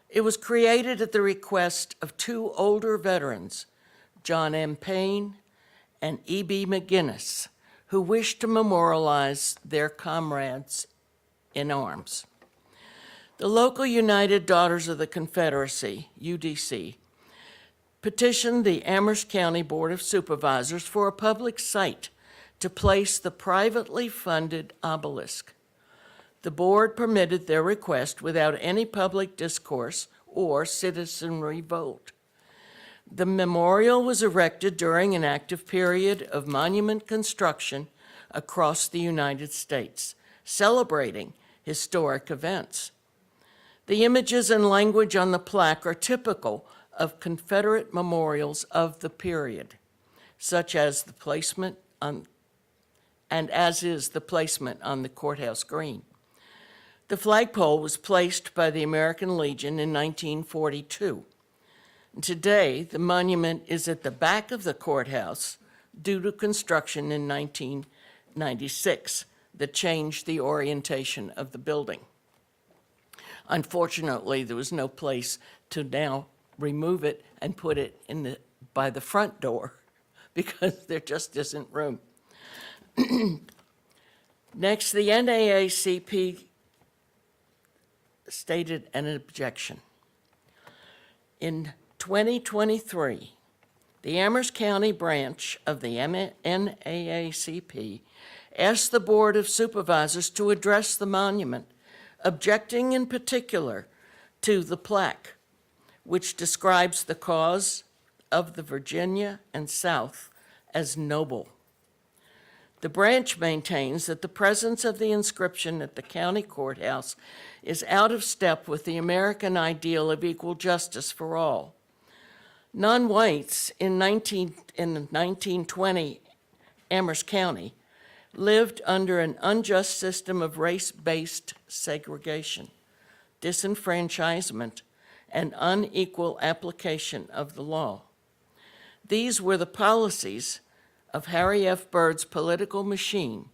It was created at the request of two older veterans, John M. Payne and E.B. McGinnis, who wished to memorialize their comrades in arms. The local United Daughters of the Confederacy, UDC, petitioned the Amherst County Board of Supervisors for a public site to place the privately funded obelisk. The board permitted their request without any public discourse or citizenry vote. The memorial was erected during an active period of monument construction across the United States, celebrating historic events. The images and language on the plaque are typical of Confederate memorials of the period, such as the placement on, and as is the placement on the courthouse green. The flagpole was placed by the American Legion in 1942. Today, the monument is at the back of the courthouse due to construction in 1996 that changed the orientation of the building. Unfortunately, there was no place to now remove it and put it by the front door because there just isn't room. Next, the NAACP stated an objection. In 2023, the Amherst County branch of the NAACP asked the Board of Supervisors to address the monument, objecting in particular to the plaque, which describes the cause of the Virginia and South as noble. The branch maintains that the presence of the inscription at the county courthouse is out of step with the American ideal of equal justice for all. Non-whites in 1920 Amherst County lived under an unjust system of race-based segregation, disenfranchisement, and unequal application of the law. These were the policies of Harry F. Byrd's political machine,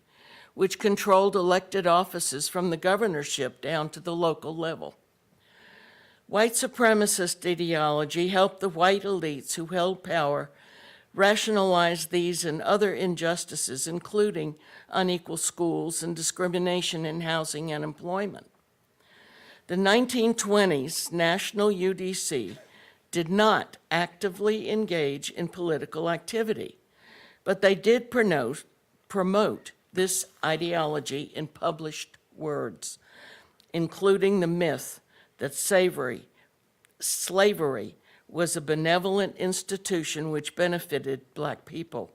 which controlled elected offices from the governorship down to the local level. White supremacist ideology helped the white elites who held power rationalize these and other injustices, including unequal schools and discrimination in housing and employment. The 1920s National UDC did not actively engage in political activity, but they did promote this ideology in published words, including the myth that slavery was a benevolent institution which benefited Black people.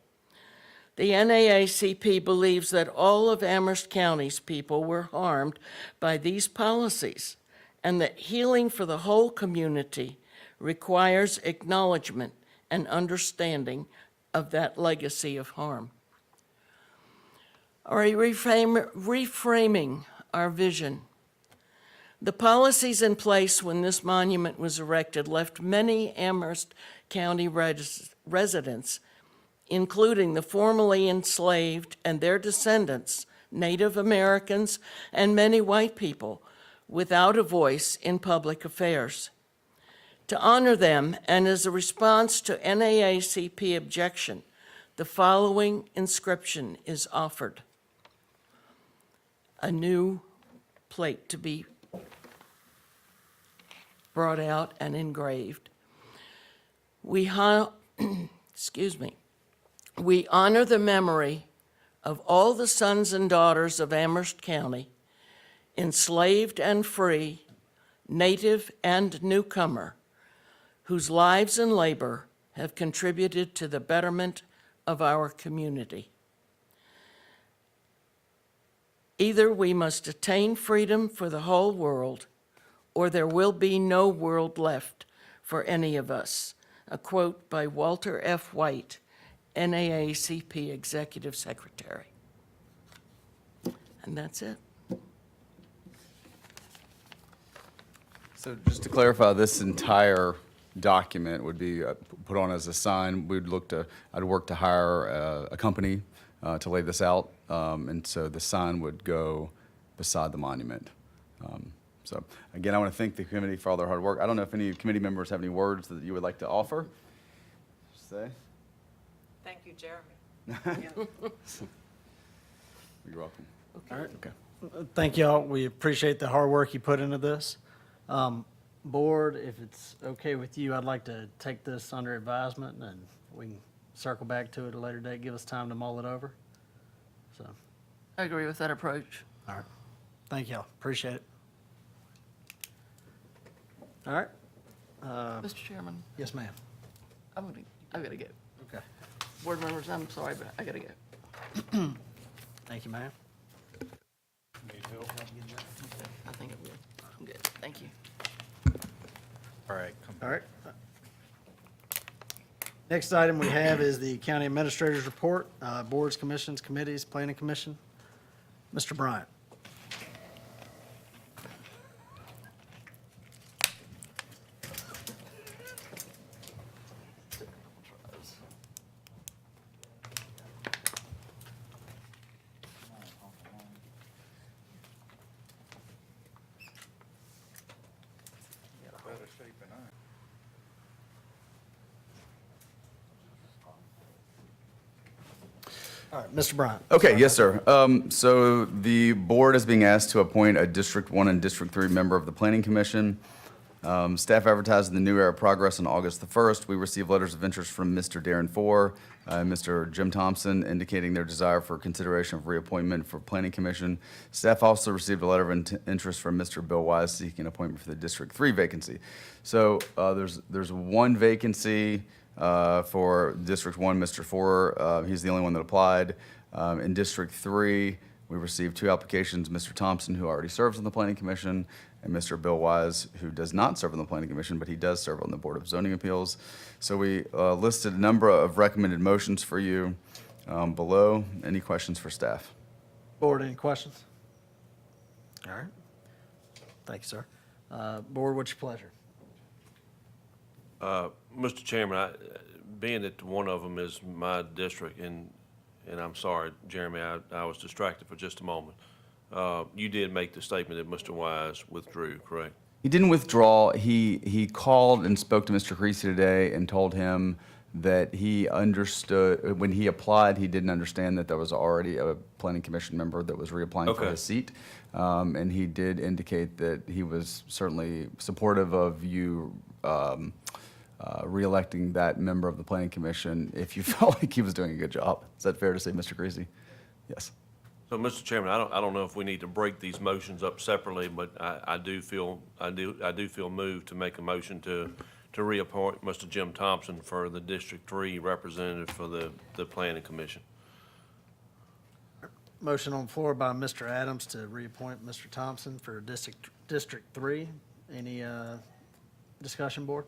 The NAACP believes that all of Amherst County's people were harmed by these policies, and that healing for the whole community requires acknowledgement and understanding of that legacy of harm. Are reframing our vision. The policies in place when this monument was erected left many Amherst County residents, including the formerly enslaved and their descendants, Native Americans, and many white people, without a voice in public affairs. To honor them, and as a response to NAACP objection, the following inscription is offered. A new plate to be brought out and engraved. We honor the memory of all the sons and daughters of Amherst County, enslaved and free, native and newcomer, whose lives and labor have contributed to the betterment of our community. Either we must attain freedom for the whole world, or there will be no world left for any of us. A quote by Walter F. White, NAACP Executive Secretary. And that's it. So just to clarify, this entire document would be put on as a sign. I'd work to hire a company to lay this out, and so the sign would go beside the monument. So again, I want to thank the committee for all their hard work. I don't know if any committee members have any words that you would like to offer. Say. Thank you, Jeremy. You're welcome. Okay. All right. Okay. Thank y'all. We appreciate the hard work you put into this. Board, if it's okay with you, I'd like to take this under advisement and we can circle back to it at a later date, give us time to mull it over. So, I agree with that approach. all right. Thank y'all. Appreciate it. All right. Mr. Chairman, Yes, ma'am. I gotta go. Okay. Board members, I'm sorry, but I gotta go. Thank you, ma'am. I think I'm good. I'm good. Thank you. All right. All right. Next item we have is the county administrator's report, boards, commissions, committees, planning commission. Mr. Bryant. All right, Mr. Bryant. Okay, yes, sir. So the board is being asked to appoint a District 1 and District 3 member of the Planning Commission. Staff advertised in the New Era Progress on August the 1st. We received letters of interest from Mr. Darren Four and Mr. Jim Thompson indicating their desire for consideration of reappointment for Planning Commission. Staff also received a letter of interest from Mr. Bill Wise seeking appointment for the District 3 vacancy. So there's one vacancy for District 1, Mr. Four. He's the only one that applied. In District 3, we received 2 applications, Mr. Thompson, who already serves on the Planning Commission, and Mr. Bill Wise, who does not serve on the Planning Commission, but he does serve on the Board of Zoning Appeals. So we listed a number of recommended motions for you below. Any questions for staff? Board, any questions? All right. Thank you, sir. Board, what's your pleasure? Mr. Chairman, being that one of them is my district, and I'm sorry, Jeremy, I was distracted for just a moment. You did make the statement that Mr. Wise withdrew, correct? He didn't withdraw. He called and spoke to Mr. Creasy today and told him that he understood, when he applied, he didn't understand that there was already a Planning Commission member that was reapplying for Okay. his seat. And he did indicate that he was certainly supportive of you reelecting that member of the Planning Commission if you felt like he was doing a good job. Is that fair to say, Mr. Creasy? Yes. So, Mr. Chairman, I don't know if we need to break these motions up separately, but I do feel moved to make a motion to reappoint Mr. Jim Thompson for the District 3 representative for the Planning Commission. Motion on the floor by Mr. Adams to reappoint Mr. Thompson for District 3. Any discussion, board?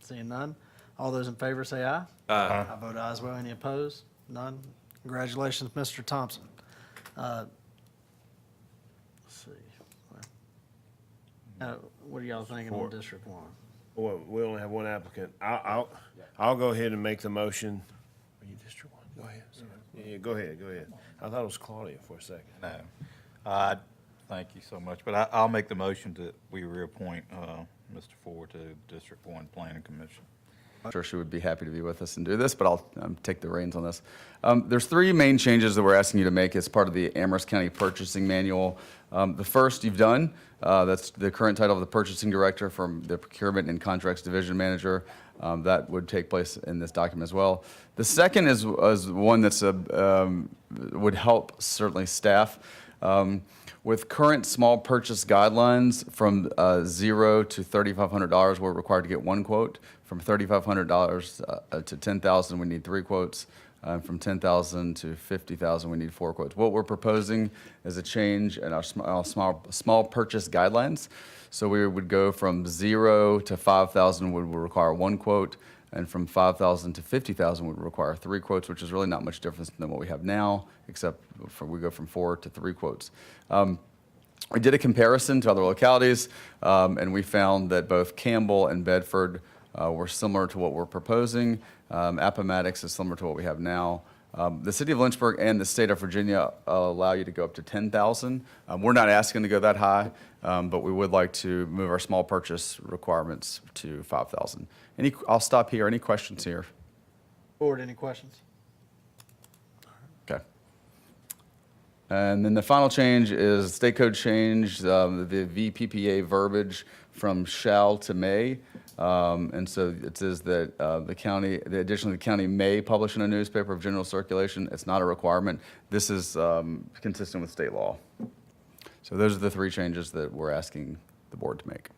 Seeing none. All those in favor say aye. Aye. I vote aye as well. Any opposed? None. Congratulations, Mr. Thompson. Let's see. What are y'all thinking on District 1? Well, we only have one applicant. I'll go ahead and make the motion. Are you District 1? Go ahead. Yeah, go ahead. I thought it was Claudia for a second. No. Thank you so much, but I'll make the motion that we reappoint Mr. Ford to District 1 Planning Commission. I'm sure she would be happy to be with us and do this, but I'll take the reins on this. There's 3 main changes that we're asking you to make as part of the Amherst County Purchasing Manual. The first you've done, that's the current title of the Purchasing Director from the Procurement and Contracts Division Manager. That would take place in this document as well. The second is one that's would help certainly staff. With current small purchase guidelines from $0 to $3,500, we're required to get 1 quote. From $3,500 to $10,000, we need 3 quotes. From $10,000 to $50,000, we need 4 quotes. What we're proposing is a change in our small purchase guidelines. So we would go from 0 to 5,000 would require 1 quote, and from 5,000 to 50,000 would require 3 quotes, which is really not much difference than what we have now, except we go from 4 to 3 quotes. We did a comparison to other localities, and we found that both Campbell and Bedford were similar to what we're proposing. Appomattox is similar to what we have now. The city of Lynchburg and the state of Virginia allow you to go up to 10,000. We're not asking to go that high, but we would like to move our small purchase requirements to 5,000. I'll stop here. Any questions here? Board, any questions? Okay. And then the final change is state code change, the VPPA verbiage from shall to may. And so it says that additionally, the county may publish in a newspaper of general circulation. It's not a requirement. This is consistent with state law. So those are the three changes that we're asking the board to make.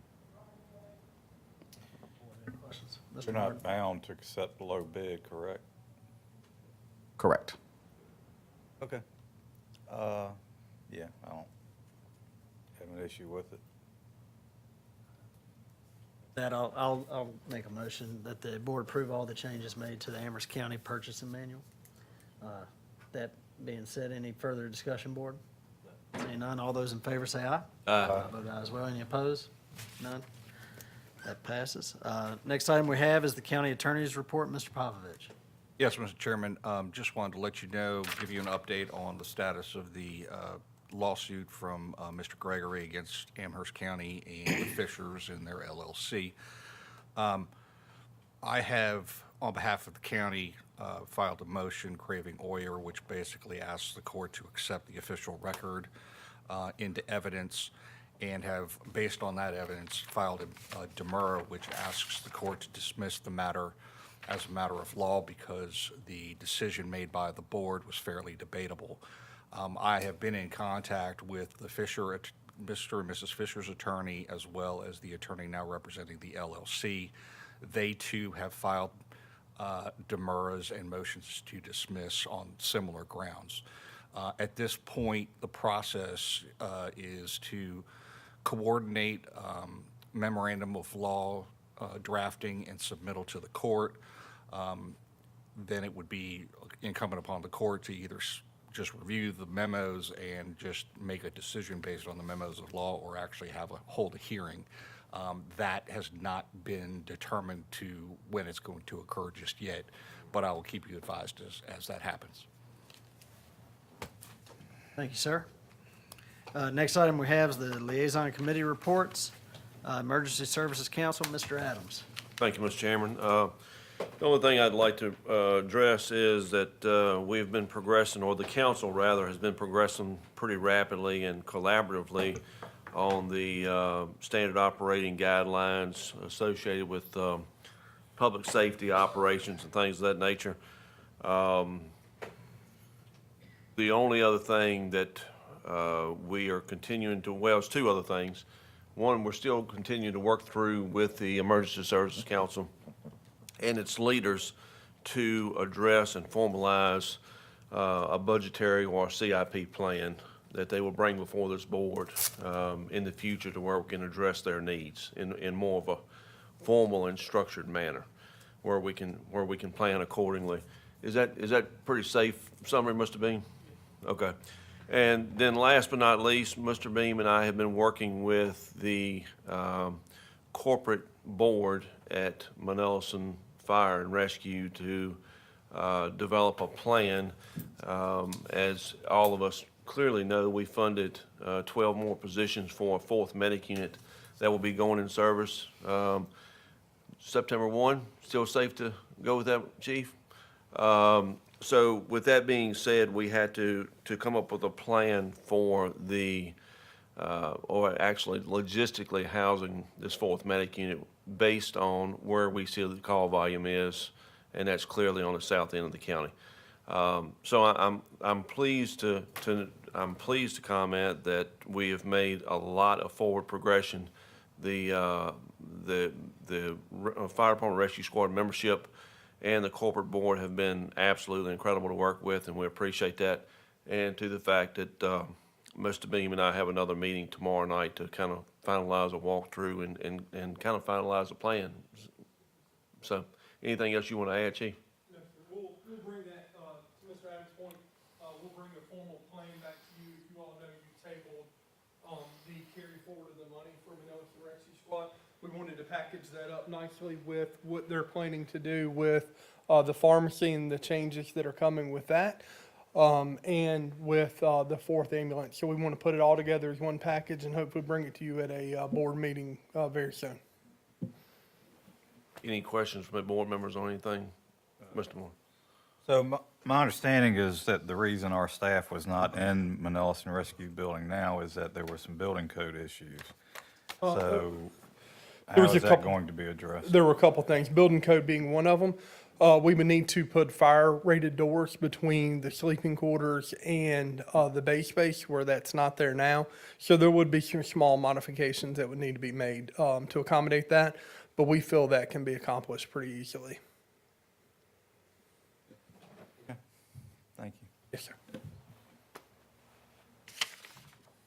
You're not bound to accept low bid, correct? Correct. Okay. Yeah, I don't have an issue with it. That I'll make a motion that the board approve all the changes made to the Amherst County Purchasing Manual. That being said, any further discussion, board? Seeing none, all those in favor say aye. Aye. Vote aye as well. Any opposed? None. That passes. Next item we have is the county attorney's report. Mr. Popovich. Yes, Mr. Chairman, just wanted to let you know, give you an update on the status of the lawsuit from Mr. Gregory against Amherst County and the Fishers and their LLC. I have, on behalf of the county, filed a motion craving OIR, which basically asks the court to accept the official record into evidence, and have, based on that evidence, filed a demurrer, which asks the court to dismiss the matter as a matter of law because the decision made by the board was fairly debatable. I have been in contact with the Mr. and Mrs. Fisher's attorney, as well as the attorney now representing the LLC. They too have filed demurrers and motions to dismiss on similar grounds. At this point, the process is to coordinate memorandum of law drafting and submittal to the court. Then it would be incumbent upon the court to either just review the memos and just make a decision based on the memos of law, or actually hold a hearing. That has not been determined to when it's going to occur just yet, but I will keep you advised as that happens. Thank you, sir. Next item we have is the liaison committee reports. Emergency Services Council, Mr. Adams. Thank you, Mr. Chairman. The only thing I'd like to address is that we've been progressing, or the council rather, has been progressing pretty rapidly and collaboratively on the standard operating guidelines associated with public safety operations and things of that nature. The only other thing that we are continuing to, well, it's two other things. One, we're still continuing to work through with the Emergency Services Council and its leaders to address and formalize a budgetary or CIP plan that they will bring before this board in the future to where we can address their needs in more of a formal and structured manner, where we can plan accordingly. Is that pretty safe summary, Mr. Beam? Okay. And then last but not least, Mr. Beam and I have been working with the corporate board at Manelson Fire and Rescue to develop a plan. As all of us clearly know, we funded 12 more positions for a 4th medic unit that will be going in service September 1. Still safe to go with that, Chief? So with that being said, we had to come up with a plan for the, or actually logistically housing this 4th medic unit based on where we see the call volume is, and that's clearly on the south end of the county. So I'm pleased to comment that we have made a lot of forward progression. The Fire Department Rescue Squad membership and the corporate board have been absolutely incredible to work with, and we appreciate that. And to the fact that Mr. Beam and I have another meeting tomorrow night to kind of finalize a walkthrough and kind of finalize a plan. So, anything else you want to add, Chief? No, sir. We'll bring that, to Mr. Adams' point, we'll bring a formal plan back to you. You all know you tabled the carry forward of the money for Manelson Rescue Squad. We wanted to package that up nicely with what they're planning to do with the pharmacy and the changes that are coming with that, and with the 4th ambulance. So we want to put it all together as one package and hopefully bring it to you at a board meeting very soon. Any questions from the board members on anything? Mr. Moore? So my understanding is that the reason our staff was not in Manalasan Rescue Building now is that there were some building code issues. So there how was a is that couple- going to be addressed? There were a couple things, building code being one of them. We would need to put fire-rated doors between the sleeping quarters and the bay space where that's not there now. So there would be some small modifications that would need to be made to accommodate that, but we feel that can be accomplished pretty easily. Thank you. Yes, sir.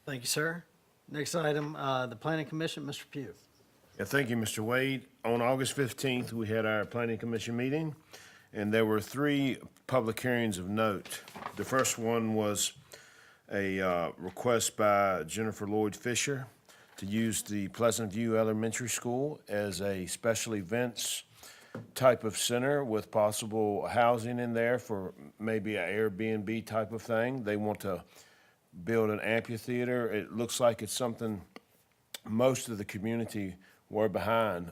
Thank you, sir. Next item, the Planning Commission, Mr. Pugh. Yeah, thank you, Mr. Wade. On August 15th, we had our planning commission meeting, and there were 3 public hearings of note. The first one was a request by Jennifer Lloyd Fisher to use the Pleasant View Elementary School as a special events type of center with possible housing in there for maybe an Airbnb type of thing. They want to build an amphitheater. It looks like it's something most of the community were behind.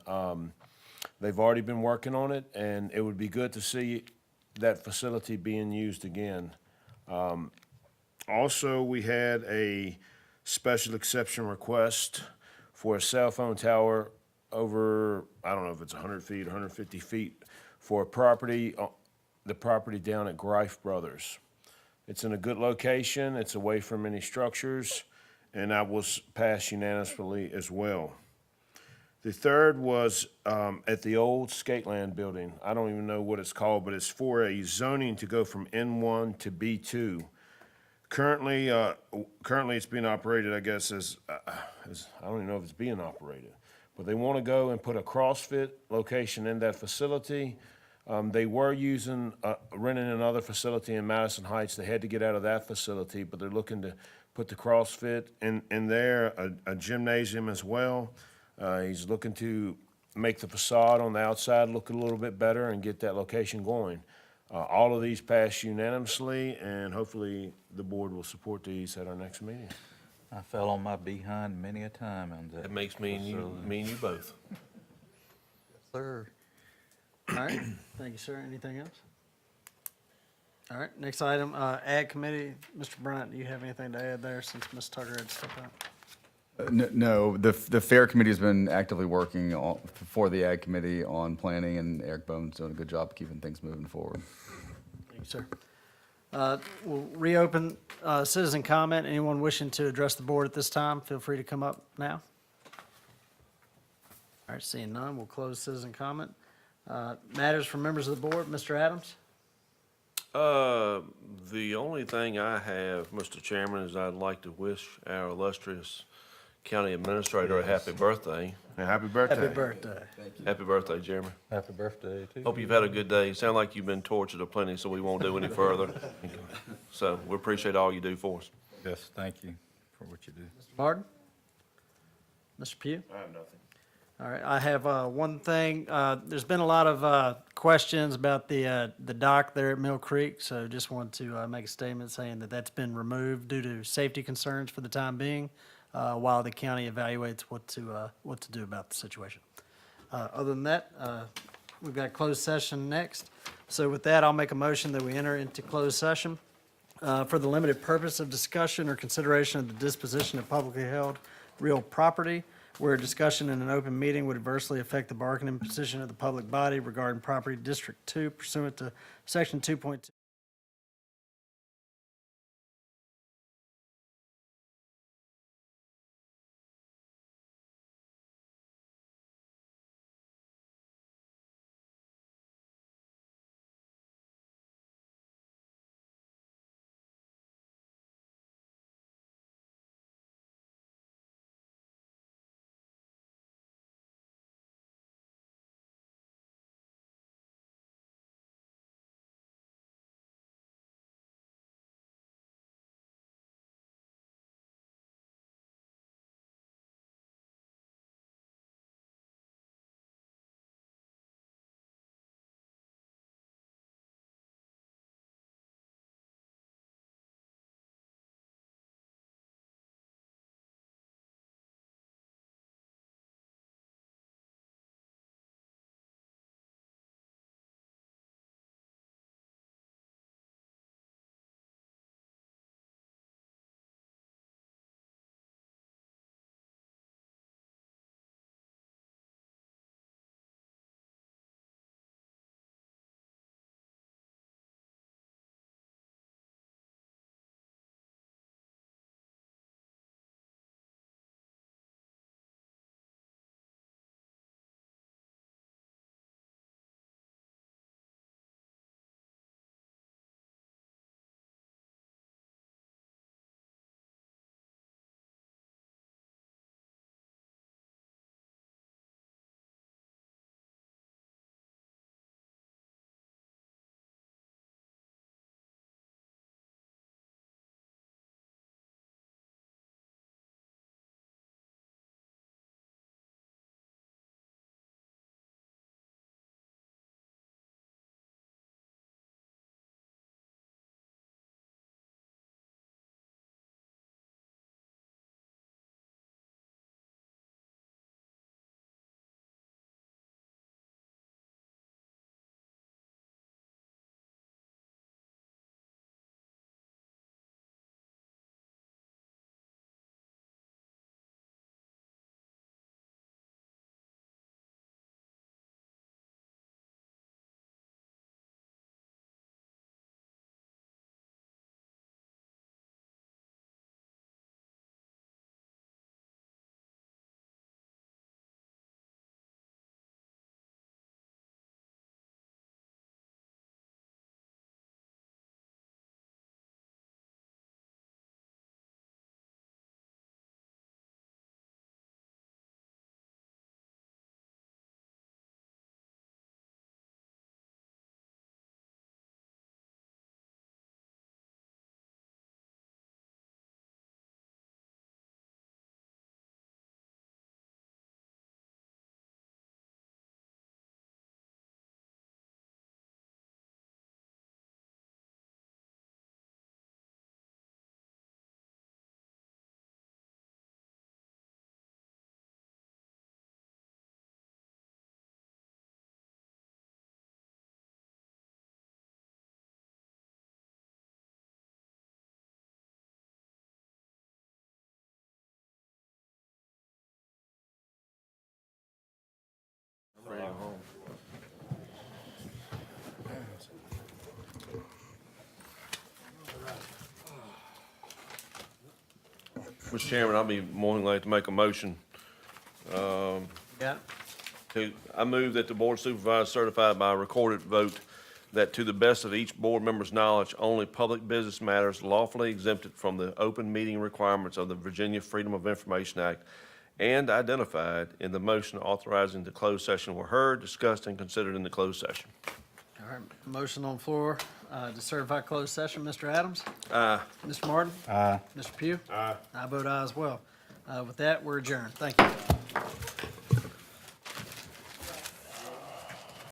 They've already been working on it, and it would be good to see that facility being used again. Also, we had a special exception request for a cell phone tower over, I don't know if it's 100 feet, 150 feet, for a property, the property down at Greif Brothers. It's in a good location, it's away from any structures, and that was passed unanimously as well. The third was at the old Skateland building. I don't even know what it's called, but it's for a zoning to go from N1 to B2. Currently it's being operated, I guess, as I don't even know if it's being operated, but they want to go and put a CrossFit location in that facility. They were renting another facility in Madison Heights. They had to get out of that facility, but they're looking to put the CrossFit in there, a gymnasium as well. He's looking to make the facade on the outside look a little bit better and get that location going. All of these passed unanimously, and hopefully the board will support these at our next meeting. I fell on my behind many a time on that. That makes me and you both. Sir. All right, thank you, sir. Anything else? All right, next item, Ag Committee. Mr. Bryant, do you have anything to add there since Ms. Tucker had stepped out? No, the Fair Committee has been actively working for the Ag Committee on planning, and Eric Bone's doing a good job keeping things moving forward. Thank you, sir. We'll reopen citizen comment. Anyone wishing to address the board at this time, feel free to come up now. All right, seeing none, we'll close citizen comment. Matters from members of the board, Mr. Adams? The only thing I have, Mr. Chairman, is I'd like to wish our illustrious county administrator a happy birthday. Happy birthday. Happy birthday. Happy birthday, Jeremy. Happy birthday, too. Hope you've had a good day. Sound like you've been tortured aplenty, so we won't do any further. So we appreciate all you do for us. Yes, thank you for what you do. Mr. Martin? Mr. Pugh? I have nothing. All right, I have one thing. There's been a lot of questions about the dock there at Mill Creek, so just want to make a statement saying that that's been removed due to safety concerns for the time being, while the county evaluates what to do about the situation. Other than that, we've got closed session next. So with that, I'll make a motion that we enter into closed session for the limited purpose of discussion or consideration of the disposition of publicly held real property, where a discussion in an open meeting would adversely affect the bargaining position of the public body regarding property District 2 pursuant to Section 2.2. Mr. Chairman, I'll be more than glad to make a motion. Got it? I move that the Board of Supervisors certify by a recorded vote that to the best of each board member's knowledge, only public business matters lawfully exempted from the open meeting requirements of the Virginia Freedom of Information Act and identified in the motion authorizing the closed session were heard, discussed, and considered in the closed session. All right, motion on the floor to certify closed session. Mr. Adams? Aye. Mr. Martin? Aye. Mr. Pugh? Aye. I vote aye as well. With that, we're adjourned. Thank you.